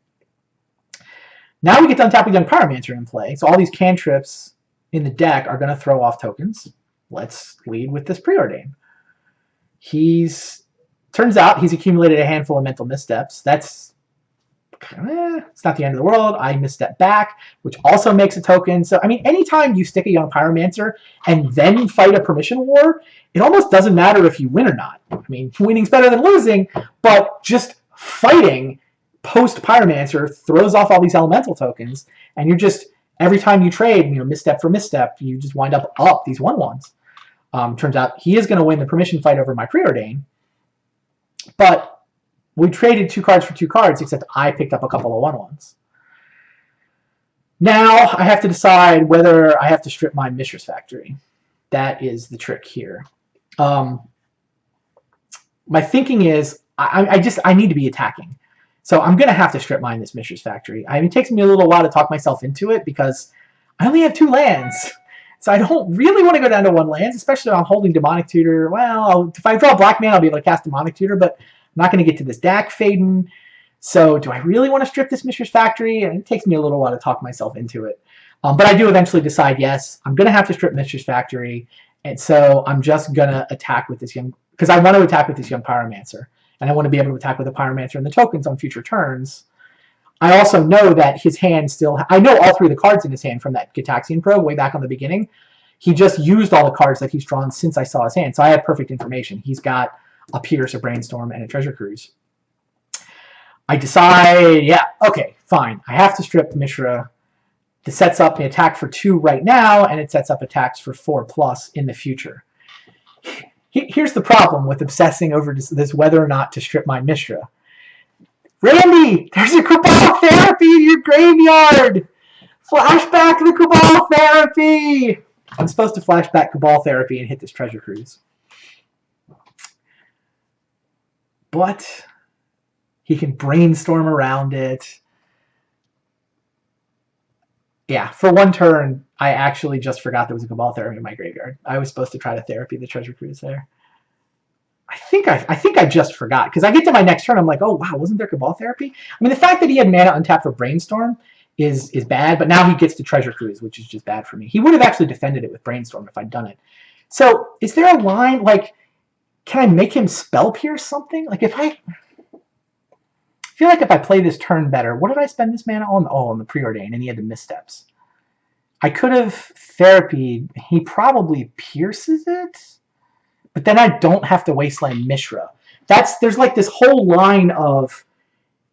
Now we get to untap with Young Pyromancer in play. So all these cantrips in the deck are going to throw off tokens. Let's lead with this Preordain. Turns out he's accumulated a handful of mental missteps. It's not the end of the world. I misstep back, which also makes a token. So, I mean, anytime you stick a Young Pyromancer and then fight a permission war, it almost doesn't matter if you win or not. I mean, winning's better than losing, but just fighting post Pyromancer throws off all these elemental tokens, and you're just, every time you trade, misstep for misstep, you just wind up these 1/1s. Turns out he is going to win the permission fight over my Preordain, but we traded 2 cards for 2 cards, except I picked up a couple of 1/1s. Now I have to decide whether I have to strip my Mishra's Factory. That is the trick here. My thinking is I need to be attacking. So I'm going to have to strip mine this Mishra's Factory. I mean, it takes me a little while to talk myself into it because I only have 2 lands. So I don't really want to go down to 1 land, especially if I'm holding Demonic Tutor. Well, if I draw black mana, I'll be able to cast Demonic Tutor, but I'm not going to get to this Dak Faden. So do I really want to strip this Mishra's Factory? And it takes me a little while to talk myself into it. But I do eventually decide, yes, I'm going to have to strip Mishra's Factory. And so I'm just going to attack with this because I want to attack with this Young Pyromancer. And I want to be able to attack with the Pyromancer and the tokens on future turns. I also know that his hand I know all 3 of the cards in his hand from that Gitaxian probe way back on the beginning. He just used all the cards that he's drawn since I saw his hand. So I have perfect information. He's got a Pierce, a Brainstorm, and a Treasure Cruise. I decide, yeah, okay, fine. I have to strip Mishra. This sets up the attack for 2 right now, and it sets up attacks for 4+ in the future. Here's the problem with obsessing over this whether or not to strip my Mishra. Randy, there's a Cabal Therapy in your graveyard! Flashback the Cabal Therapy! I'm supposed to flashback Cabal Therapy and hit this Treasure Cruise. But he can Brainstorm around it. Yeah, for 1 turn, I actually just forgot there was a Cabal Therapy in my graveyard. I was supposed to try to therapy the Treasure Cruise there. I think I just forgot, because I get to my next turn, I'm like, oh wow, wasn't there Cabal Therapy? I mean, the fact that he had mana untapped for Brainstorm is bad, but now he gets to Treasure Cruise, which is just bad for me. He would have actually defended it with Brainstorm if I'd done it. So is there a line, like, Can I make him Spell Pierce something? Like if I feel like if I play this turn better, what did I spend this mana on? Oh, on the Preordain, and he had the missteps. I could have Therapied. He probably pierces it, but then I don't have to Wasteland Mishra. There's like this whole line of,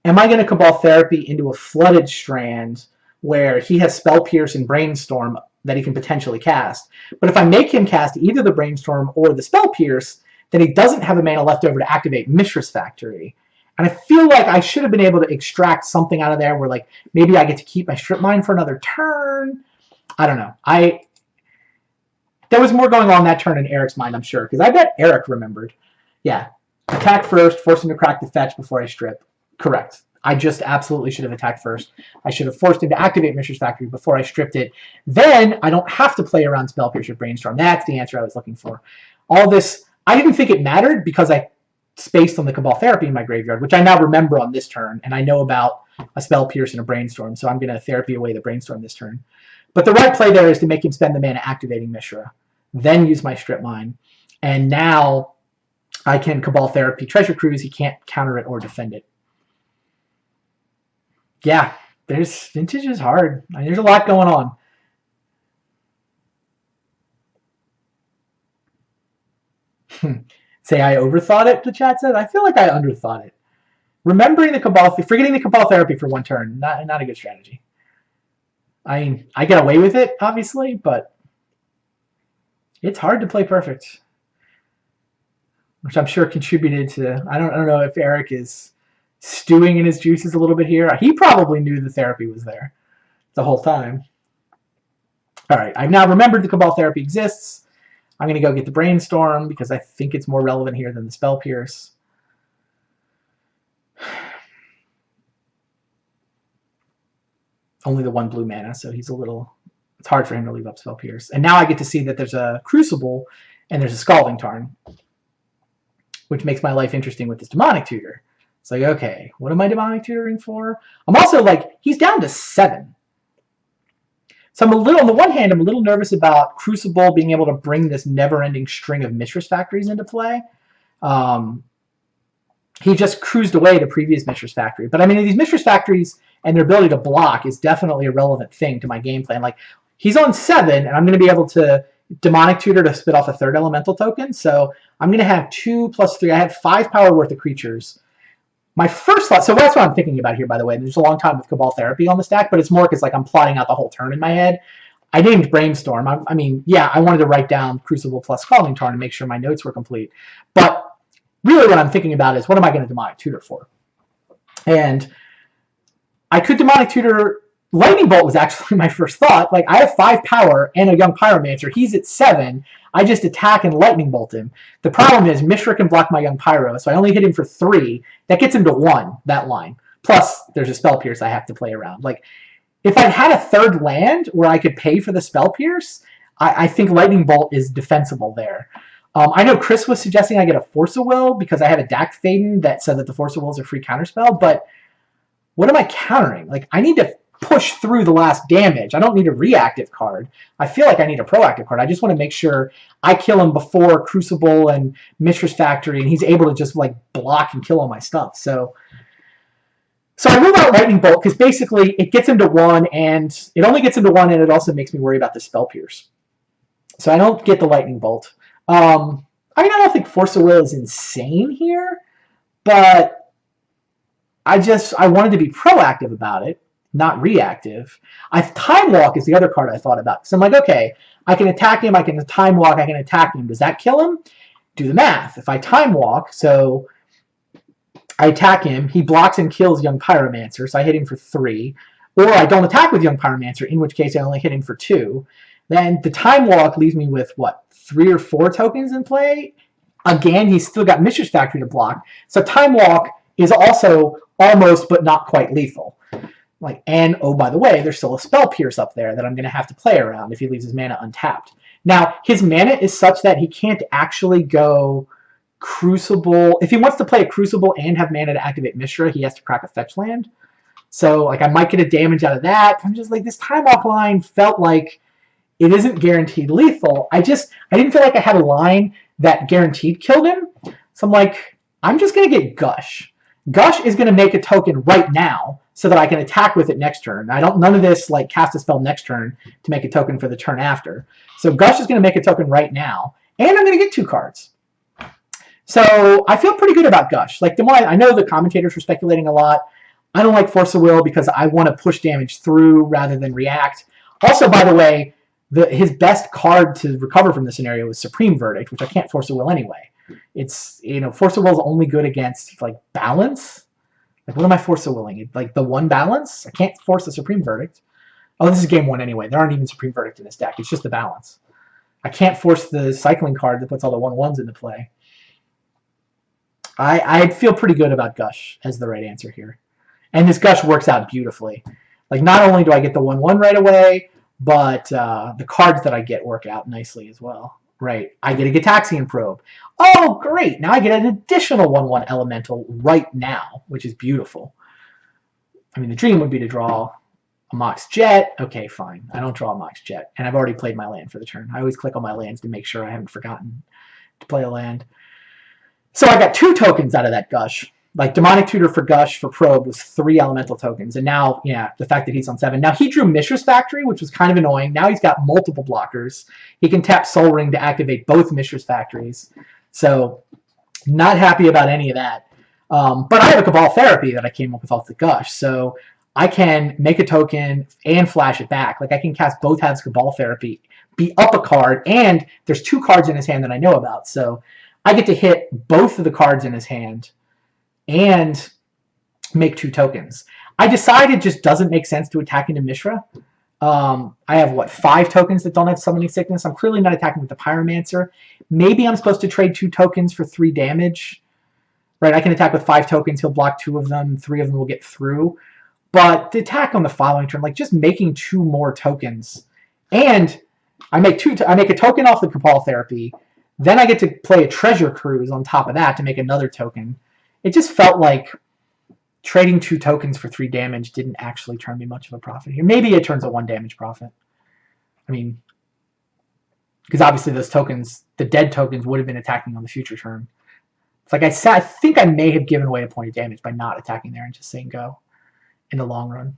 am I going to Cabal Therapy into a Flooded Strand where he has Spell Pierce and Brainstorm that he can potentially cast? But if I make him cast either the Brainstorm or the Spell Pierce, then he doesn't have a mana left over to activate Mishra's Factory. And I feel like I should have been able to extract something out of there where, like, maybe I get to keep my Strip Mine for another turn. I don't know. There was more going on that turn in Eric's mind, I'm sure, because I bet Eric remembered. Yeah. Attack first, force him to crack the fetch before I strip. Correct. I just absolutely should have attacked first. I should have forced him to activate Mishra's Factory before I stripped it. Then I don't have to play around Spell Pierce or Brainstorm. That's the answer I was looking for. All this, I didn't think it mattered because I spaced on the Cabal Therapy in my graveyard, which I now remember on this turn, and I know about a Spell Pierce and a Brainstorm, so I'm going to Therapy away the Brainstorm this turn. But the right play there is to make him spend the mana activating Mishra, then use my Strip Mine, and now I can Cabal Therapy Treasure Cruise. He can't counter it or defend it. Yeah, Vintage is hard. I mean, there's a lot going on. Say I overthought it, the chat said. I feel like I underthought it. Remembering the Cabal, forgetting the Cabal Therapy for one turn, not a good strategy. I mean, I get away with it, obviously, but it's hard to play perfect, which I'm sure contributed to. I don't know if Eric is stewing in his juices a little bit here. He probably knew the therapy was there the whole time. All right, I've now remembered the Cabal Therapy exists. I'm going to go get the Brainstorm because I think it's more relevant here than the Spell Pierce. Only the 1 blue mana, so he's a little... It's hard for him to leave up Spell Pierce. And now I get to see that there's a Crucible and there's a Scalding Tarn, which makes my life interesting with this Demonic Tutor. It's like, okay, what am I Demonic Tutoring for? I'm also like, he's down to 7. So I'm a little, on the one hand, I'm a little nervous about Crucible being able to bring this never-ending string of Mishra's Factories into play. He just cruised away the previous Mishra's Factory. But I mean, these Mishra's Factories and their ability to block is definitely a relevant thing to my game plan. Like, he's on 7, and I'm going to be able to Demonic Tutor to spit off a 3rd elemental token. So I'm going to have 2 plus 3. I have 5 power worth of creatures. My first thought, so that's what I'm thinking about here, by the way. There's a long time with Cabal Therapy on the stack, but it's more because like I'm plotting out the whole turn in my head. I named Brainstorm. I mean, yeah, I wanted to write down Crucible plus Scalding Tarn to make sure my notes were complete. But really what I'm thinking about is, what am I going to Demonic Tutor for? And I could Demonic Tutor... Lightning Bolt was actually my first thought. Like, I have 5 power and a Young Pyromancer. He's at 7. I just attack and Lightning Bolt him. The problem is Mishra can block my Young Pyro, so I only hit him for 3. That gets him to 1, that line. Plus, there's a Spell Pierce I have to play around. Like, if I had a 3rd land where I could pay for the Spell Pierce, I think Lightning Bolt is defensible there. I know Chris was suggesting I get a Force of Will because I have a Dack Thaden that said that the Force of Will is a free counterspell, but what am I countering? Like, I need to push through the last damage. I don't need a reactive card. I feel like I need a proactive card. I just want to make sure I kill him before Crucible and Mishra's Factory, and he's able to just like block and kill all my stuff. So I rule out Lightning Bolt because basically it gets him to 1, and it only gets him to 1, and it also makes me worry about the Spell Pierce. So I don't get the Lightning Bolt. I mean, I don't think Force of Will is insane here, but I wanted to be proactive about it, not reactive. Time Walk is the other card I thought about. So I'm like, okay, I can attack him, I can Time Walk, I can attack him. Does that kill him? Do the math. If I Time Walk, so I attack him, he blocks and kills Young Pyromancer, so I hit him for 3. Or I don't attack with Young Pyromancer, in which case I only hit him for 2. Then the Time Walk leaves me with, what, 3 or 4 tokens in play? Again, he's still got Mishra's Factory to block. So Time Walk is also almost but not quite lethal. Like, and oh, by the way, there's still a Spell Pierce up there that I'm going to have to play around if he leaves his mana untapped. Now, his mana is such that he can't actually go Crucible. If he wants to play a Crucible and have mana to activate Mishra, he has to crack a fetch land. So, like, I might get a damage out of that. I'm just like, this Time Walk line felt like it isn't guaranteed lethal. I didn't feel like I had a line that guaranteed killed him. So I'm like, I'm just going to get Gush. Gush is going to make a token right now so that I can attack with it next turn. None of this like cast a spell next turn to make a token for the turn after. So Gush is going to make a token right now, and I'm going to get 2 cards. So I feel pretty good about Gush. Like the more I know the commentators were speculating a lot. I don't like Force of Will because I want to push damage through rather than react. Also, by the way, his best card to recover from the scenario is Supreme Verdict, which I can't Force of Will anyway. It's, Force of Will is only good against like balance. Like, what am I Force of Willing? Like the 1 balance? I can't force the Supreme Verdict. Oh, this is game 1 anyway. There aren't even Supreme Verdict in this deck. It's just the balance. I can't force the cycling card that puts all the 1/1s into play. I feel pretty good about Gush as the right answer here. And this Gush works out beautifully. Like, not only do I get the 1/1 right away, but the cards that I get work out nicely as well. Right. I get a Gitaxian Probe. Oh, great. Now I get an additional 1/1 elemental right now, which is beautiful. I mean, the dream would be to draw a Mox Jet. Okay, fine. I don't draw a Mox Jet. And I've already played my land for the turn. I always click on my lands to make sure I haven't forgotten to play a land. So I got 2 tokens out of that Gush. Like, Demonic Tutor for Gush for Probe was 3 elemental tokens. And now, yeah, the fact that he's on 7. Now, he drew Mishra's Factory, which was kind of annoying. Now he's got multiple blockers. He can tap Soul Ring to activate both Mishra's Factories. So, not happy about any of that. But I have a Cabal Therapy that I came up with off the Gush. So, I can make a token and flash it back. Like, I can cast both halves Cabal Therapy, be up a card, and there's 2 cards in his hand that I know about. So, I get to hit both of the cards in his hand and make 2 tokens. I decided it just doesn't make sense to attack into Mishra. I have, 5 tokens that don't have Summoning Sickness. I'm clearly not attacking with the Pyromancer. Maybe I'm supposed to trade 2 tokens for 3 damage. Right, I can attack with 5 tokens. He'll block 2 of them. 3 of them will get through. But the attack on the following turn, like just making 2 more tokens. And I make a token off the Cabal Therapy. Then I get to play a Treasure Cruise on top of that to make another token. It just felt like trading 2 tokens for 3 damage didn't actually turn me much of a profit here. Maybe it turns a 1 damage profit. I mean, because obviously those tokens, the dead tokens, would have been attacking on the future turn. It's like I think I may have given away a point of damage by not attacking there and just saying go in the long run.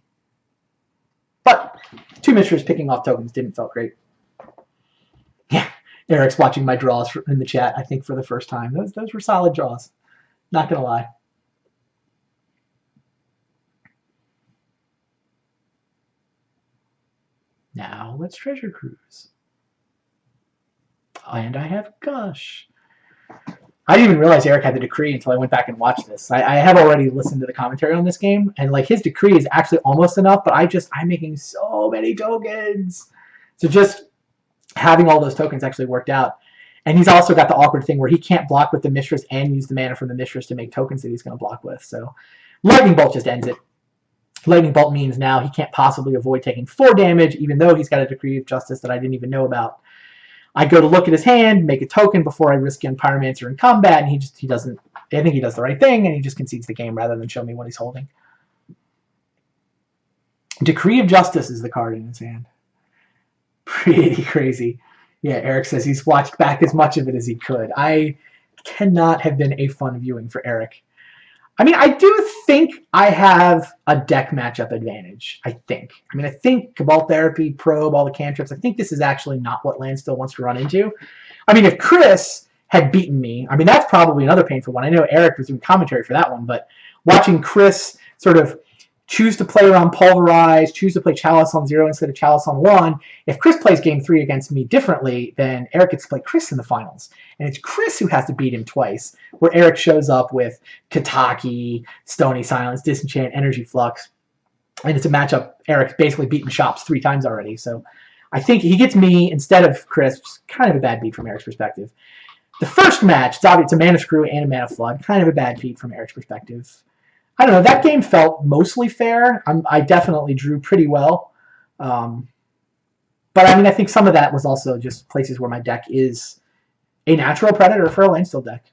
But 2 Mishras picking off tokens didn't feel great. Yeah, Eric's watching my draws in the chat, I think, for the first time. Those were solid draws. Not going to lie. Now let's Treasure Cruise. And I have Gush. I didn't even realize Eric had the decree until I went back and watched this. I have already listened to the commentary on this game, and like his decree is actually almost enough, but I'm making so many tokens. So just having all those tokens actually worked out. And he's also got the awkward thing where he can't block with the Mishras and use the mana from the Mishras to make tokens that he's going to block with. So Lightning Bolt just ends it. Lightning Bolt means now he can't possibly avoid taking 4 damage, even though he's got a Decree of Justice that I didn't even know about. I go to look at his hand, make a token before I risk on Pyromancer in combat, and he doesn't. I think he does the right thing, and he just concedes the game rather than show me what he's holding. Decree of Justice is the card in his hand. Pretty crazy. Yeah, Eric says he's watched back as much of it as he could. I cannot have been a fun viewing for Eric. I mean, I do think I have a deck matchup advantage, I think. I mean, I think Cabal Therapy, Probe, all the cantrips, I think this is actually not what Landstill wants to run into. I mean, if Chris had beaten me, I mean, that's probably another painful one. I know Eric was doing commentary for that one, but watching Chris sort of choose to play around Pulverize, choose to play Chalice on 0 instead of Chalice on 1. If Chris plays Game 3 against me differently, then Eric gets to play Chris in the finals. And it's Chris who has to beat him twice, where Eric shows up with Kataki, Stony Silence, Disenchant, Energy Flux. And it's a matchup Eric's basically beaten Shops 3 times already. So I think he gets me instead of Chris. Kind of a bad beat from Eric's perspective. The first match, it's a Mana Screw and a Mana Flood. Kind of a bad beat from Eric's perspective. I don't know, that game felt mostly fair. I definitely drew pretty well. But I mean, I think some of that was also just places where my deck is a natural predator for a Landstill deck.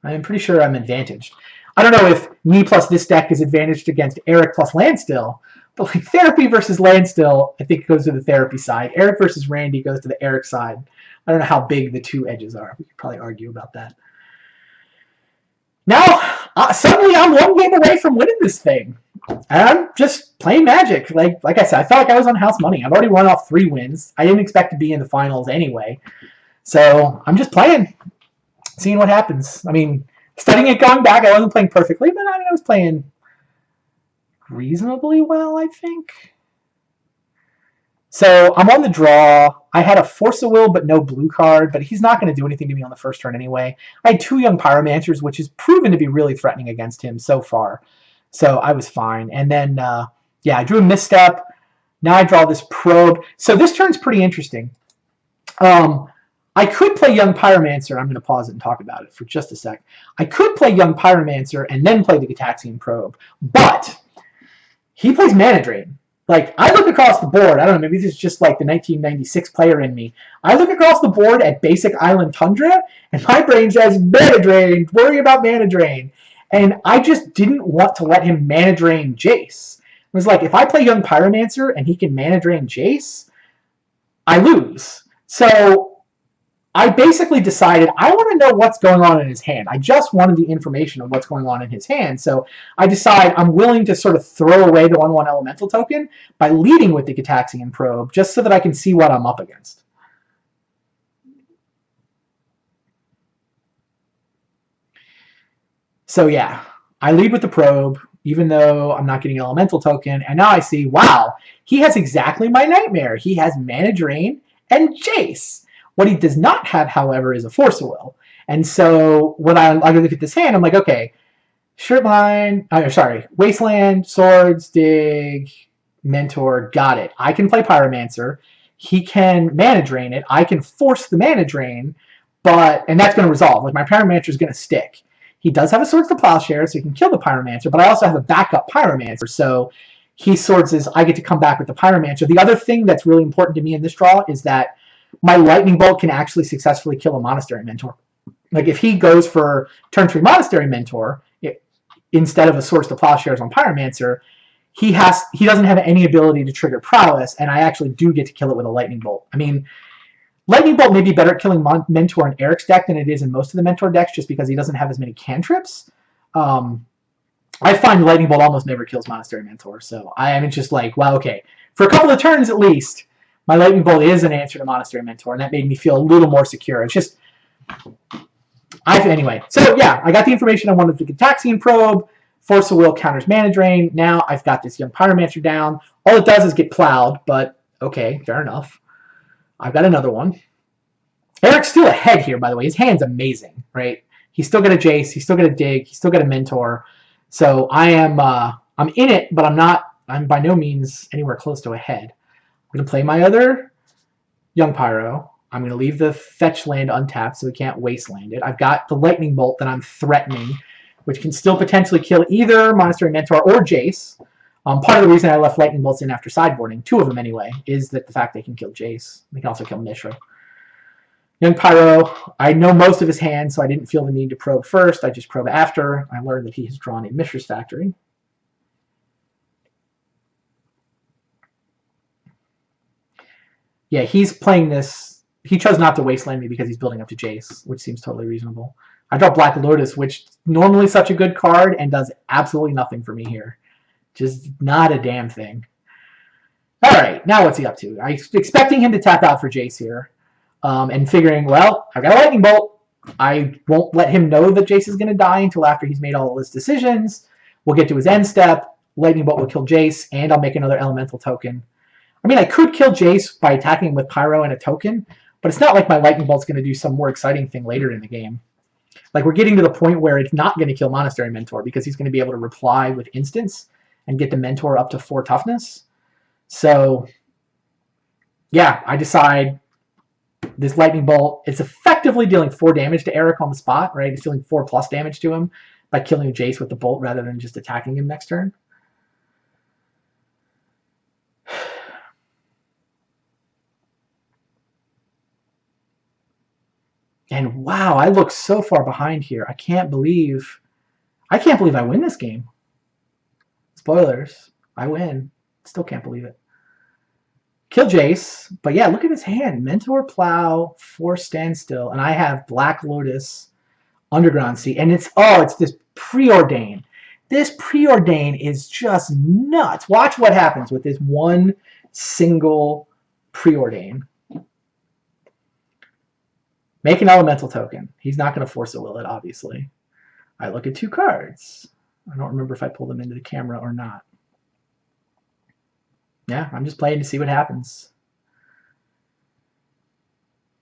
I'm pretty sure I'm advantaged. I don't know if me plus this deck is advantaged against Eric plus Landstill, but like Therapy versus Landstill, I think it goes to the Therapy side. Eric versus Randy goes to the Eric side. I don't know how big the two edges are. We could probably argue about that. Now, suddenly I'm one game away from winning this thing. And I'm just playing Magic. Like I said, I felt like I was on house money. I've already run off 3 wins. I didn't expect to be in the finals anyway. So I'm just playing, seeing what happens. I mean, studying it going back, I wasn't playing perfectly, but I was playing reasonably well, I think. So I'm on the draw. I had a Force of Will but no blue card, but he's not going to do anything to me on the first turn anyway. I had 2 Young Pyromancers, which has proven to be really threatening against him so far. So I was fine. And then, I drew a Misstep. Now I draw this Probe. So this turn's pretty interesting. I could play Young Pyromancer. I'm going to pause it and talk about it for just a sec. I could play Young Pyromancer and then play the Gitaxian Probe, but he plays Mana Drain. Like, I look across the board, I don't know, maybe this is just like the 1996 player in me. I look across the board at Basic Island Tundra, and my brain says, Mana Drain, worry about Mana Drain. And I just didn't want to let him Mana Drain Jace. It was like, if I play Young Pyromancer and he can Mana Drain Jace, I lose. So I basically decided I want to know what's going on in his hand. I just wanted the information of what's going on in his hand. So I decide I'm willing to sort of throw away the 1/1 elemental token by leading with the Gitaxian Probe just so that I can see what I'm up against. So yeah, I lead with the Probe, even though I'm not getting an elemental token. And now I see, wow, he has exactly my Nightmare. He has Mana Drain and Jace. What he does not have, however, is a Force of Will. And so when I look at this hand, I'm like, okay, Wasteland, Swords, Dig, Mentor, got it. I can play Pyromancer. He can Mana Drain it. I can force the Mana Drain, and that's going to resolve. Like, my Pyromancer is going to stick. He does have a Swords to Plowshare, so he can kill the Pyromancer, but I also have a backup Pyromancer, so he Swords is, I get to come back with the Pyromancer. The other thing that's really important to me in this draw is that my Lightning Bolt can actually successfully kill a Monastery Mentor. Like, if he goes for turn 3 Monastery Mentor instead of a Swords to Plowshares on Pyromancer, he doesn't have any ability to trigger Prowess, and I actually do get to kill it with a Lightning Bolt. I mean, Lightning Bolt may be better at killing Mentor in Eric's deck than it is in most of the Mentor decks, just because he doesn't have as many cantrips. I find Lightning Bolt almost never kills Monastery Mentor, so it's just like, well, okay, for a couple of turns at least, my Lightning Bolt is an answer to Monastery Mentor, and that made me feel a little more secure. It's just, anyway. So yeah, I got the information I wanted with the Gitaxian Probe. Force of Will counters Mana Drain. Now I've got this Young Pyromancer down. All it does is get plowed, but okay, fair enough. I've got another one. Eric's still ahead here, by the way. His hand's amazing, right? He's still got a Jace. He's still got a Dig. He's still got a Mentor. So I'm in it, but I'm by no means anywhere close to ahead. I'm going to play my other Young Pyro. I'm going to leave the fetch land untapped so we can't wasteland it. I've got the Lightning Bolt that I'm threatening, which can still potentially kill either Monastery Mentor or Jace. Part of the reason I left Lightning Bolts in after sideboarding, 2 of them anyway, is that the fact they can kill Jace. They can also kill Mishra. Young Pyro, I know most of his hand, so I didn't feel the need to probe first. I just probe after. I learned that he has drawn a Mishra's Factory. Yeah, he's playing this. He chose not to wasteland me because he's building up to Jace, which seems totally reasonable. I draw Black Lotus, which normally such a good card and does absolutely nothing for me here. Just not a damn thing. All right, now what's he up to? I'm expecting him to tap out for Jace here, and figuring, well, I've got a Lightning Bolt. I won't let him know that Jace is going to die until after he's made all of his decisions. We'll get to his end step. Lightning Bolt will kill Jace, and I'll make another elemental token. I mean, I could kill Jace by attacking him with Pyro and a token, but it's not like my Lightning Bolt's going to do some more exciting thing later in the game. Like, we're getting to the point where it's not going to kill Monastery Mentor because he's going to be able to reply with instants and get the Mentor up to 4 toughness. So, yeah, I decide this Lightning Bolt is effectively dealing 4 damage to Eric on the spot, right? It's dealing 4+ damage to him by killing Jace with the Bolt rather than just attacking him next turn. And wow, I look so far behind here. I can't believe I win this game. Spoilers. I win. Still can't believe it. kill Jace. But yeah, look at his hand. Mentor, Plow, Force Standstill. And I have Black Lotus, Underground Sea. And it's this Preordain. This Preordain is just nuts. Watch what happens with this one single Preordain. Make an elemental token. He's not going to force a will it, obviously. I look at 2 cards. I don't remember if I pulled them into the camera or not. Yeah, I'm just playing to see what happens.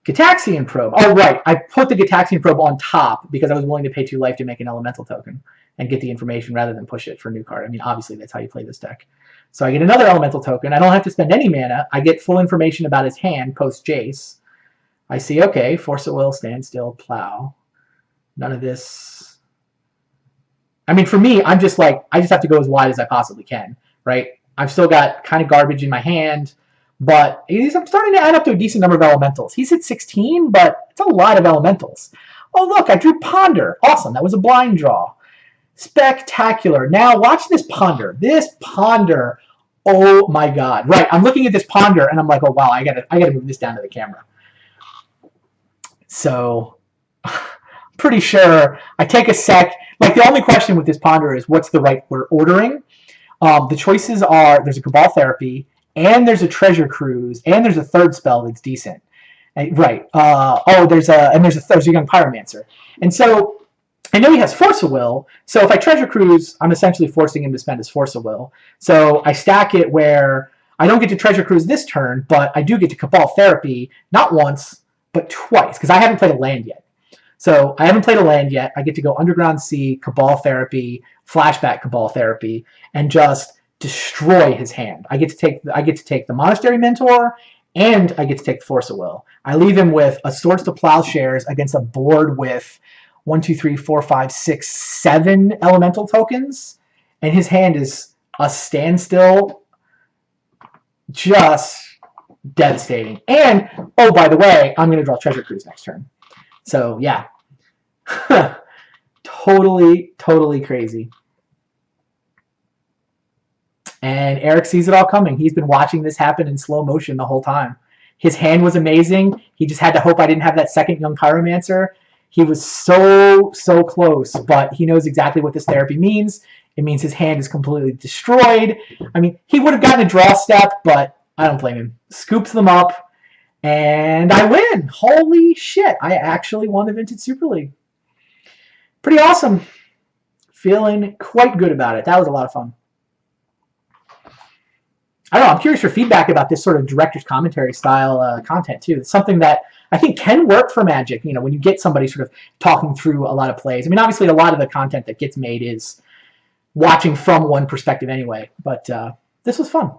Gitaxian Probe. Oh, right. I put the Gitaxian Probe on top because I was willing to pay 2 life to make an elemental token and get the information rather than push it for a new card. I mean, obviously, that's how you play this deck. So I get another elemental token. I don't have to spend any mana. I get full information about his hand post Jace. I see, okay, Force of Will, Standstill, Plow. None of this. I mean, for me, I'm just like, I just have to go as wide as I possibly can, right? I've still got kind of garbage in my hand, but I'm starting to add up to a decent number of elementals. He's at 16, but it's a lot of elementals. Oh, look, I drew Ponder. Awesome, that was a blind draw. Spectacular. Now, watch this Ponder. This Ponder, oh my god. Right, I'm looking at this Ponder, and I'm like, oh, wow, I gotta move this down to the camera. So, pretty sure I take a sec. Like, the only question with this Ponder is what's the right ordering. The choices are there's a Cabal Therapy, and there's a Treasure Cruise, and there's a third spell that's decent. Right. There's a Young Pyromancer. And so I know he has Force of Will, so if I Treasure Cruise, I'm essentially forcing him to spend his Force of Will. So I stack it where I don't get to Treasure Cruise this turn, but I do get to Cabal Therapy, not once, but twice, because I haven't played a land yet. So I haven't played a land yet. I get to go Underground Sea, Cabal Therapy, Flashback Cabal Therapy, and just destroy his hand. I get to take the Monastery Mentor, and I get to take the Force of Will. I leave him with a Swords to Plowshares against a board with 1, 2, 3, 4, 5, 6, 7 elemental tokens, and his hand is a standstill. Just devastating. And, oh, by the way, I'm going to draw Treasure Cruise next turn. So, yeah. Totally crazy. And Eric sees it all coming. He's been watching this happen in slow motion the whole time. His hand was amazing. He just had to hope I didn't have that second Young Pyromancer. He was so close, but he knows exactly what this therapy means. It means his hand is completely destroyed. I mean, he would have gotten a draw step, but I don't blame him. Scoops them up, and I win. Holy shit. I actually won the Vintage Super League. Pretty awesome. Feeling quite good about it. That was a lot of fun. I don't know. I'm curious for feedback about this sort of director's commentary style content, too. It's something that I think can work for Magic, you know, when you get somebody sort of talking through a lot of plays. I mean, obviously, a lot of the content that gets made is watching from one perspective anyway, but this was fun.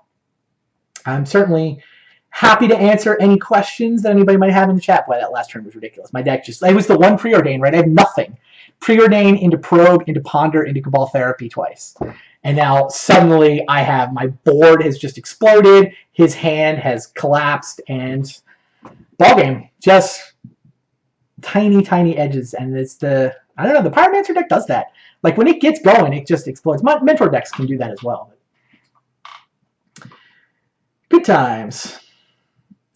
I'm certainly happy to answer any questions that anybody might have in the chat. Boy, that last turn was ridiculous. My deck it was the one Preordain, right? I had nothing. Preordain into Probe, into Ponder, into Cabal Therapy twice. And now suddenly I have, my board has just exploded, his hand has collapsed, and ballgame. Just tiny edges. And it's the Pyromancer deck does that. Like when it gets going, it just explodes. Mentor decks can do that as well. Good times.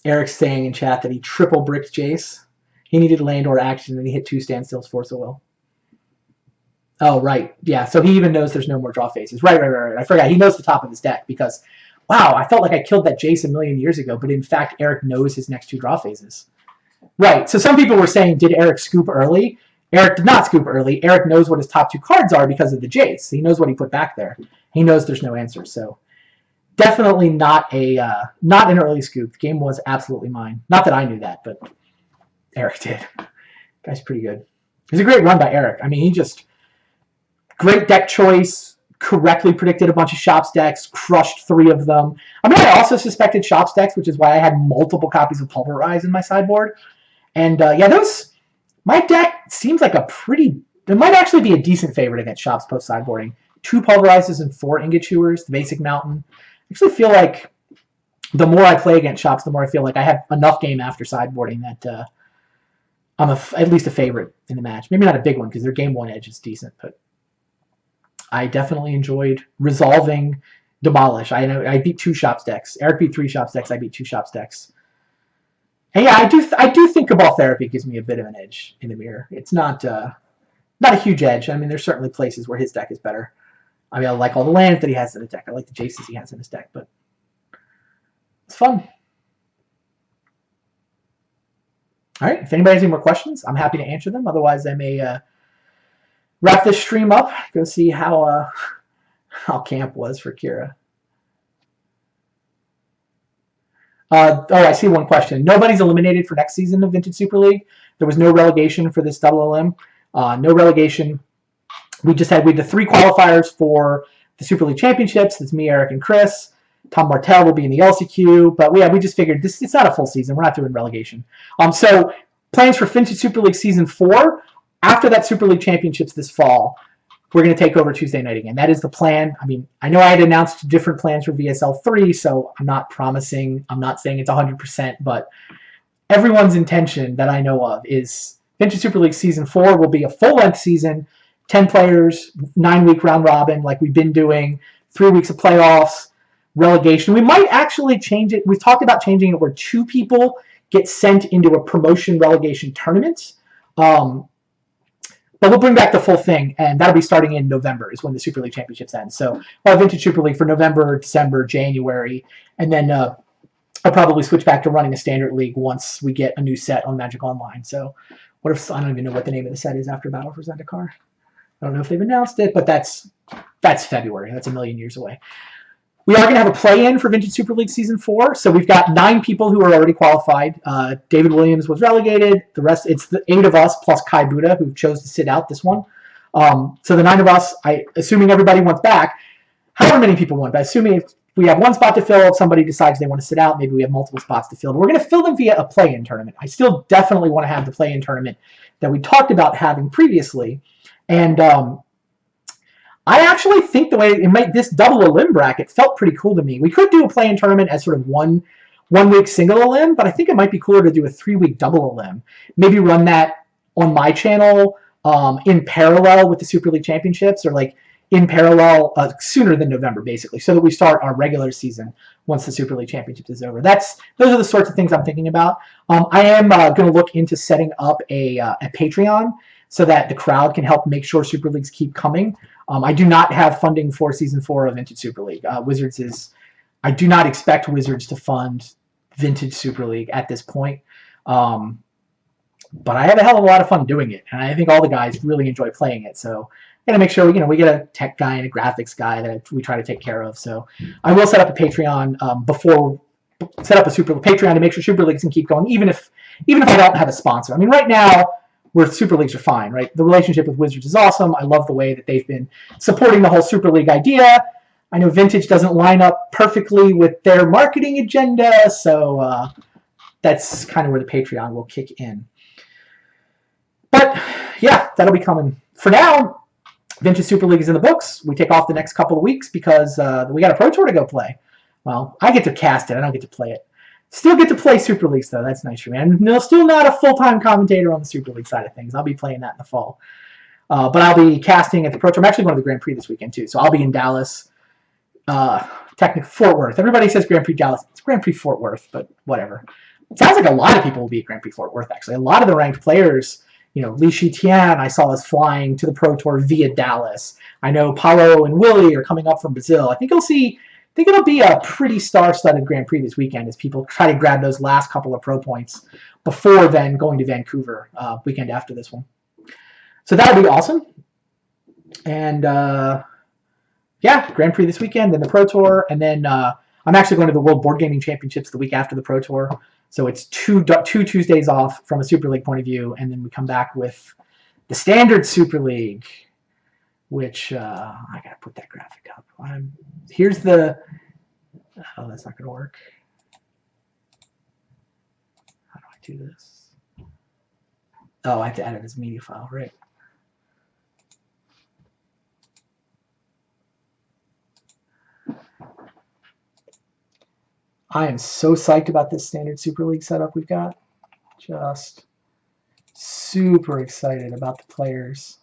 Eric's saying in chat that he triple bricked Jace. He needed land or action, and he hit 2 standstills, Force of Will. Oh, right. Yeah, so he even knows there's no more draw phases. Right. I forgot. He knows the top of his deck because, wow, I felt like I killed that Jace a million years ago, but in fact, Eric knows his next 2 draw phases. Right. So some people were saying, did Eric scoop early? Eric did not scoop early. Eric knows what his top 2 cards are because of the Jace. He knows what he put back there. He knows there's no answer. So definitely not an early scoop. The game was absolutely mine. Not that I knew that, but Eric did. Guy's pretty good. It was a great run by Eric. I mean, he just... Great deck choice, correctly predicted a bunch of Shops decks, crushed 3 of them. I mean, I also suspected Shops decks, which is why I had multiple copies of Pulverize in my sideboard. And my deck seems like it might actually be a decent favorite against Shops post sideboarding. 2 Pulverizes and 4 Ingot Chewers, the basic mountain. I actually feel like the more I play against Shops, the more I feel like I have enough game after sideboarding that I'm at least a favorite in the match. Maybe not a big one because their game 1 edge is decent, but I definitely enjoyed resolving demolish. I know I beat 2 shops decks. Eric beat 3 shops decks. I beat 2 shops decks. And yeah, I do think Cabal Therapy gives me a bit of an edge in the mirror. It's not not a huge edge. I mean, there's certainly places where his deck is better. I mean, I like all the lands that he has in his deck. I like the Jaces he has in his deck, but it's fun. All right, if anybody has any more questions, I'm happy to answer them. Otherwise, I may wrap this stream up. Go see how camp was for Kira. I see one question. Nobody's eliminated for next season of Vintage Super League. There was no relegation for this double LM. No relegation. We had the 3 qualifiers for the Super League Championships. It's me, Eric, and Chris. Tom Martell will be in the LCQ. But we just figured it's not a full season. We're not doing relegation. So plans for Vintage Super League Season 4. After that Super League Championships this fall, we're going to take over Tuesday night again. That is the plan. I mean, I know I had announced different plans for VSL 3, so I'm not promising. I'm not saying it's 100%, but everyone's intention that I know of is Vintage Super League Season 4 will be a full-length season, 10 players, 9-week round robin like we've been doing, 3 weeks of playoffs, relegation. We might actually change it. We've talked about changing it where 2 people get sent into a promotion relegation tournament. But we'll bring back the full thing, and that'll be starting in November is when the Super League Championships end. So we'll have Vintage Super League for November, December, January, and then I'll probably switch back to running a Standard League once we get a new set on Magic Online. So what if I don't even know what the name of the set is after Battle for Zendikar? I don't know if they've announced it, but that's February. That's a million years away. We are going to have a play-in for Vintage Super League Season 4. So we've got 9 people who are already qualified. David Williams was relegated. The rest, it's the 8 of us plus Kai Buddha who chose to sit out this one. So the 9 of us, assuming everybody wants back, however many people want, but assuming if we have 1 spot to fill, if somebody decides they want to sit out, maybe we have multiple spots to fill. But we're going to fill them via a play-in tournament. I still definitely want to have the play-in tournament that we talked about having previously. And I actually think the way it made this double a limb bracket felt pretty cool to me. We could do a play-in tournament as sort of one week single a limb, but I think it might be cooler to do a 3-week double a limb. Maybe run that on my channel in parallel with the Super League Championships, or like in parallel sooner than November, basically, so that we start our regular season once the Super League Championships is over. Those are the sorts of things I'm thinking about. I am going to look into setting up a Patreon so that the crowd can help make sure Super Leagues keep coming. I do not have funding for Season 4 of Vintage Super League. I do not expect Wizards to fund Vintage Super League at this point. But I have a hell of a lot of fun doing it, and I think all the guys really enjoy playing it. So I'm going to make sure we get a tech guy and a graphics guy that we try to take care of. So I will set up a Patreon Patreon to make sure Super Leagues can keep going, even if I don't have a sponsor. I mean, right now, where Super Leagues are fine, right? The relationship with Wizards is awesome. I love the way that they've been supporting the whole Super League idea. I know Vintage doesn't line up perfectly with their marketing agenda, so that's kind of where the Patreon will kick in. But yeah, that'll be coming. For now, Vintage Super League is in the books. We take off the next couple of weeks because we got a Pro Tour to go play. Well, I get to cast it. I don't get to play it. Still get to play Super Leagues, though. That's nice for me. I'm still not a full-time commentator on the Super League side of things. I'll be playing that in the fall. But I'll be casting at the Pro Tour. I'm actually going to the Grand Prix this weekend, too. So I'll be in Dallas, technically Fort Worth. Everybody says Grand Prix Dallas. It's Grand Prix Fort Worth, but whatever. It sounds like a lot of people will be at Grand Prix Fort Worth, actually. A lot of the ranked players, Li Shitian, I saw us flying to the Pro Tour via Dallas. I know Paulo and Willie are coming up from Brazil. I think it'll be a pretty star-studded Grand Prix this weekend as people try to grab those last couple of pro points before then going to Vancouver weekend after this one. So that'll be awesome. And yeah, Grand Prix this weekend, then the Pro Tour, and then I'm actually going to the World Board Gaming Championships the week after the Pro Tour. So it's two Tuesdays off from a Super League point of view, and then we come back with the Standard Super League, which I gotta put that graphic up. Here's the. Oh, that's not gonna work. How do I do this? Oh, I have to add it as a media file, right? I am so psyched about this Standard Super League setup we've got. Just super excited about the players.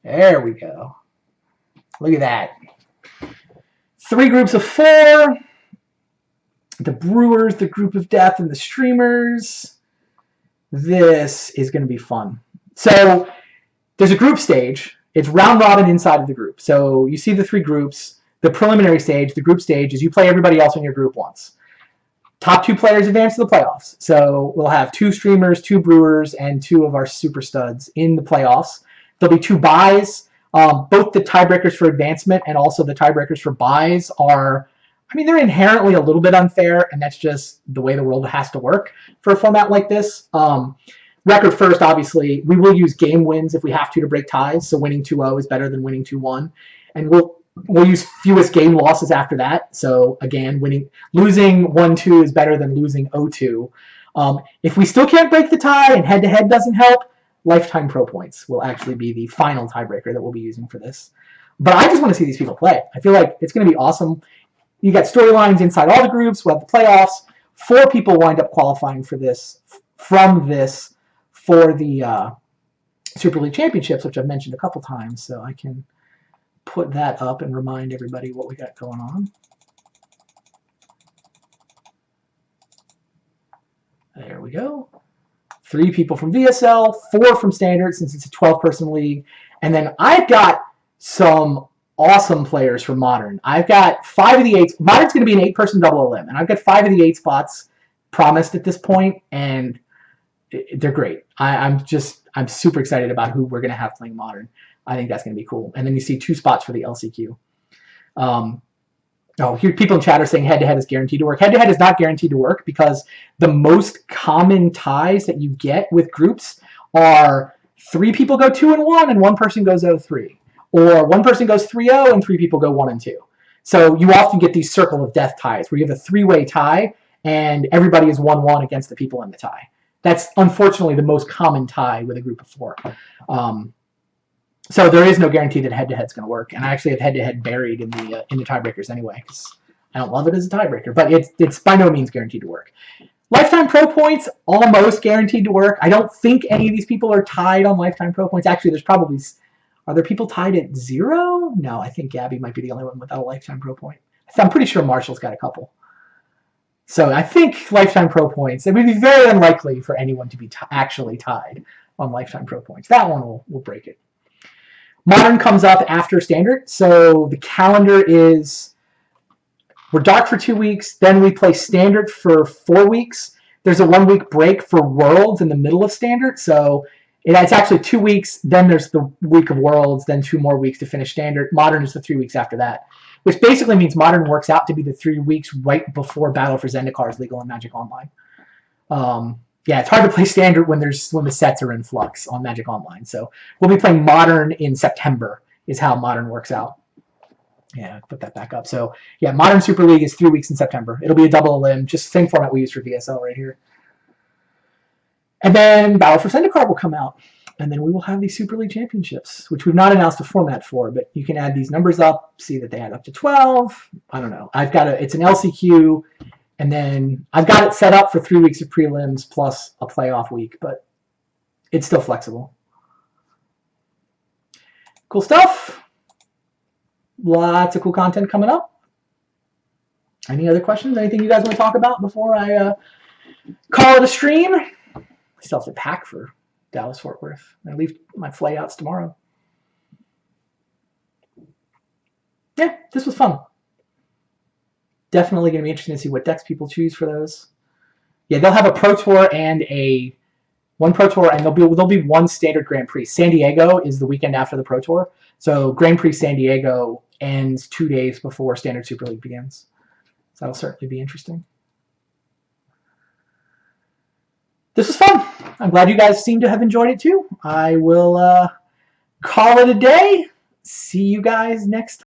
There we go. Look at that. 3 groups of 4. The Brewers, the Group of Death, and the Streamers. This is going to be fun. So there's a group stage. It's round robin inside of the group. So you see the 3 groups. The preliminary stage, the group stage, is you play everybody else in your group once. Top 2 players advance to the playoffs. So we'll have 2 Streamers, 2 Brewers, and 2 of our super studs in the playoffs. There'll be 2 buys. Both the tiebreakers for advancement and also the tiebreakers for buys are, they're inherently a little bit unfair, and that's just the way the world has to work for a format like this. Record first, obviously, we will use game wins if we have to break ties. So winning 2-0 is better than winning 2-1, and we'll use fewest game losses after that. So again, losing 1-2 is better than losing 0-2. If we still can't break the tie and head-to-head doesn't help, lifetime pro points will actually be the final tiebreaker that we'll be using for this. But I just want to see these people play. I feel like it's going to be awesome. You got storylines inside all the groups. We'll have the playoffs. 4 people wind up qualifying for this for the Super League Championships, which I've mentioned a couple times. So I can put that up and remind everybody what we got going on. There we go. 3 people from VSL, 4 from Standard, since it's a 12-person league. And then I've got some awesome players for Modern. I've got 5 of the 8. Modern's going to be an 8-person double elim, and I've got 5 of the 8 spots promised at this point, and they're great. I'm super excited about who we're going to have playing Modern. I think that's going to be cool. And then you see 2 spots for the LCQ. Here people in chat are saying head-to-head is guaranteed to work. Head-to-head is not guaranteed to work because the most common ties that you get with groups are 3 people go 2-1 and 1 person goes 0-3. Or 1 person goes 3-0 and 3 people go 1-2. So you often get these circle of death ties where you have a 3-way tie and everybody is 1-1 against the people in the tie. That's unfortunately the most common tie with a group of 4. So there is no guarantee that head-to-head is going to work, and I actually have head-to-head buried in the tiebreakers anyway because I don't love it as a tiebreaker, but it's by no means guaranteed to work. Lifetime pro points almost guaranteed to work. I don't think any of these people are tied on lifetime pro points. Actually, are there people tied at 0? No, I think Gabby might be the only one without a lifetime pro point. I'm pretty sure Marshall's got a couple. So I think lifetime pro points, it would be very unlikely for anyone to be actually tied on lifetime pro points. That one will break it. Modern comes up after Standard, so the calendar is, we're dark for 2 weeks, then we play Standard for 4 weeks. There's a 1-week break for Worlds in the middle of Standard, so it's actually 2 weeks, then there's the week of Worlds, then 2 more weeks to finish Standard. Modern is the 3 weeks after that, which basically means Modern works out to be the 3 weeks right before Battle for Zendikar is legal in Magic Online. Yeah, it's hard to play Standard when the sets are in flux on Magic Online. So we'll be playing Modern in September is how Modern works out. Yeah, put that back up. So yeah, Modern Super League is 3 weeks in September. It'll be a double elim, just same format we use for VSL right here. And then Battle for Zendikar will come out. And then we will have these Super League Championships, which we've not announced a format for, but you can add these numbers up, see that they add up to 12. I don't know. It's an LCQ. And then I've got it set up for 3 weeks of prelims plus a playoff week, but it's still flexible. Cool stuff. Lots of cool content coming up. Any other questions? Anything you guys want to talk about before I call it a stream? I still have to pack for Dallas-Fort Worth. I leave my flight outs tomorrow. Yeah, this was fun. Definitely going to be interesting to see what decks people choose for those. Yeah, they'll have a Pro Tour and one Pro Tour, and there'll be one Standard Grand Prix. San Diego is the weekend after the Pro Tour, so Grand Prix San Diego ends 2 days before Standard Super League begins. So that'll certainly be interesting. This was fun. I'm glad you guys seem to have enjoyed it too. I will call it a day. See you guys next time.